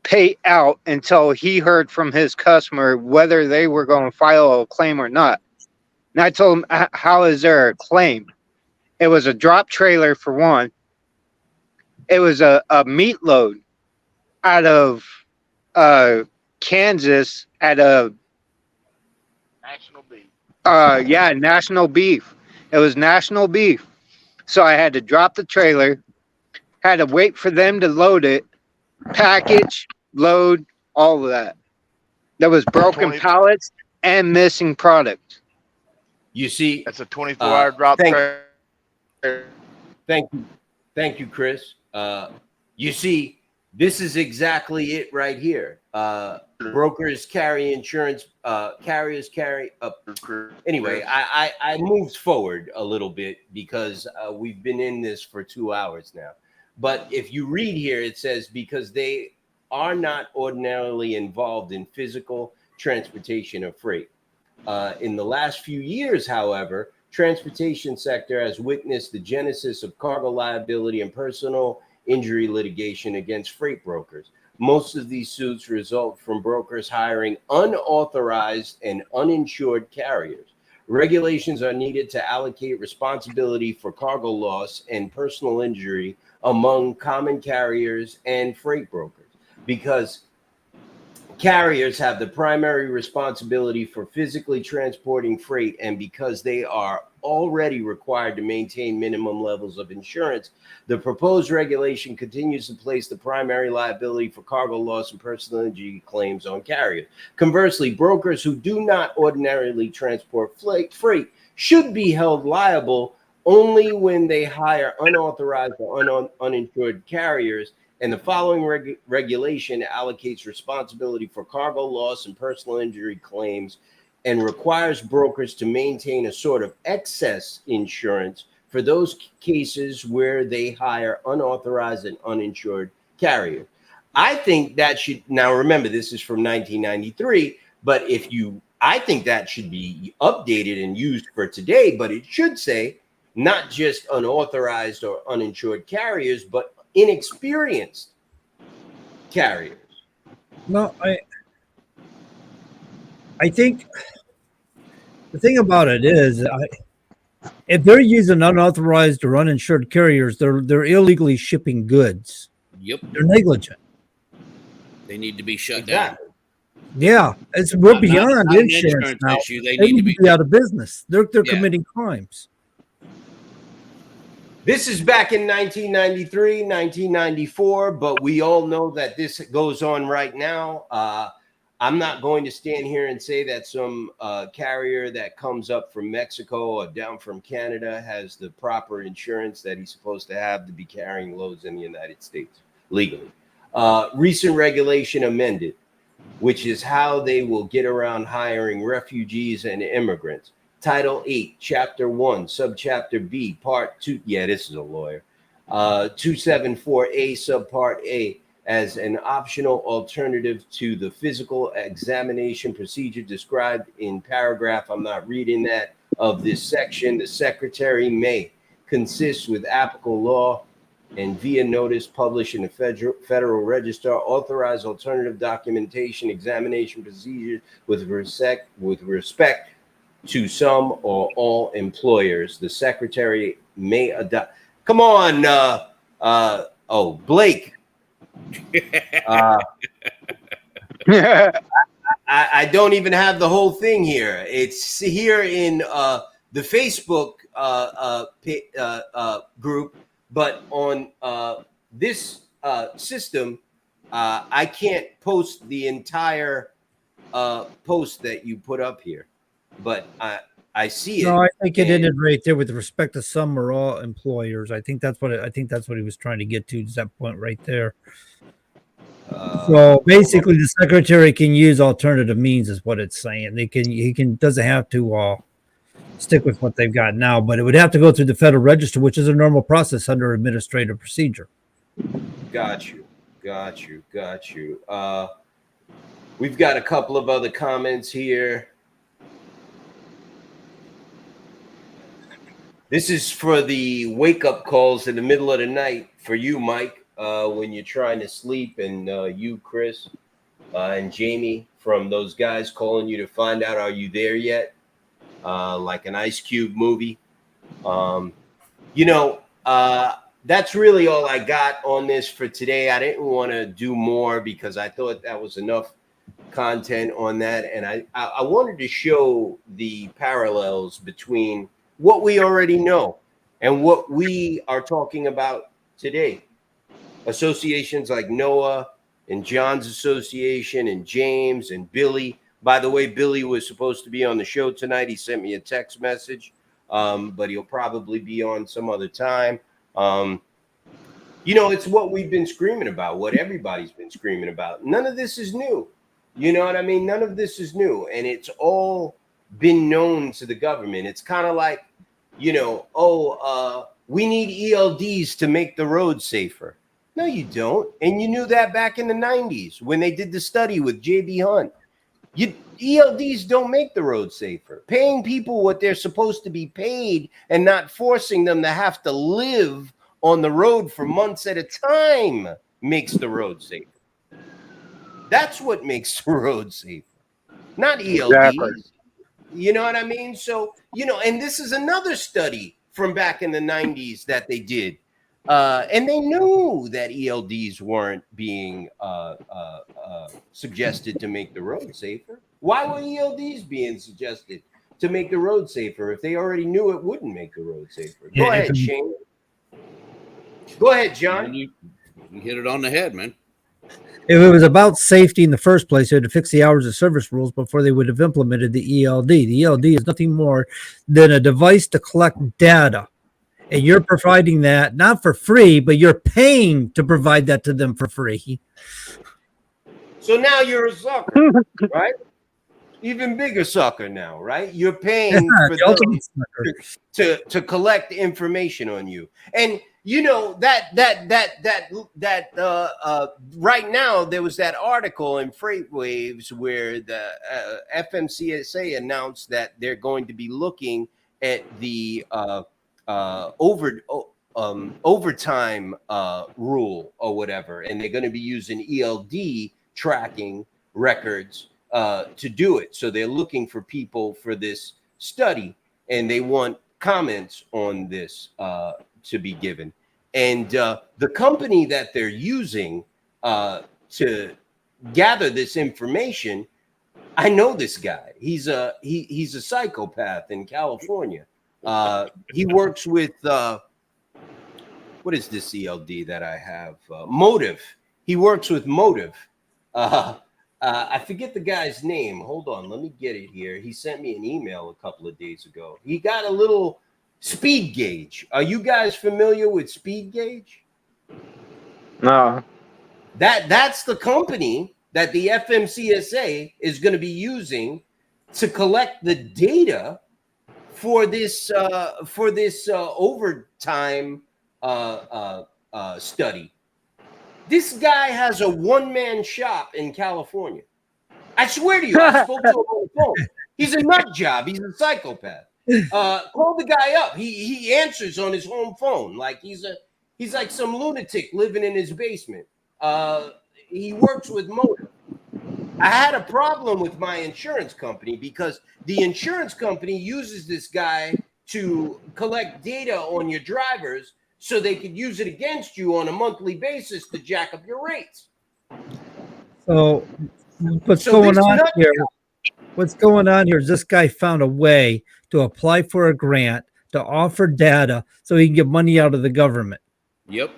pay out until he heard from his customer whether they were going to file a claim or not. And I told him, how is there a claim? It was a drop trailer for one. It was a meat load out of Kansas at a National Beef. Yeah, National Beef. It was National Beef. So I had to drop the trailer, had to wait for them to load it, package, load, all of that. There was broken 20 pallets and missing products. You see, That's a 24-hour drop thank trailer. Thank you, Chris. You see, this is exactly it right here. Brokers carry insurance. Carriers carry up. Anyway, I moved forward a little bit because we've been in this for 2 hours now. But if you read here, it says because they are not ordinarily involved in physical transportation of freight. In the last few years, however, transportation sector has witnessed the genesis of cargo liability and personal injury litigation against freight brokers. Most of these suits result from brokers hiring unauthorized and uninsured carriers. Regulations are needed to allocate responsibility for cargo loss and personal injury among common carriers and freight brokers, because carriers have the primary responsibility for physically transporting freight, and because they are already required to maintain minimum levels of insurance, the proposed regulation continues to place the primary liability for cargo loss and personal injury claims on carriers. Conversely, brokers who do not ordinarily transport freight should be held liable only when they hire unauthorized or uninsured carriers. And the following regulation allocates responsibility for cargo loss and personal injury claims and requires brokers to maintain a sort of excess insurance for those cases where they hire unauthorized and uninsured carriers. I think that should, now remember, this is from 1993, but I think that should be updated and used for today, but it should say not just unauthorized or uninsured carriers, but inexperienced carriers. No, I think the thing about it is, if they're using unauthorized or uninsured carriers, they're illegally shipping goods. Yep. They're negligent. They need to be shut Exactly. Yeah, we're Not- beyond not an insurance insurance now. issue. They They need to be out of business. They're Yeah. committing crimes. This is back in 1993, 1994, but we all know that this goes on right now. I'm not going to stand here and say that some carrier that comes up from Mexico or down from Canada has the proper insurance that he's supposed to have to be carrying loads in the United States legally. Recent regulation amended, which is how they will get around hiring refugees and immigrants. Title 8, Chapter 1, Subchapter B, Part 2. Yeah, this is a lawyer. 274A, Subpart A, as an optional alternative to the physical examination procedure described in paragraph, I'm not reading that, of this section. The secretary may consist with applicable law and via notice published in the Federal Register, authorize alternative documentation, examination procedures with respect to some or all employers. The secretary may adopt. Come on, Blake. I don't even have the whole thing here. It's here in the Facebook group, but on this system, I can't post the entire post that you put up here. But I see it. No, I think it ended right there with respect to some or all employers. I think that's what he was trying to get to. Is that point right there? So basically, the secretary can use alternative means, is what it's saying. He doesn't have to stick with what they've got now, but it would have to go through the Federal Register, which is a normal process under administrative procedure. Got you. We've got a couple of other comments here. This is for the wake-up calls in the middle of the night for you, Mike, when you're trying to sleep, and you, Chris, and Jamie, from those guys calling you to find out, are you there yet? Like an Ice Cube movie. That's really all I got on this for today. I didn't want to do more because I thought that was enough content on that, and I wanted to show the parallels between what we already know and what we are talking about today. Associations like NOAA and John's Association and James and Billy. By the way, Billy was supposed to be on the show tonight. He sent me a text message, but he'll probably be on some other time. You know, it's what we've been screaming about, what everybody's been screaming about. None of this is new. You know what I mean? None of this is new. And it's all been known to the government. It's kind of like, you know, we need ELDs to make the roads safer. No, you don't. And you knew that back in the 90s when they did the study with J.B. Hunt. ELDs don't make the road safer. Paying people what they're supposed to be paid and not forcing them to have to live on the road for months at a time makes the road safer. That's what makes the road safer, not ELDs. Exactly. You know what I mean? So, you know, and this is another study from back in the 90s that they did. And they knew that ELDs weren't being suggested to make the road safer. Why were ELDs being suggested to make the road safer if they already knew it wouldn't make the road safer? Go ahead, Shane. Go ahead, John. You hit it on the head, man. If it was about safety in the first place, they would have fixed the hours of service rules before they would have implemented the ELD. The ELD is nothing more than a device to collect data. And you're providing that not for free, but you're paying to provide that to them for free. So now you're a sucker, right? Even bigger sucker now, right? You're paying for them to collect information on you. And you know that right now there was that article in FreightWaves where the FMCSA announced that they're going to be looking at the overtime rule or whatever, and they're going to be using ELD tracking records to do it. So they're looking for people for this study, and they want comments on this to be given. And the company that they're using to gather this information, I know this guy. He's a psychopath in California. He works with what is this ELD that I have? Motive. He works with Motive. I forget the guy's name. Hold on, let me get it here. He sent me an email a couple of days ago. He got a little Speed Gauge. Are you guys familiar with Speed Gauge? No. That's the company that the FMCSA is going to be using to collect the data for this overtime study. This guy has a one-man shop in California. I swear to you, I spoke to him on the phone. He's a nut job. He's a psychopath. Call the guy up. He answers on his home phone like he's like some lunatic living in his basement. He works with Motive. I had a problem with my insurance company because the insurance company uses this guy to collect data on your drivers so they could use it against you on a monthly basis to jack up your rates. So what's going on here is this guy found a way to apply for a grant to offer data so he can get money out of the government. Yep.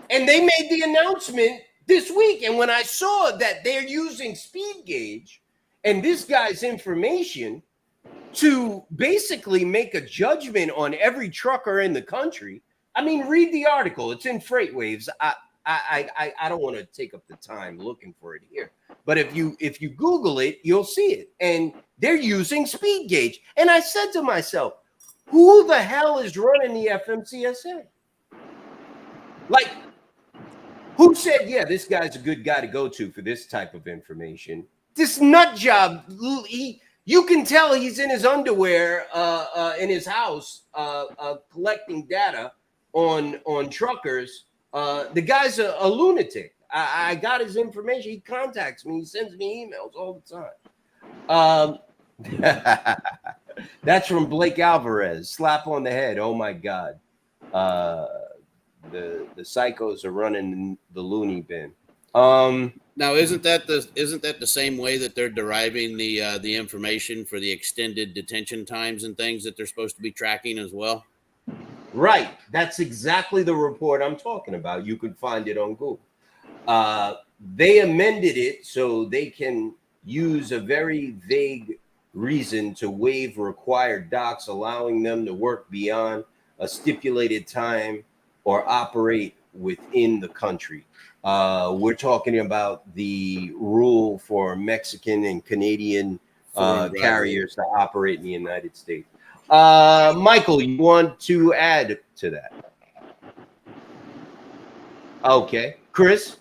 And they made the announcement this week. And when I saw that they're using Speed Gauge and this guy's information to basically make a judgment on every trucker in the country, I mean, read the article. It's in FreightWaves. I don't want to take up the time looking for it here, but if you Google it, you'll see it. And they're using Speed Gauge. And I said to myself, who the hell is running the FMCSA? Like, who said, yeah, this guy's a good guy to go to for this type of information? This nut job, you can tell he's in his underwear in his house collecting data on truckers. The guy's a lunatic. I got his information. He contacts me. He sends me emails all the time. That's from Blake Alvarez. Slap on the head. Oh, my God. The psychos are running the loony bin. Now, isn't that the same way that they're deriving the information for the extended detention times and things that they're supposed to be tracking as well? Right. That's exactly the report I'm talking about. You can find it on Google. They amended it so they can use a very vague reason to waive required docs, allowing them to work beyond a stipulated time or operate within the country. We're talking about the rule for Mexican and Canadian carriers to operate in the United States. Michael, you want to add to that? Okay. Chris?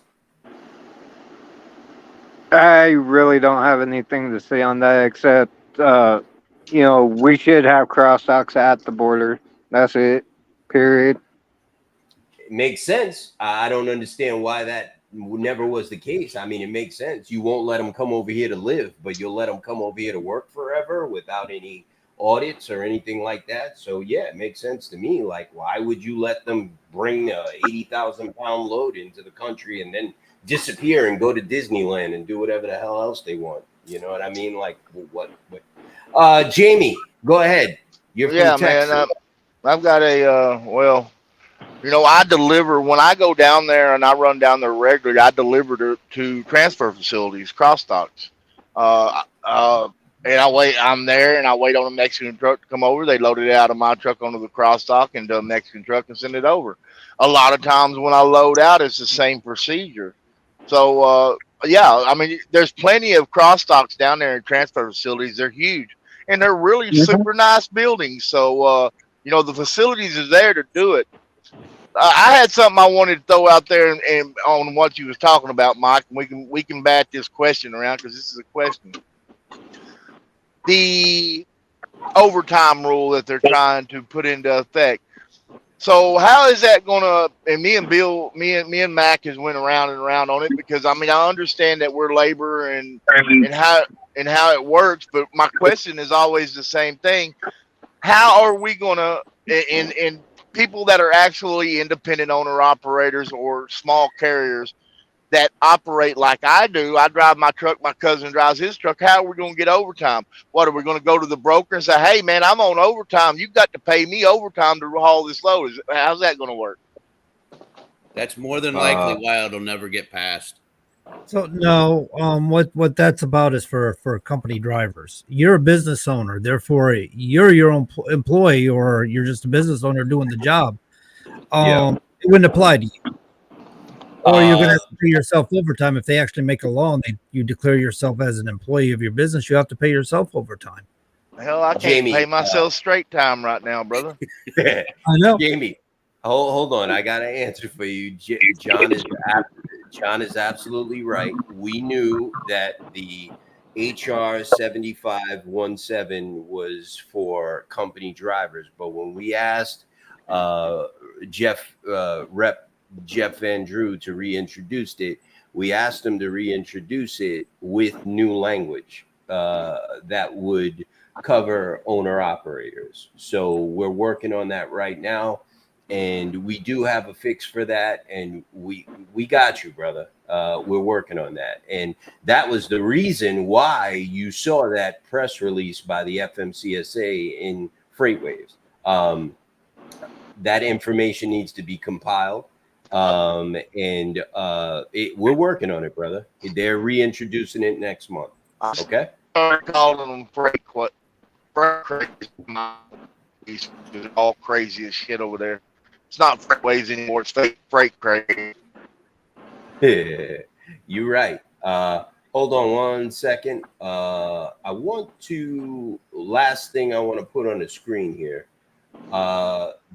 I really don't have anything to say on that except, we should have crosstalks at the border. That's it. Period. It makes sense. I don't understand why that never was the case. I mean, it makes sense. You won't let them come over here to live, but you'll let them come over here to work forever without any audits or anything like that. So yeah, it makes sense to me. Like, why would you let them bring a 80,000-pound load into the country and then disappear and go to Disneyland and do whatever the hell else they want? You know what I mean? Like, what? Jamie, go ahead. You're from Texas. Man. I've got I deliver when I go down there and I run down there regularly. I deliver to transfer facilities, crosstalks. And I'm there and I wait on a Mexican truck to come over. They load it out of my truck onto the crosstalk into a Mexican truck and send it over. A lot of times when I load out, it's the same procedure. So, there's plenty of crosstalks down there in transfer facilities. They're huge and they're really super nice buildings. So, the facilities is there to do it. I had something I wanted to throw out there and on what you was talking about, Mike. We can bat this question around because this is a question. The overtime rule that they're trying to put into effect. So how is that gonna? And me and Mac has went around and around on it because I understand that we're labor and how it works, but my question is always the same thing: how are we gonna in people that are actually independent owner operators or small carriers that operate like I do? I drive my truck, my cousin drives his truck. How are we going to get overtime? What, are we going to go to the broker and say, hey, man, I'm on overtime. You've got to pay me overtime to haul this load. How's that going to work? That's more than likely why it'll never get passed. So no, what that's about is for company drivers. You're a business owner, therefore you're your own employee, or you're just a business owner doing the job. It wouldn't apply to you. Or you're going to have to pay yourself overtime if they actually make a law and you declare yourself as an employee of your business. You have to pay yourself overtime. Hell, I can't pay myself straight time right now, brother. I know, Jamie. Hold on, I got an answer for you. John is absolutely right. We knew that the HR 7517 was for company drivers, but when we asked Rep. Jeff Van Drew to reintroduce it, we asked him to reintroduce it with new language that would cover owner operators. So we're working on that right now, and we do have a fix for that, and we got you, brother. We're working on that, and that was the reason why you saw that press release by the FMCSA in FreightWaves. That information needs to be compiled. We're working on it, brother. They're reintroducing it next month. Okay. I'm calling them freight crazy. It's all crazy as shit over there. It's not FreightWaves anymore. It's freight crazy. You're right. Hold on 1 second. Last thing I want to put on the screen here.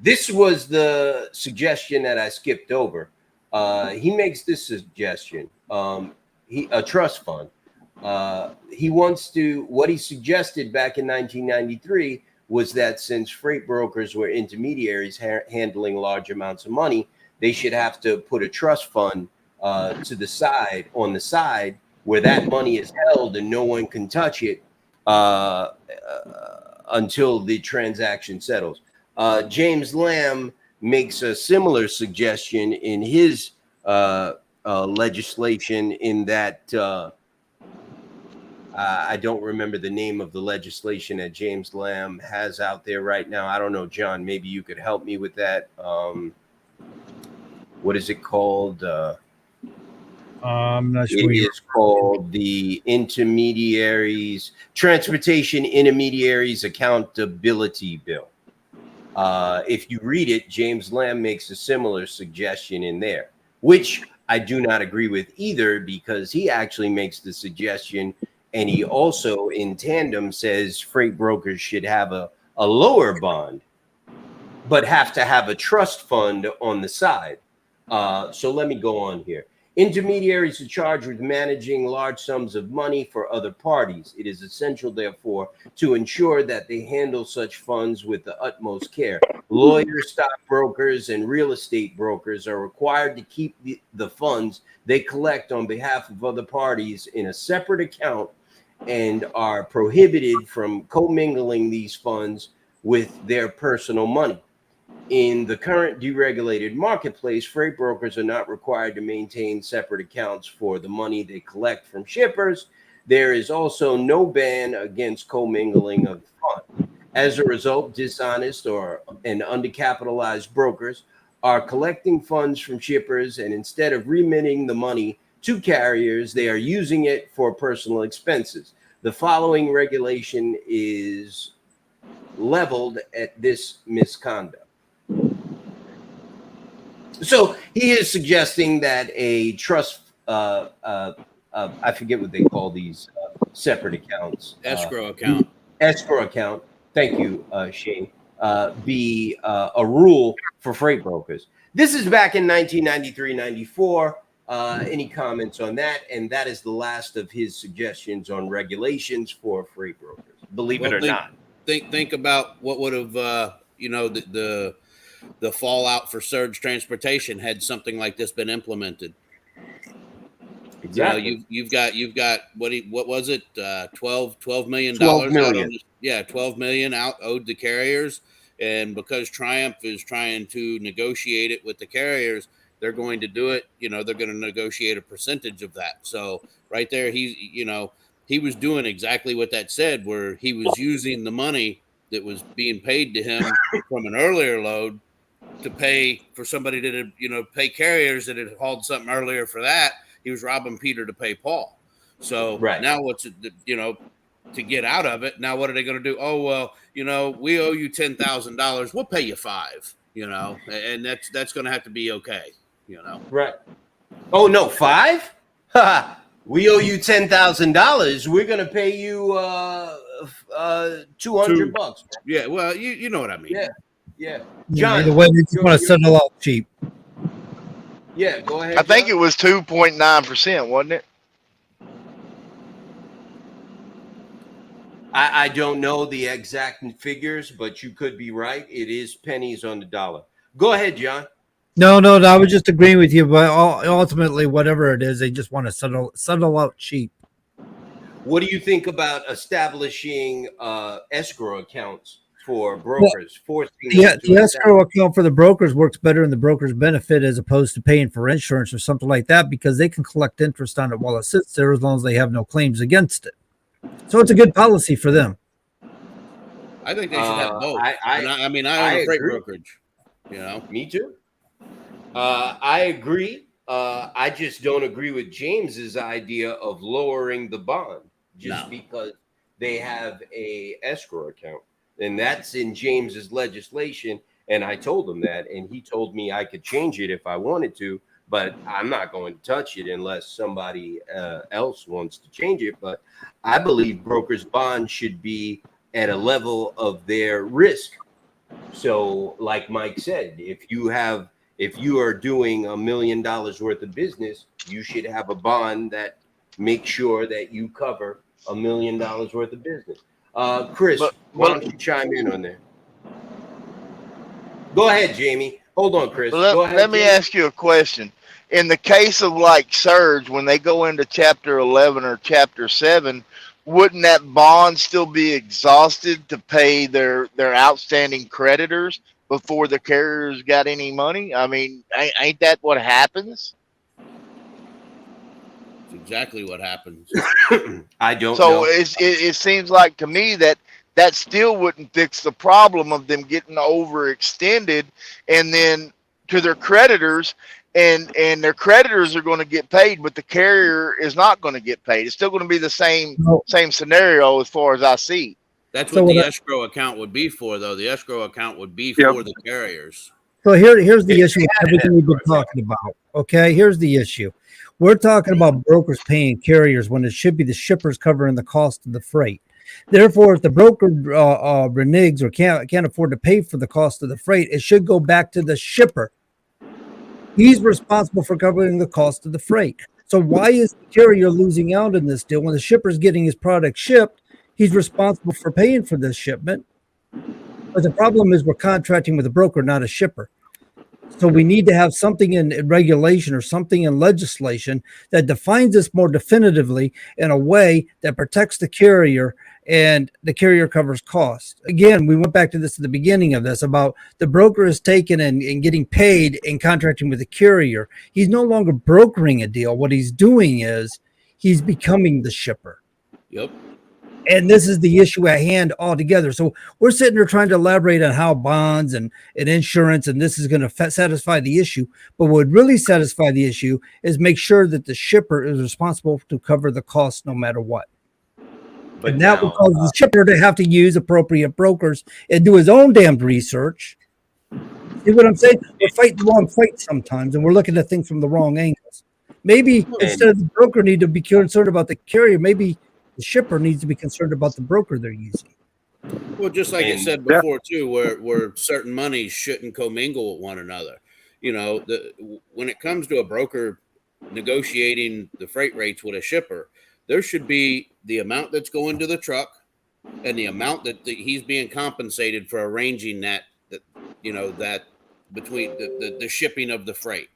This was the suggestion that I skipped over. He makes this suggestion. A trust fund. What he suggested back in 1993 was that since freight brokers were intermediaries handling large amounts of money, they should have to put a trust fund to the side, on the side, where that money is held and no one can touch it until the transaction settles. James Lamb makes a similar suggestion in his legislation in that I don't remember the name of the legislation that James Lamb has out there right now. I don't know, John. Maybe you could help me with that. What is it called? I'm not It sure. is called the Transportation Intermediaries Accountability Bill. If you read it, James Lamb makes a similar suggestion in there, which I do not agree with either, because he actually makes the suggestion, and he also in tandem says freight brokers should have a lower bond, but have to have a trust fund on the side. So let me go on here. Intermediaries are charged with managing large sums of money for other parties. It is essential, therefore, to ensure that they handle such funds with the utmost care. Lawyers, stockbrokers, and real estate brokers are required to keep the funds they collect on behalf of other parties in a separate account and are prohibited from commingling these funds with their personal money. In the current deregulated marketplace, freight brokers are not required to maintain separate accounts for the money they collect from shippers. There is also no ban against commingling of funds. As a result, dishonest and undercapitalized brokers are collecting funds from shippers, and instead of remitting the money to carriers, they are using it for personal expenses. The following regulation is leveled at this misconduct. So he is suggesting that a trust, I forget what they call these separate accounts. Escrow account. Escrow account. Thank you, Shane. Be a rule for freight brokers. This is back in 1993-94. Any comments on that? And that is the last of his suggestions on regulations for freight brokers. Believe it or not. Think about what would have the fallout for surge transportation had something like this been implemented. Exactly. You know, you've got what was it? $12 million. $12 million. $12 million out owed to carriers, and because Triumph is trying to negotiate it with the carriers, they're going to do it. You know, they're going to negotiate a percentage of that. So right there, he was doing exactly what that said, where he was using the money that was being paid to him from an earlier load to pay for somebody that had, pay carriers that had hauled something earlier for that. He was robbing Peter to pay Paul. So now to get out of it, now what are they going to do? Oh, well, we owe you $10,000. We'll pay you $5, and that's going to have to be okay, Right. Oh, no, $5? We owe you $10,000. We're going to pay you $200. Yeah, well, you know what I mean. Yeah. John, either way, they just want to settle out cheap. Yeah, go ahead. I think it was 2.9%, wasn't it? I don't know the exact figures, but you could be right. It is pennies on the dollar. Go ahead, John. No, I was just agreeing with you, but ultimately, whatever it is, they just want to settle out cheap. What do you think about establishing escrow accounts for brokers? The escrow account for the brokers works better in the broker's benefit as opposed to paying for insurance or something like that, because they can collect interest on it while it sits there as long as they have no claims against it. So it's a good policy for them. I think they should have both. I own a freight brokerage. Me too. I agree. I just don't agree with James's idea of lowering the bond because they have a escrow account, and that's in James's legislation. And I told him that, and he told me I could change it if I wanted to, but I'm not going to touch it unless somebody else wants to change it. But I believe brokers' bonds should be at a level of their risk. So, like Mike said, if you are doing $1 million worth of business, you should have a bond that makes sure that you cover $1 million worth of business. Chris, why don't you chime in on there? Go ahead, Jamie. Hold on, Chris. Go ahead. Let me ask you a question. In the case of like Surge, when they go into Chapter 11 or Chapter 7, wouldn't that bond still be exhausted to pay their outstanding creditors before the carriers got any money? I mean, ain't that what happens? It's exactly what happens. I don't So know. it seems like to me that still wouldn't fix the problem of them getting overextended, and then to their creditors, and their creditors are going to get paid, but the carrier is not going to get paid. It's still going to be the same No. scenario as far as I see. That's So what the what I- escrow account would be for, though. The escrow account would be Yep. for the carriers. So here's the issue with everything we've been talking about. Okay, here's the issue. We're talking about brokers paying carriers when it should be the shippers covering the cost of the freight. Therefore, if the broker reneges or can't afford to pay for the cost of the freight, it should go back to the shipper. He's responsible for covering the cost of the freight. So why is the carrier losing out in this deal when the shipper's getting his product shipped? He's responsible for paying for this shipment. But the problem is we're contracting with a broker, not a shipper. So we need to have something in regulation or something in legislation that defines this more definitively in a way that protects the carrier and the carrier covers costs. Again, we went back to this at the beginning of this about the broker is taken and getting paid and contracting with the carrier. He's no longer brokering a deal. What he's doing is he's becoming the shipper. Yep. And this is the issue at hand altogether. So we're sitting there trying to elaborate on how bonds and insurance and this is going to satisfy the issue. But what would really satisfy the issue is make sure that the shipper is responsible to cover the cost no matter what. But And that now, would cause the shipper to have to use appropriate brokers and do his own damned research. See what I'm saying? We're fighting the wrong fight sometimes, and we're looking at things from the wrong angles. Maybe instead of the broker need to be concerned about the carrier, maybe the shipper needs to be concerned about the broker they're using. Well, just like it And- said before, too, where certain monies shouldn't commingle with one another. You know, when it comes to a broker negotiating the freight rates with a shipper, there should be the amount that's going to the truck and the amount that he's being compensated for arranging that between the shipping of the freight.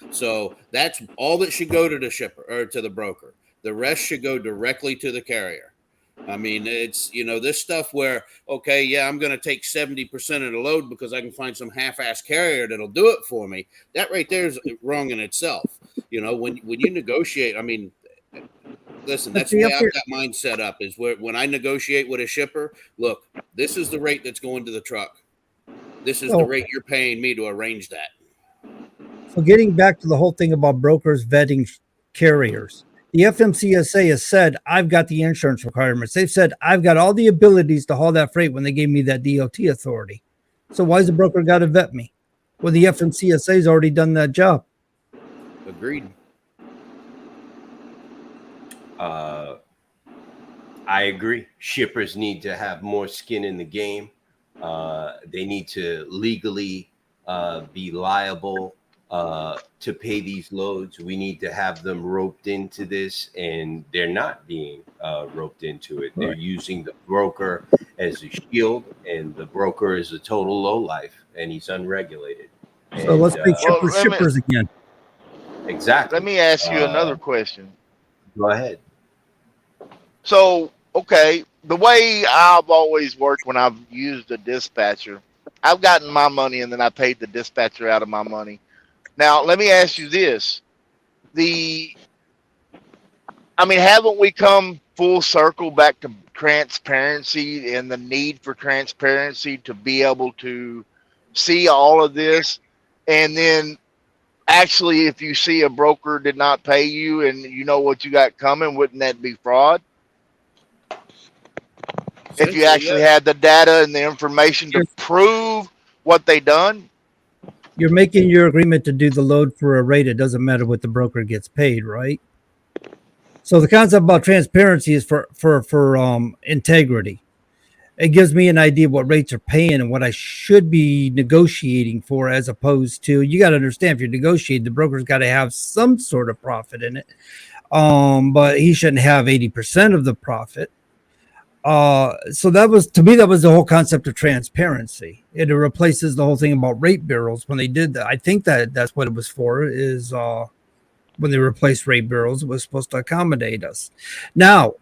So that's all that should go to the shipper or to the broker. The rest should go directly to the carrier. I mean, it's, this stuff where, okay, yeah, I'm going to take 70% of the load because I can find some half-ass carrier that'll do it for me. That right there is wrong in itself. When you negotiate, I mean, listen, that's the way I've got mine set up is when I negotiate with a shipper, look, this is the rate that's going to the truck. This is the rate you're paying me to arrange that. So getting back to the whole thing about brokers vetting carriers, the FMCSA has said, I've got the insurance requirements. They've said, I've got all the abilities to haul that freight when they gave me that DOT authority. So why is the broker got to vet me? Well, the FMCSA has already done that job. Agreed. I agree. Shippers need to have more skin in the game. They need to legally be liable to pay these loads. We need to have them roped into this, and they're not being roped into it. They're using the broker as a shield, and the broker is a total lowlife, and he's unregulated. So let's make shippers Well, shippers again. Exactly. Let me ask you another question. Go ahead. So, okay, the way I've always worked when I've used a dispatcher, I've gotten my money and then I paid the dispatcher out of my money. Now, let me ask you this. Haven't we come full circle back to transparency and the need for transparency to be able to see all of this? And then actually, if you see a broker did not pay you and you know what you got coming, wouldn't that be fraud? If you actually had the data and the information to prove what they done? You're making your agreement to do the load for a rate. It doesn't matter what the broker gets paid, right? So the concept about transparency is for integrity. It gives me an idea of what rates are paying and what I should be negotiating for, as opposed to, you got to understand, if you're negotiating, the broker's got to have some sort of profit in it. But he shouldn't have 80% of the profit. So that was, to me, that was the whole concept of transparency. It replaces the whole thing about rate bureaus when they did that. I think that's what it was for, is when they replaced rate bureaus, it was supposed to accommodate us. Now,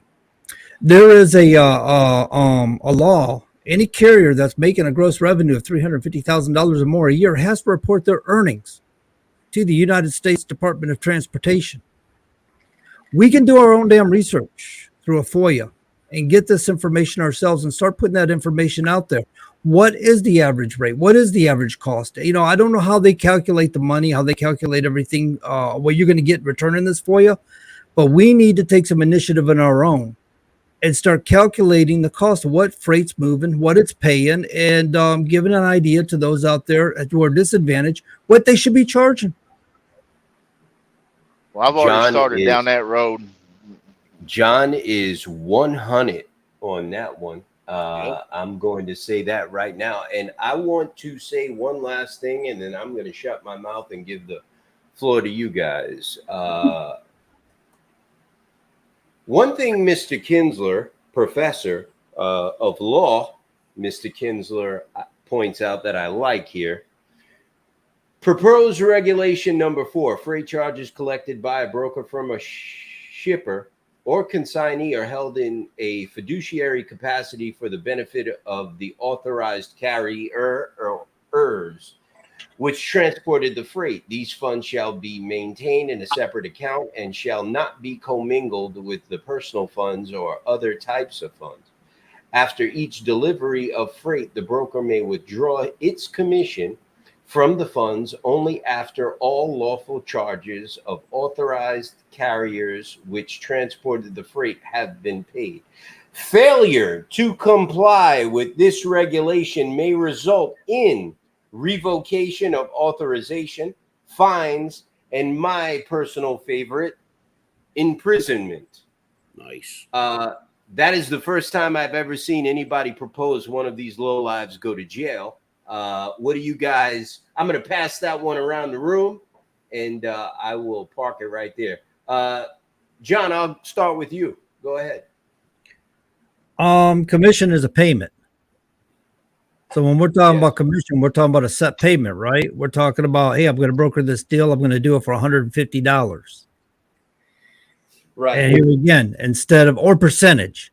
there is a law. Any carrier that's making a gross revenue of $350,000 or more a year has to report their earnings to the United States Department of Transportation. We can do our own damn research through a FOIA and get this information ourselves and start putting that information out there. What is the average rate? What is the average cost? You know, I don't know how they calculate the money, how they calculate everything, what you're going to get in return in this FOIA, but we need to take some initiative on our own and start calculating the cost of what freight's moving, what it's paying, and giving an idea to those out there who are disadvantaged what they should be charging. Well, I've already John started down that road. John is 100 on that one. Yep. I'm going to say that right now. And I want to say one last thing, and then I'm going to shut my mouth and give the floor to you guys. One thing Mr. Kinsler, professor of law, Mr. Kinsler points out that I like here. Proposed regulation number 4, freight charges collected by a broker from a shipper or consignee are held in a fiduciary capacity for the benefit of the authorized carriers, which transported the freight. These funds shall be maintained in a separate account and shall not be commingled with the personal funds or other types of funds. After each delivery of freight, the broker may withdraw its commission from the funds only after all lawful charges of authorized carriers which transported the freight have been paid. Failure to comply with this regulation may result in revocation of authorization, fines, and my personal favorite, imprisonment. Nice. That is the first time I've ever seen anybody propose one of these lowlives go to jail. What do you guys? I'm going to pass that one around the room, and I will park it right there. John, I'll start with you. Go ahead. Commission is a payment. So when we're talking Yes. about commission, we're talking about a set payment, right? We're talking about, hey, I'm going to broker this deal. I'm going to do it for $150. Right. And here again, instead of, or percentage.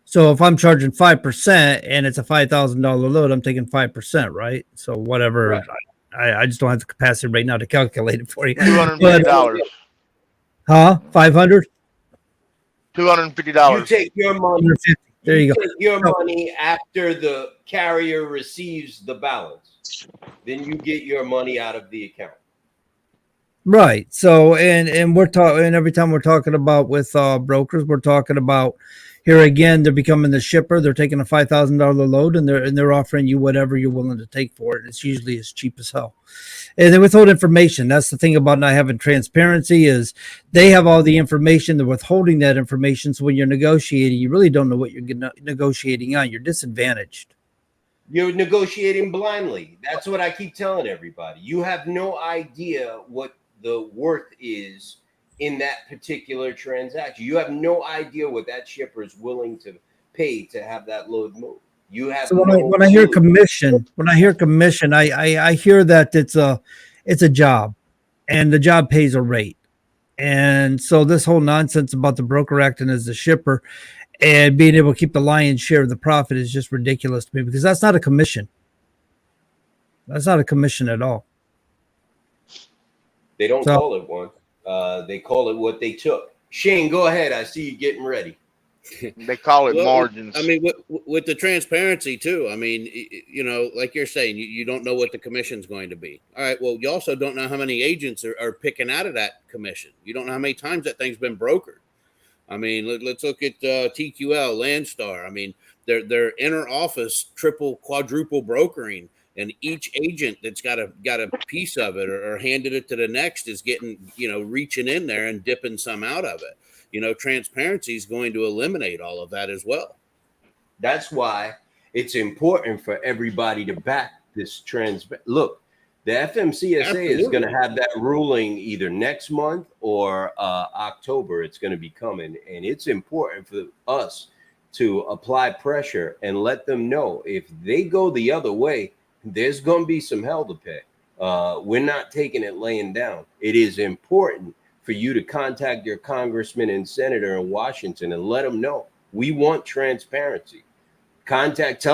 So if I'm charging 5% and it's a $5,000 load, I'm taking 5%, right? So whatever. Right. I just don't have the capacity right now to calculate it for you. $250. Huh? 500? $250. You take your money. 150. There you go. Take your money after the carrier receives the balance. Then you get your money out of the account. Right. So and we're talking, and every time we're talking about with brokers, we're talking about here again, they're becoming the shipper. They're taking a $5,000 load and they're offering you whatever you're willing to take for it. It's usually as cheap as hell. And then withhold information. That's the thing about not having transparency is they have all the information. They're withholding that information. So when you're negotiating, you really don't know what you're negotiating on. You're disadvantaged. You're negotiating blindly. That's what I keep telling everybody. You have no idea what the worth is in that particular transaction. You have no idea what that shipper is willing to pay to have that load moved. You have So when I hear commission, I hear that it's a job, and the job pays a rate. And so this whole nonsense about the broker acting as the shipper and being able to keep the lion's share of the profit is just ridiculous to me, because that's not a commission. That's not a commission at all. They don't So- call it one. They call it what they took. Shane, go ahead. I see you getting ready. They call it Well, margins. I mean, with the transparency too. I mean, you know, like you're saying, you don't know what the commission's going to be. All right. Well, you also don't know how many agents are picking out of that commission. You don't know how many times that thing's been brokered. I mean, let's look at TQL, Landstar. I mean, they're inner office, triple, quadruple brokering, and each agent that's got a piece of it or handed it to the next is getting, you know, reaching in there and dipping some out of it. You know, transparency is going to eliminate all of that as well. That's why it's important for everybody to back this Look, the FMCSA is going to have that ruling either next month or October. It's going to be coming, and it's important for us to apply pressure and let them know if they go the other way, there's going to be some hell to pay. We're not taking it laying down. It is important for you to contact your congressman and senator in Washington and let them know we want transparency. Contact the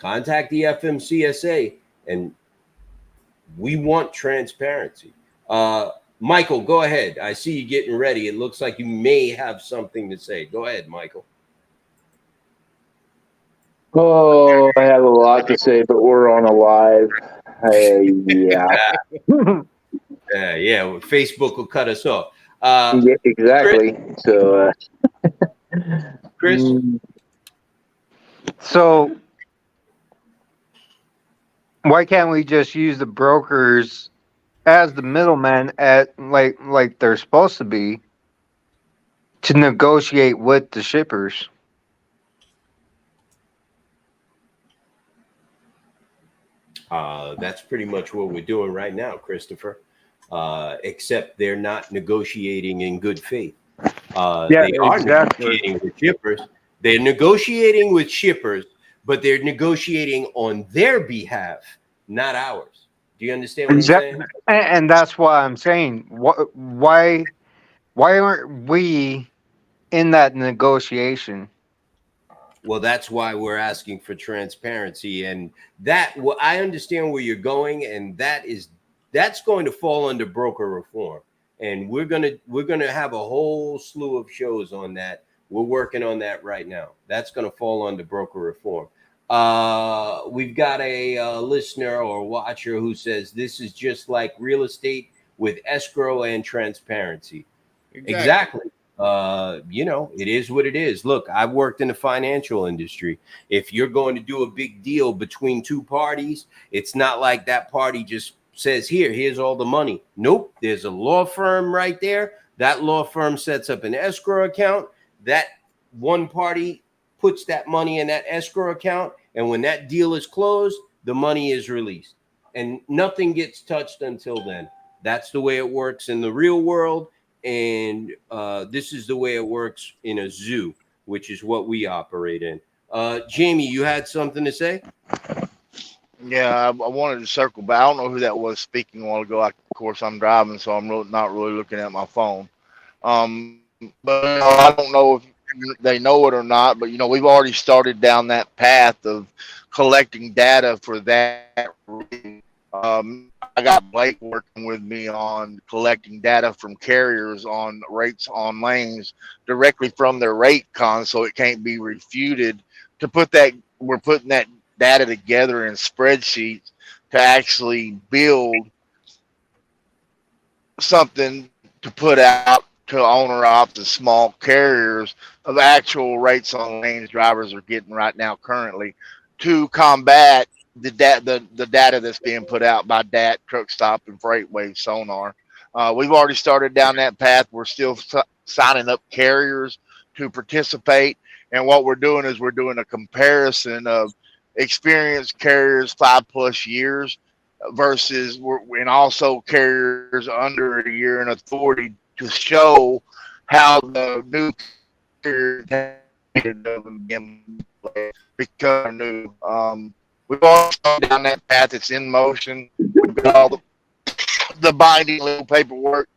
FMCSA, and we want transparency. Michael, go ahead. I see you getting ready. It looks like you may have something to say. Go ahead, Michael. Oh, I have a lot to say, but we're on a live. Yeah. Yeah. Well, Facebook will cut us off. Yeah, exactly. So, Chris, So why can't we just use the brokers as the middleman at like they're supposed to be to negotiate with the shippers? that's pretty much what we're doing right now, Christopher. Except they're not negotiating in good faith. Yeah, They are exactly. negotiating with shippers. They're negotiating with shippers, but they're negotiating on their behalf, not ours. Do you understand what I'm saying? And that's why I'm saying why aren't we in that negotiation? Well, that's why we're asking for transparency, and that well, I understand where you're going, and that's going to fall under broker reform, and we're gonna have a whole slew of shows on that. We're working on that right now. That's going to fall under broker reform. We've got a listener or watcher who says this is just like real estate with escrow and transparency. Exactly. It is what it is. Look, I've worked in the financial industry. If you're going to do a big deal between two parties, it's not like that party just says, here's all the money. Nope. There's a law firm right there. That law firm sets up an escrow account. That one party puts that money in that escrow account. And when that deal is closed, the money is released. And nothing gets touched until then. That's the way it works in the real world. And this is the way it works in a zoo, which is what we operate in. Jamie, you had something to say? Yeah, I wanted to circle back. I don't know who that was speaking a while ago. Of course, I'm driving, so I'm not really looking at my phone. But I don't know if they know it or not. But we've already started down that path of collecting data for that. I got Blake working with me on collecting data from carriers on rates on lanes directly from their rate con, so it can't be refuted. We're putting that data together in spreadsheets to actually build something to put out to owner ops the small carriers of actual rates on lanes drivers are getting right now currently to combat the data that's being put out by DAT, Truck Stop, and FreightWave Sonar. We've already started down that path. We're still signing up carriers to participate. And what we're doing is we're doing a comparison of experienced carriers 5+ years versus and also carriers under a year in authority to show how the new carriers become new. We've all gone down that path. It's in motion. We've got all the binding legal paperwork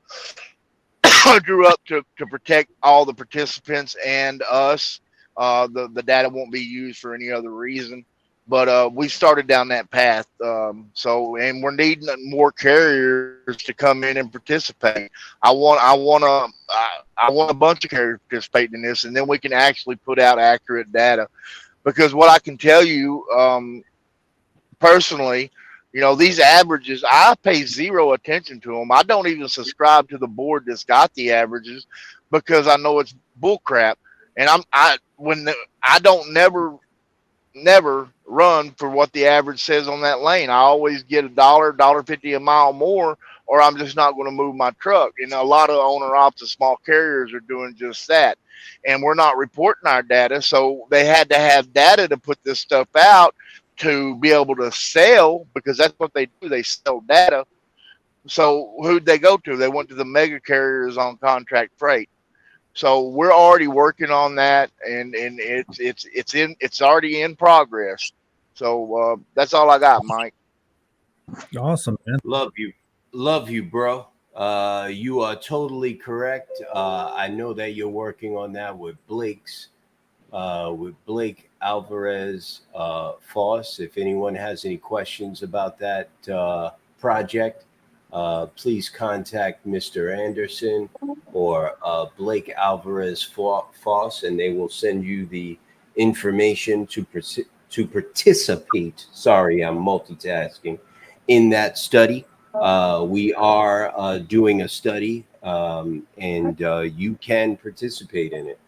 drew up to protect all the participants and us. The data won't be used for any other reason. But we started down that path. And we're needing more carriers to come in and participate. I want a bunch of carriers participating in this, and then we can actually put out accurate data. Because what I can tell you personally, these averages, I pay zero attention to them. I don't even subscribe to the board that's got the averages because I know it's bullcrap. And I don't never run for what the average says on that lane. I always get $1.50 a mile more, or I'm just not going to move my truck. And a lot of owner ops of small carriers are doing just that. And we're not reporting our data. So they had to have data to put this stuff out to be able to sell, because that's what they do. They sell data. So who'd they go to? They went to the mega carriers on contract freight. So we're already working on that, and it's already in progress. So that's all I got, Mike. Awesome, man. Love you, bro. You are totally correct. I know that you're working on that with Blake Alvarez Foss. If anyone has any questions about that project, please contact Mr. Anderson or Blake Alvarez Foss, and they will send you the information to participate. Sorry, I'm multitasking in that study. We are doing a study, and you can participate in it.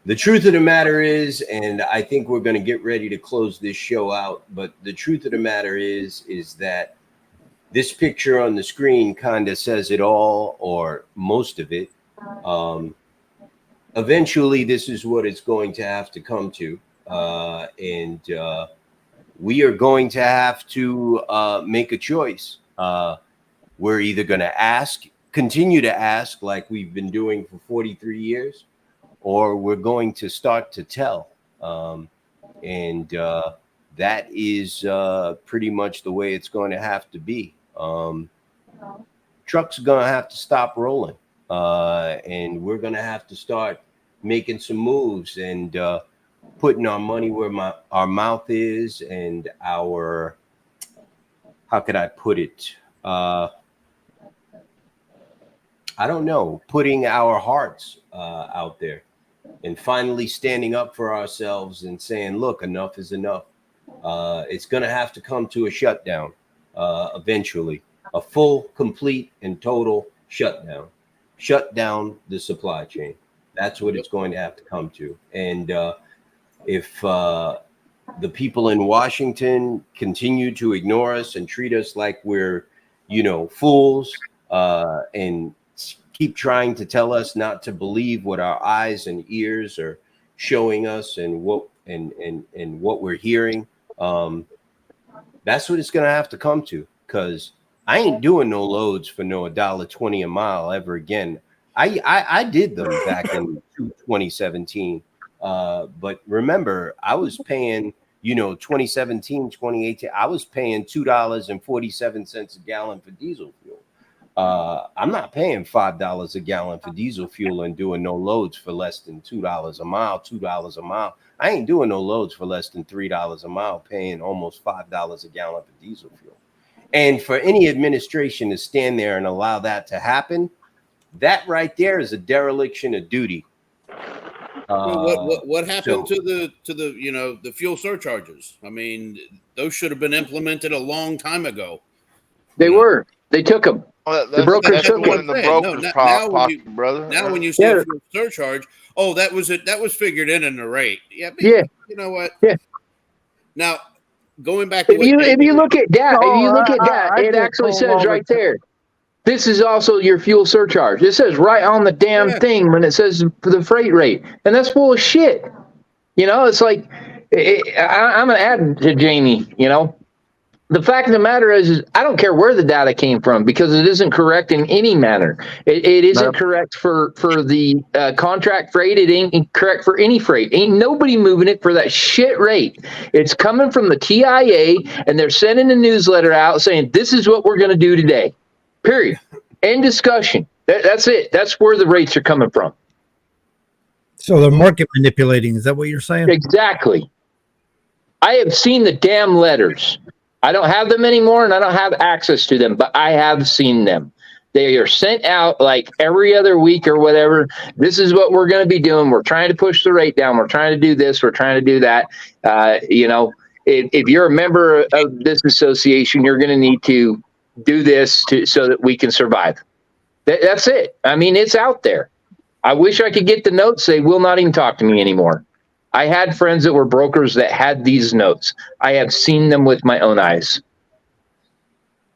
The truth of the matter is, and I think we're going to get ready to close this show out, but the truth of the matter is that this picture on the screen kind of says it all, or most of it. Eventually, this is what it's going to have to come to. And we are going to have to make a choice. We're either going to continue to ask like we've been doing for 43 years, or we're going to start to tell. And that is pretty much the way it's going to have to be. Trucks are going to have to stop rolling. And we're going to have to start making some moves and putting our money where our mouth is, and our, how could I put it? I don't know, putting our hearts out there and finally standing up for ourselves and saying, look, enough is enough. It's going to have to come to a shutdown eventually, a full, complete, and total shutdown. Shut down the supply chain. That's what it's going to have to come to. And if the people in Washington continue to ignore us and treat us like we're, fools, and keep trying to tell us not to believe what our eyes and ears are showing us and what we're hearing, that's what it's going to have to come to. Because I ain't doing no loads for no $1.20 a mile ever again. I did them back in 2017. But remember, I was paying, 2017, 2018, I was paying $2.47 a gallon for diesel fuel. I'm not paying $5 a gallon for diesel fuel and doing no loads for less than $2 a mile, $2 a mile. I ain't doing no loads for less than $3 a mile, paying almost $5 a gallon for diesel fuel. And for any administration to stand there and allow that to happen, that right there is a dereliction of duty. What happened to the the fuel surcharges? I mean, those should have been implemented a long time ago. They were. They took them. Well, The brokers took in the broker's pocket, brother. Now, when you see a fuel surcharge, that was it. That was figured in the rate. Yeah. You know what? Yeah. Now, going back to if you look at that, it actually says right there. This is also your fuel surcharge. It says right on the damn thing when it says for the freight rate, and that's full of shit. It's like I'm gonna add to Jamie. The fact of the matter is I don't care where the data came from, because it isn't correct in any manner. It isn't correct for the contract freight. It ain't correct for any freight. Ain't nobody moving it for that shit rate. It's coming from the TIA, and they're sending a newsletter out saying this is what we're going to do today. Period. End discussion. That's it. That's where the rates are coming from. So they're market manipulating. Is that what you're saying? Exactly. I have seen the damn letters. I don't have them anymore, and I don't have access to them, but I have seen them. They are sent out like every other week or whatever. This is what we're going to be doing. We're trying to push the rate down. We're trying to do this. We're trying to do that. If you're a member of this association, you're going to need to do this so that we can survive. That's it. I mean, it's out there. I wish I could get the notes. They will not even talk to me anymore. I had friends that were brokers that had these notes. I have seen them with my own eyes.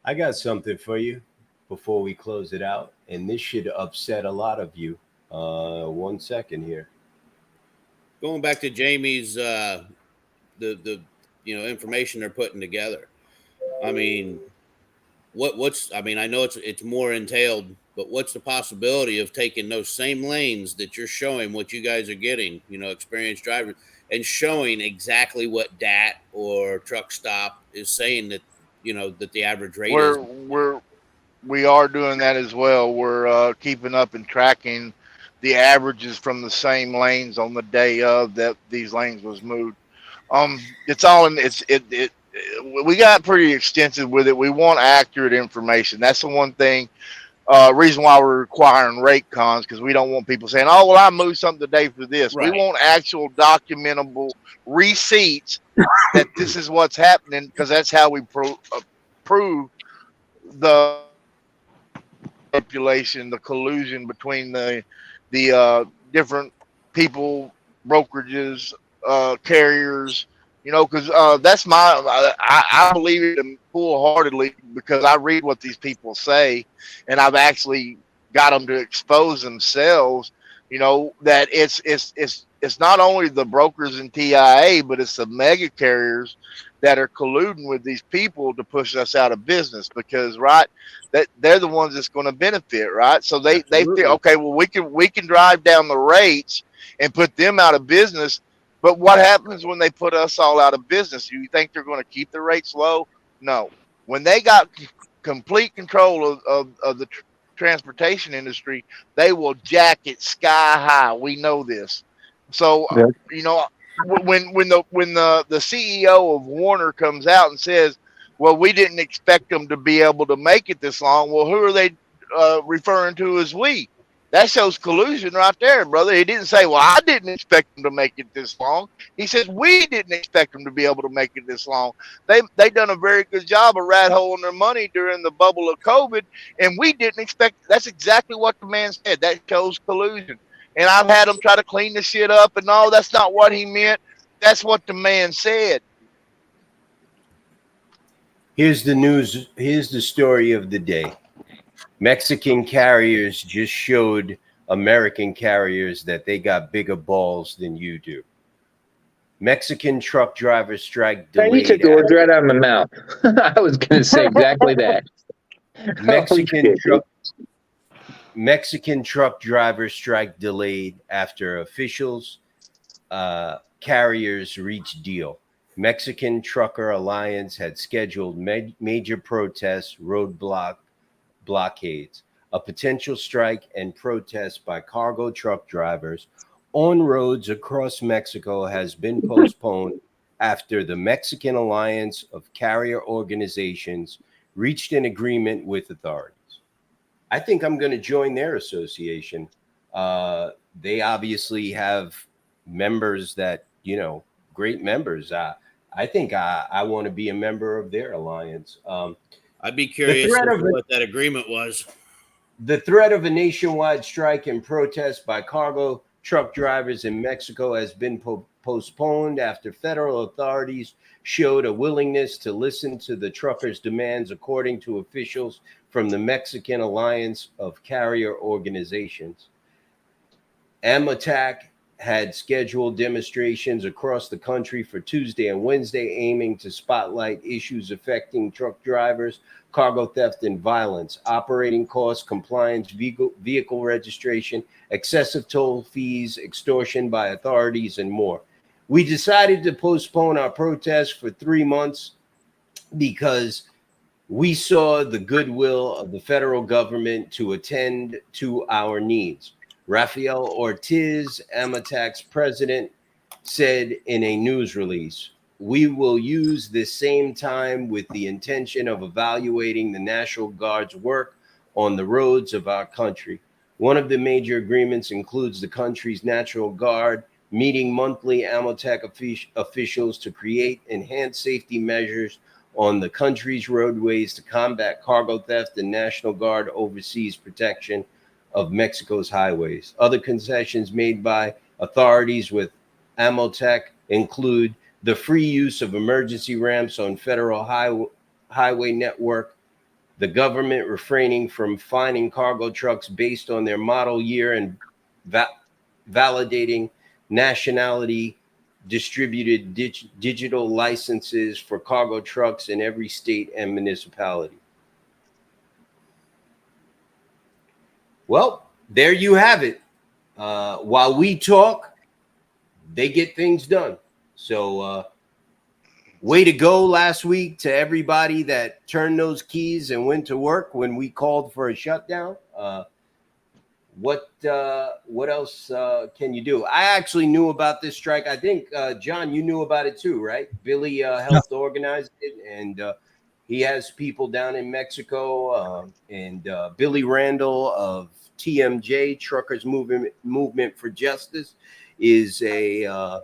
I got something for you before we close it out, and this should upset a lot of you. 1 second here. Going back to Jamie's the information they're putting together. I mean, I know it's more entailed, but what's the possibility of taking those same lanes that you're showing what you guys are getting, experienced drivers, and showing exactly what DAT or Truck Stop is saying that, that the average rate is? We are doing that as well. We're keeping up and tracking the averages from the same lanes on the day of that these lanes was moved. It's all in we got pretty extensive with it. We want accurate information. That's the one thing. Reason why we're requiring rate cons, because we don't want people saying, "Oh, well, I moved something today for this." Right. We want actual documentable receipts that this is what's happening, because that's how we prove the manipulation, the collusion between the different people, brokerages, carriers. You know, because that's I believe it wholeheartedly, because I read what these people say, and I've actually got them to expose themselves. You know, that it's not only the brokers and TIA, but it's the mega carriers that are colluding with these people to push us out of business, because that they're the ones that's going to benefit, right? So they feel, okay, well, we can drive down the rates and put them out of business. But what happens when they put us all out of business? Do you think they're going to keep the rates low? No. When they got complete control of the transportation industry, they will jack it sky high. We know this. So, you know, when the CEO of Warner comes out and says, well, we didn't expect them to be able to make it this long. Well, who are they referring to as we? That shows collusion right there, brother. He didn't say, well, I didn't expect them to make it this long. He says, we didn't expect them to be able to make it this long. They done a very good job of rat holing their money during the bubble of COVID, and we didn't expect. That's exactly what the man said. That shows collusion. And I've had him try to clean the shit up, and no, that's not what he meant. That's what the man said. Here's the news. Here's the story of the day. Mexican carriers just showed American carriers that they got bigger balls than you do. Mexican truck driver strike delayed. You took the words right out of my mouth. I was going to say exactly that. Mexican truck driver strike delayed after officials, carriers reached deal. Mexican Trucker Alliance had scheduled major protests, blockades, a potential strike and protest by cargo truck drivers on roads across Mexico has been postponed after the Mexican Alliance of Carrier Organizations reached an agreement with authorities. I think I'm going to join their association. They obviously have members that, you know, great members. I think I want to be a member of their alliance. I'd be curious what that agreement was. The threat of a nationwide strike and protest by cargo truck drivers in Mexico has been postponed after federal authorities showed a willingness to listen to the truckers' demands, according to officials from the Mexican Alliance of Carrier Organizations. AMOTAC had scheduled demonstrations across the country for Tuesday and Wednesday, aiming to spotlight issues affecting truck drivers, cargo theft and violence, operating costs, compliance, vehicle registration, excessive toll fees, extortion by authorities, and more. We decided to postpone our protest for 3 months because we saw the goodwill of the federal government to attend to our needs. Rafael Ortiz, AMOTAC's president, said in a news release, "We will use this same time with the intention of evaluating the National Guard's work on the roads of our country. One of the major agreements includes the country's National Guard meeting monthly AMOTAC officials to create enhanced safety measures on the country's roadways to combat cargo theft and National Guard overseas protection of Mexico's highways. Other concessions made by authorities with AMOTAC include the free use of emergency ramps on federal highway network, the government refraining from fining cargo trucks based on their model year and validating nationality distributed digital licenses for cargo trucks in every state and municipality." Well, there you have it. While we talk, they get things done. So way to go last week to everybody that turned those keys and went to work when we called for a shutdown. what else can you do? I actually knew about this strike. I think John, you knew about it too, right? Billy helped organize it, and he has people down in Mexico, and Billy Randall of TMJ, Truckers Movement for Justice, is a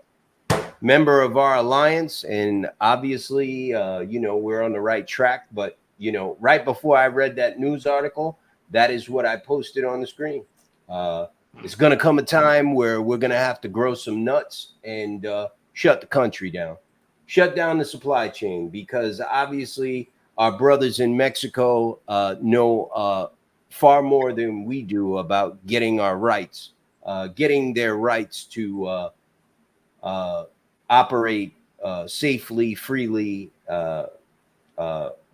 member of our alliance, and obviously, we're on the right track. But right before I read that news article, that is what I posted on the screen. It's going to come a time where we're going to have to grow some nuts and shut the country down, shut down the supply chain, because obviously our brothers in Mexico know far more than we do about getting our rights, getting their rights to operate safely, freely.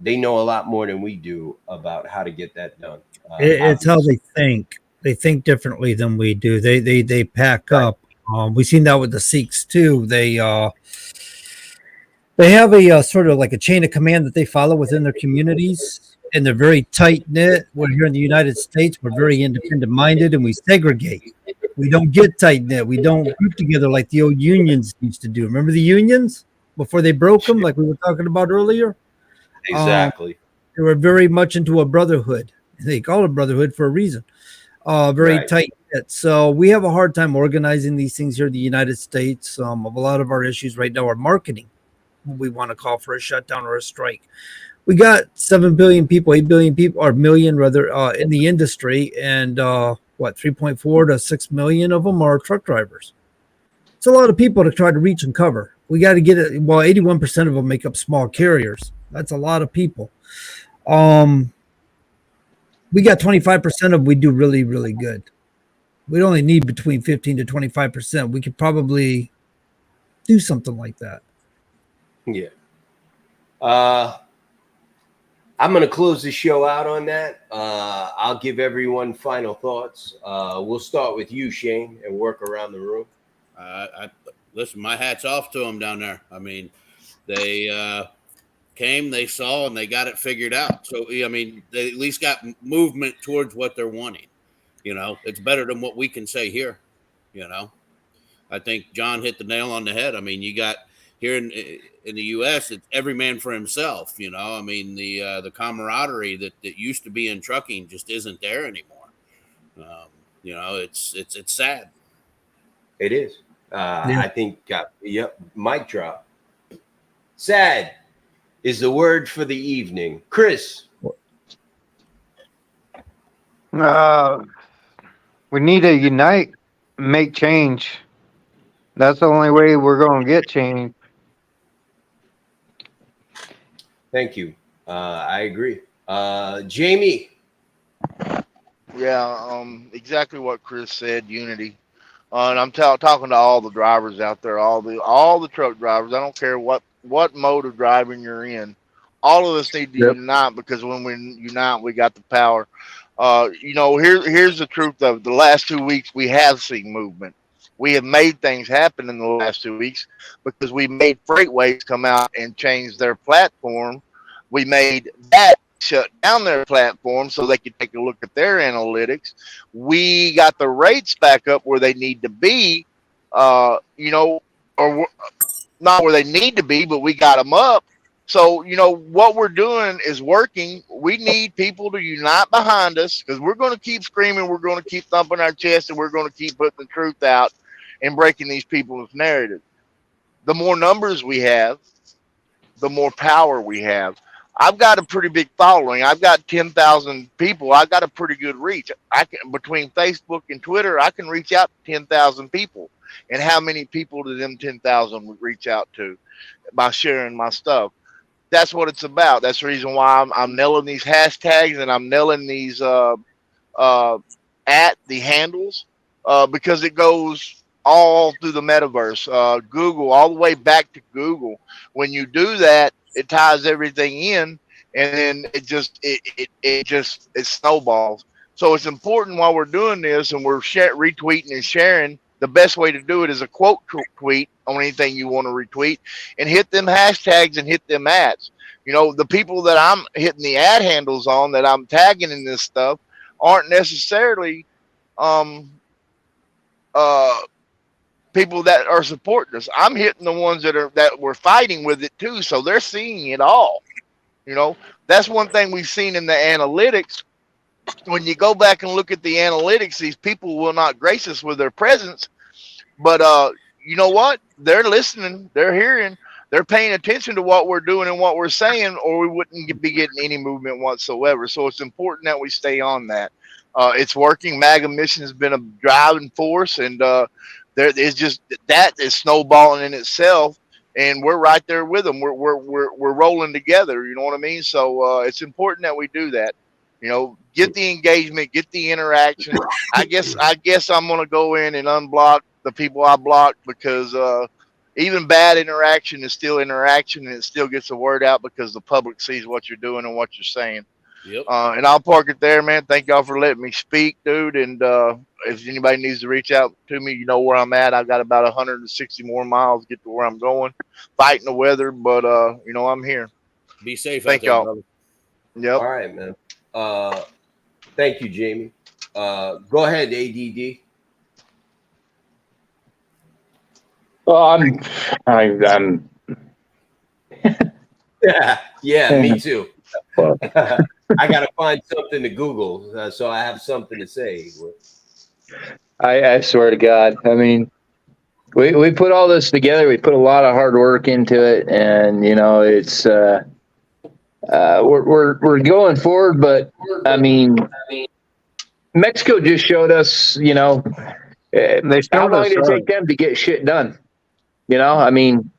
They know a lot more than we do about how to get that done. It's how they think. They think differently than we do. They pack up. We've seen that with the Sikhs too. They have a sort of like a chain of command that they follow within their communities, and they're very tight knit. We're here in the United States. We're very independent minded, and we segregate. We don't get tight knit. We don't group together like the old unions used to do. Remember the unions before they broke them, like we were talking about earlier? Exactly. They were very much into a brotherhood. They call it brotherhood for a reason. Very tight knit. So we have a hard time organizing these things here in the United States. A lot of our issues right now are marketing. We want to call for a shutdown or a strike. We got 7 billion people, 8 billion people, or million rather, in the industry, and 3.4 to 6 million of them are truck drivers. It's a lot of people to try to reach and cover. We got to get it. Well, 81% of them make up small carriers. That's a lot of people. We got 25% of we do really, really good. We'd only need between 15 to 25%. We could probably do something like that. Yeah. I'm going to close the show out on that. I'll give everyone final thoughts. We'll start with you, Shane, and work around the room. Listen, my hat's off to them down there. I mean, they came, they saw, and they got it figured out. So, I mean, they at least got movement towards what they're wanting. It's better than what we can say here. I think John hit the nail on the head. I mean, you got here in the U.S., it's every man for himself. I mean, the camaraderie that used to be in trucking just isn't there anymore. It's sad. It is. I think, mic drop. Sad is the word for the evening. Chris. We need to unite, make change. That's the only way we're going to get change. Thank you. I agree. Jamie. Yeah, exactly what Chris said. Unity, and I'm talking to all the drivers out there, all the truck drivers. I don't care what mode of driving you're in. All of us need to unite, because when we unite, we got the power. Here's the truth of the last 2 weeks. We have seen movement. We have made things happen in the last 2 weeks because we made Freightways come out and change their platform. We made that shut down their platform so they could take a look at their analytics. We got the rates back up where they need to be, or not where they need to be, but we got them up. So, what we're doing is working. We need people to unite behind us, because we're going to keep screaming. We're going to keep thumping our chest, and we're going to keep putting the truth out and breaking these people's narrative. The more numbers we have, the more power we have. I've got a pretty big following. I've got 10,000 people. I've got a pretty good reach. Between Facebook and Twitter, I can reach out to 10,000 people. And how many people do them 10,000 reach out to by sharing my stuff? That's what it's about. That's the reason why I'm nailing these hashtags, and I'm nailing these at the handles, because it goes all through the metaverse, Google, all the way back to Google. When you do that, it ties everything in, and then it snowballs. So it's important while we're doing this and we're retweeting and sharing. The best way to do it is a quote tweet on anything you want to retweet, and hit them hashtags and hit them ads. The people that I'm hitting the ad handles on, that I'm tagging in this stuff, aren't necessarily um, people that are supporting us. I'm hitting the ones that were fighting with it too, so they're seeing it all. You know, that's one thing we've seen in the analytics. When you go back and look at the analytics, these people will not grace us with their presence. But you know what? They're listening, they're hearing, they're paying attention to what we're doing and what we're saying, or we wouldn't be getting any movement whatsoever. So it's important that we stay on that. It's working. MAGA mission has been a driving force, and there is just that is snowballing in itself, and we're right there with them. We're rolling together. You know what I mean? So it's important that we do that. You know, get the engagement, get the interaction. I guess I'm gonna go in and unblock the people I blocked, because even bad interaction is still interaction, and it still gets the word out because the public sees what you're doing and what you're saying. Yep. And I'll park it there, man. Thank y'all for letting me speak, dude. And if anybody needs to reach out to me, you know where I'm at. I've got about 160 more miles to get to where I'm going, fighting the weather, but you know, I'm here. Be safe. Thank out there, y'all. brother. Yep. All right, man. Thank you, Jamie. Go ahead, ADD. Well, I'm Yeah, me too. Well. I gotta find something to Google, so I have something to say. I swear to God. I mean, we put all this together. We put a lot of hard work into it, and you know, it's we're going forward. But I mean, Mexico just showed us, you know, how long did it take them to get shit done? You know, I mean,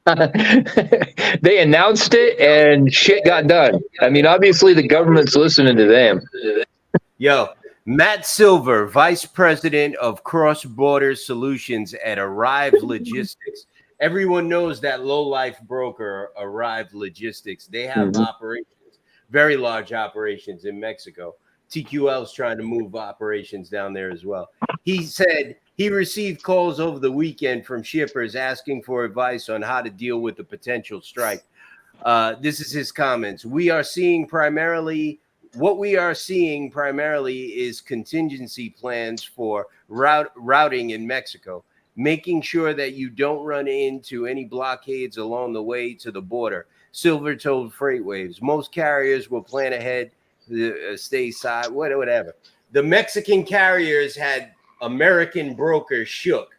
they announced it and shit got done. I mean, obviously the government's listening to them. Yo, Matt Silver, Vice President of Cross Border Solutions at Arrive Logistics. Everyone knows that low-life broker, Arrive Logistics. They have operations, very large operations in Mexico. TQL is trying to move operations down there as well. He said he received calls over the weekend from shippers asking for advice on how to deal with the potential strike. This is his comments. What we are seeing primarily is contingency plans for routing in Mexico, making sure that you don't run into any blockades along the way to the border. Silver told FreightWaves, most carriers will plan ahead, stay side, whatever. The Mexican carriers had American brokers shook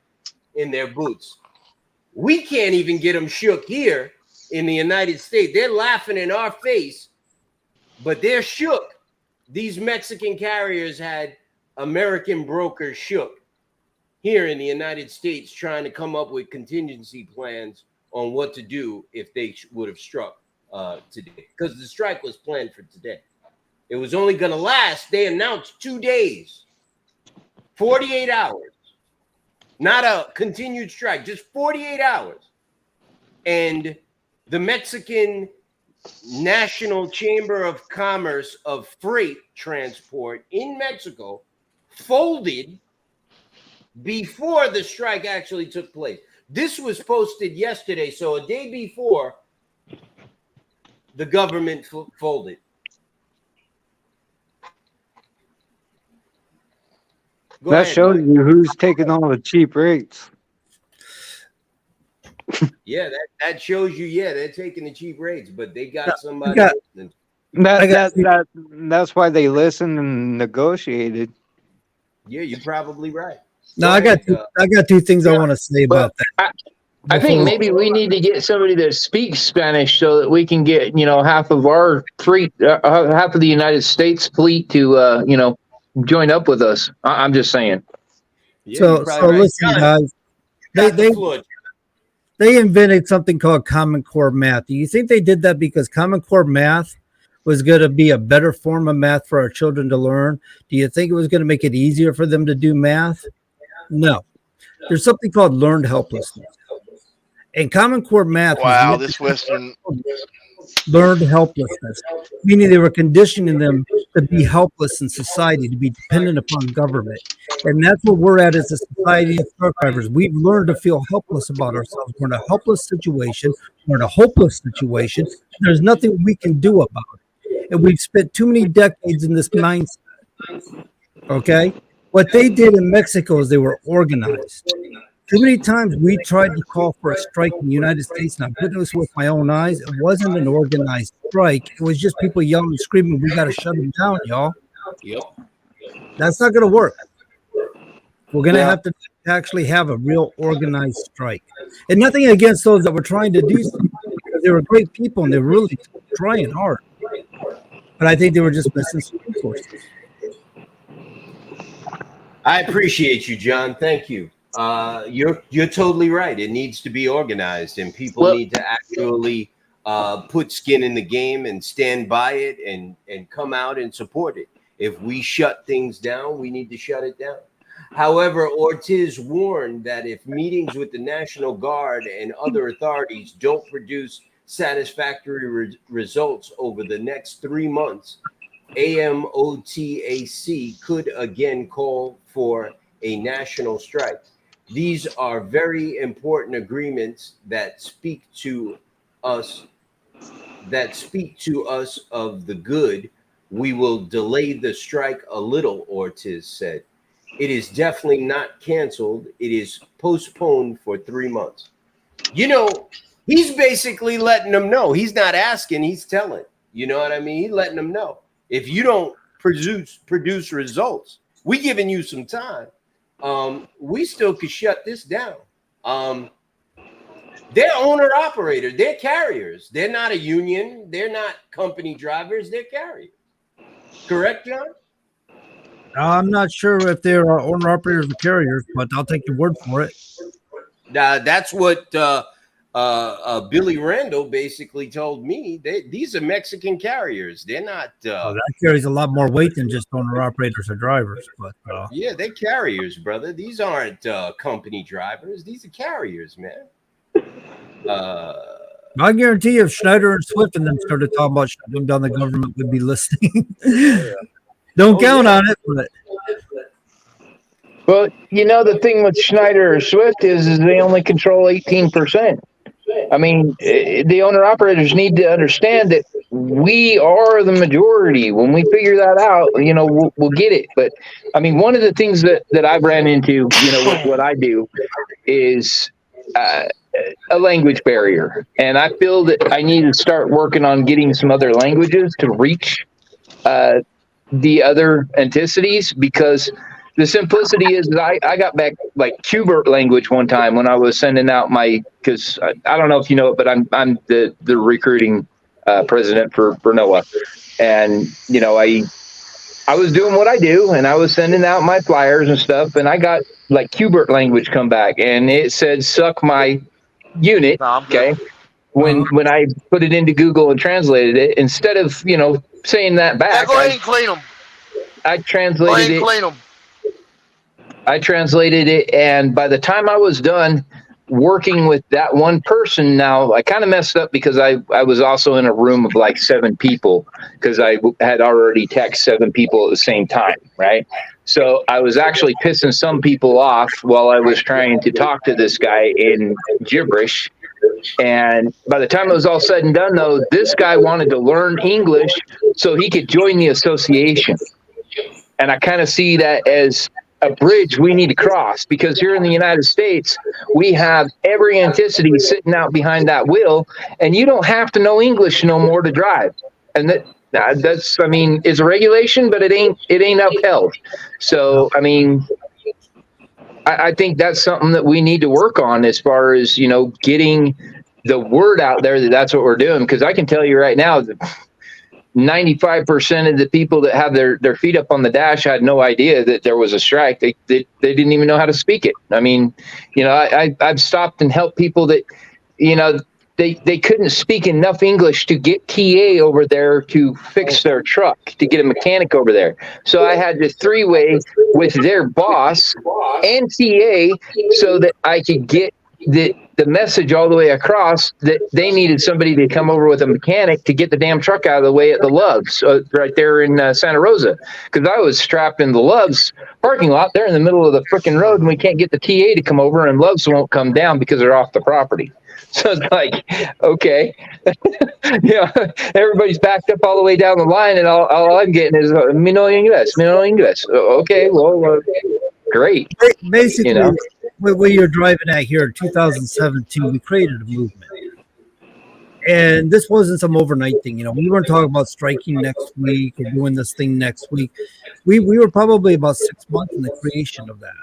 in their boots. We can't even get them shook here in the United States. They're laughing in our face, but they're shook. These Mexican carriers had American brokers shook here in the United States, trying to come up with contingency plans on what to do if they would have struck today, because the strike was planned for today. It was only going to last, they announced, 2 days, 48 hours, not a continued strike, just 48 hours. And the Mexican National Chamber of Commerce of Freight Transport in Mexico folded before the strike actually took place. This was posted yesterday, so a day before the government folded. Go That ahead, shows Mike. you who's taking all the cheap rates. Yeah, that shows you. Yeah, they're taking the cheap rates, but they got somebody. Listening. That's why they listened and negotiated. Yeah, you're probably right. No, Go I got ahead, two things I want to say about that. I think maybe we need to get somebody that speaks Spanish so that we can get, you know, half of our fleet, half of the United States fleet to, you know, join up with us. I'm just saying. Yeah, So you're probably right. listen, John, guys. got the floor. They invented something called Common Core Math. Do you think they did that because Common Core Math was going to be a better form of math for our children to learn? Do you think it was going to make it easier for them to do math? No. There's something called learned helplessness. And Common Core Math Wow, was this Western. learned helplessness, meaning they were conditioning them to be helpless in society, to be dependent upon government. And that's what we're at as a society of truck drivers. We've learned to feel helpless about ourselves. We're in a helpless situation. We're in a hopeless situation. There's nothing we can do about it. And we've spent too many decades in this mindset. Okay? What they did in Mexico is they were organized. Too many times we tried to call for a strike in the United States, and I witnessed with my own eyes. It wasn't an organized strike. It was just people yelling and screaming, "We got to shut them down, y'all." Yep. That's not going to work. We're going to have to actually have a real organized strike. And nothing against those that were trying to do something, because they were great people and they were really trying hard. But I think they were just missing some resources. I appreciate you, John. Thank you. You're totally right. It needs to be organized, and people need to actually put skin in the game and stand by it and come out and support it. If we shut things down, we need to shut it down. However, Ortiz warned that if meetings with the National Guard and other authorities don't produce satisfactory results over the next 3 months, AMOTAC could again call for a national strike. These are very important agreements that speak to us of the good. We will delay the strike a little, Ortiz said. It is definitely not canceled. It is postponed for 3 months. You know, he's basically letting them know. He's not asking, he's telling. You know what I mean? He's letting them know. If you don't produce results, we giving you some time. We still could shut this down. They're owner operator. They're carriers. They're not a union. They're not company drivers. They're carriers. Correct, John? I'm not sure if they're owner operators or carriers, but I'll take your word for it. That's what Billy Randall basically told me. These are Mexican carriers. They're not. That carries a lot more weight than just owner operators or drivers. But yeah, they're carriers, brother. These aren't company drivers. These are carriers, man. I guarantee you, if Schneider and Swift and them started talking about shutting down the government, would be listening. Don't count on it, but. Well, you know, the thing with Schneider or Swift is they only control 18%. I mean, the owner operators need to understand that we are the majority. When we figure that out, you know, we'll get it. But I mean, one of the things that I've ran into, you know, with what I do is a language barrier. And I feel that I need to start working on getting some other languages to reach the other entities, because the simplicity is that I got back like Qbert language one time when I was sending out my, because I don't know if you know it, but I'm the recruiting president for NOAA. And, you know, I was doing what I do, and I was sending out my flyers and stuff, and I got like Qbert language come back, and it said, suck my unit. Okay. When I put it into Google and translated it, instead of, you know, saying that back, Go ahead and clean them. I translated it. Clean them. I translated it, and by the time I was done working with that one person, now I kind of messed up because I was also in a room of like 7 people, because I had already texted 7 people at the same time, right? So I was actually pissing some people off while I was trying to talk to this guy in gibberish. And by the time it was all said and done, though, this guy wanted to learn English so he could join the association. And I kind of see that as a bridge we need to cross, because here in the United States, we have every entity sitting out behind that wheel, and you don't have to know English no more to drive. And that's, I mean, it's a regulation, but it ain't upheld. So, I mean, I think that's something that we need to work on as far as, you know, getting the word out there that that's what we're doing. Because I can tell you right now that 95% of the people that have their feet up on the dash had no idea that there was a strike. They didn't even know how to speak it. I mean, you know, I've stopped and helped people that, you know, they couldn't speak enough English to get TA over there to fix their truck, to get a mechanic over there. So I had to 3-way with their boss and TA so that I could get the message all the way across that they needed somebody to come over with a mechanic to get the damn truck out of the way at the Loves right there in Santa Rosa. Because I was strapped in the Loves parking lot. They're in the middle of the freaking road, and we can't get the TA to come over, and Loves won't come down because they're off the property. So it's like, okay, everybody's backed up all the way down the line, and all I'm getting is "mi no inglés, mi no inglés." Okay, well, great, Basically, what you're driving at here in 2017, we created a movement. And this wasn't some overnight thing. We weren't talking about striking next week or doing this thing next week. We were probably about 6 months in the creation of that.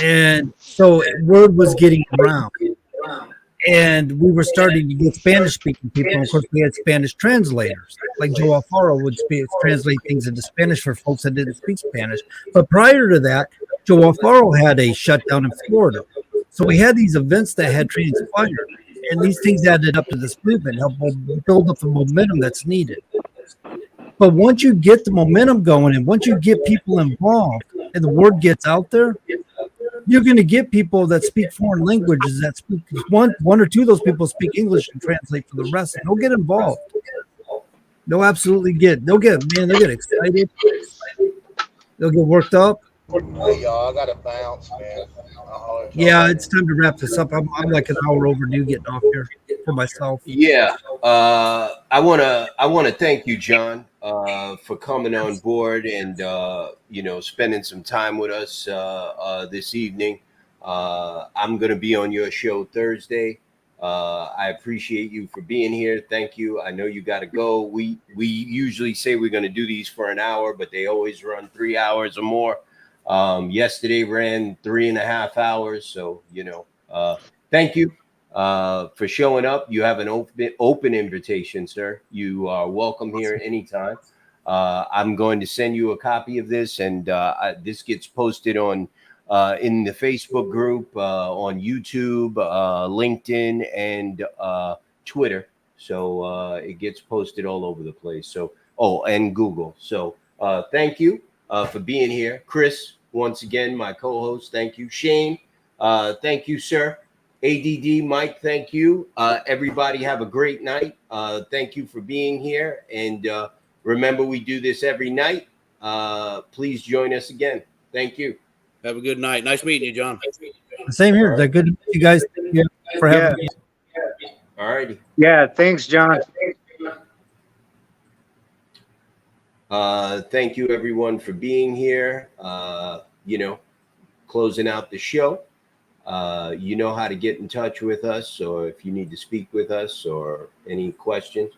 And so word was getting around. And we were starting to get Spanish speaking people. And of course, we had Spanish translators. Like Joe Alfaro would translate things into Spanish for folks that didn't speak Spanish. But prior to that, Joe Alfaro had a shutdown in Florida. So we had these events that had transpired. And these things added up to this movement, help build up the momentum that's needed. But once you get the momentum going and once you get people involved and the word gets out there, you're going to get people that speak foreign languages that speak one or two of those people speak English and translate for the rest. And they'll get involved. They'll absolutely they'll get excited. They'll get worked up. Hey, y'all, I got to bounce, man. Yeah, it's time to wrap this up. I'm like an hour overdue getting off here for myself. Yeah, I wanna thank you, John, for coming on board and spending some time with us this evening. I'm gonna be on your show Thursday. I appreciate you for being here. Thank you. I know you got to go. We usually say we're gonna do these for an hour, but they always run 3 hours or more. Yesterday ran 3.5 hours. So, thank you for showing up. You have an open invitation, sir. You are welcome here anytime. I'm going to send you a copy of this, and this gets posted on in the Facebook group, on YouTube, LinkedIn, and Twitter. So it gets posted all over the place. So, and Google. So thank you for being here. Chris, once again, my co-host, thank you. Shane, thank you, sir. ADD, Mike, thank you. Everybody have a great night. Thank you for being here. And remember, we do this every night. Please join us again. Thank you. Have a good night. Nice meeting you, John. Same here. They're good. You guys for having me. All righty. Yeah, thanks, John. Thank you, everyone, for being here. Closing out the show. You know how to get in touch with us, or if you need to speak with us or any questions,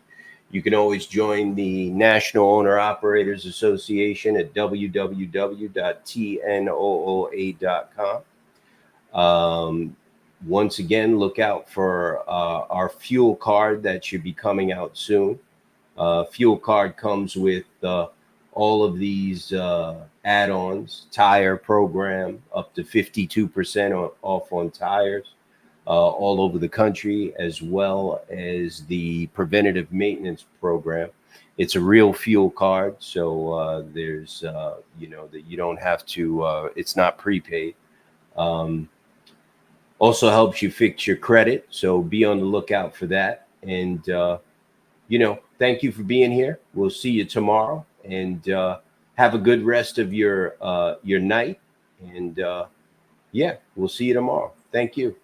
you can always join the National Owner Operators Association at www.tnooa.com. Once again, look out for our fuel card that should be coming out soon. Fuel card comes with all of these add-ons, tire program, up to 52% off on tires all over the country, as well as the preventative maintenance program. It's a real fuel card, so there's, that you don't have to, it's not prepaid. Also helps you fix your credit, so be on the lookout for that. And, thank you for being here. We'll see you tomorrow, and have a good rest of your night. And we'll see you tomorrow. Thank you.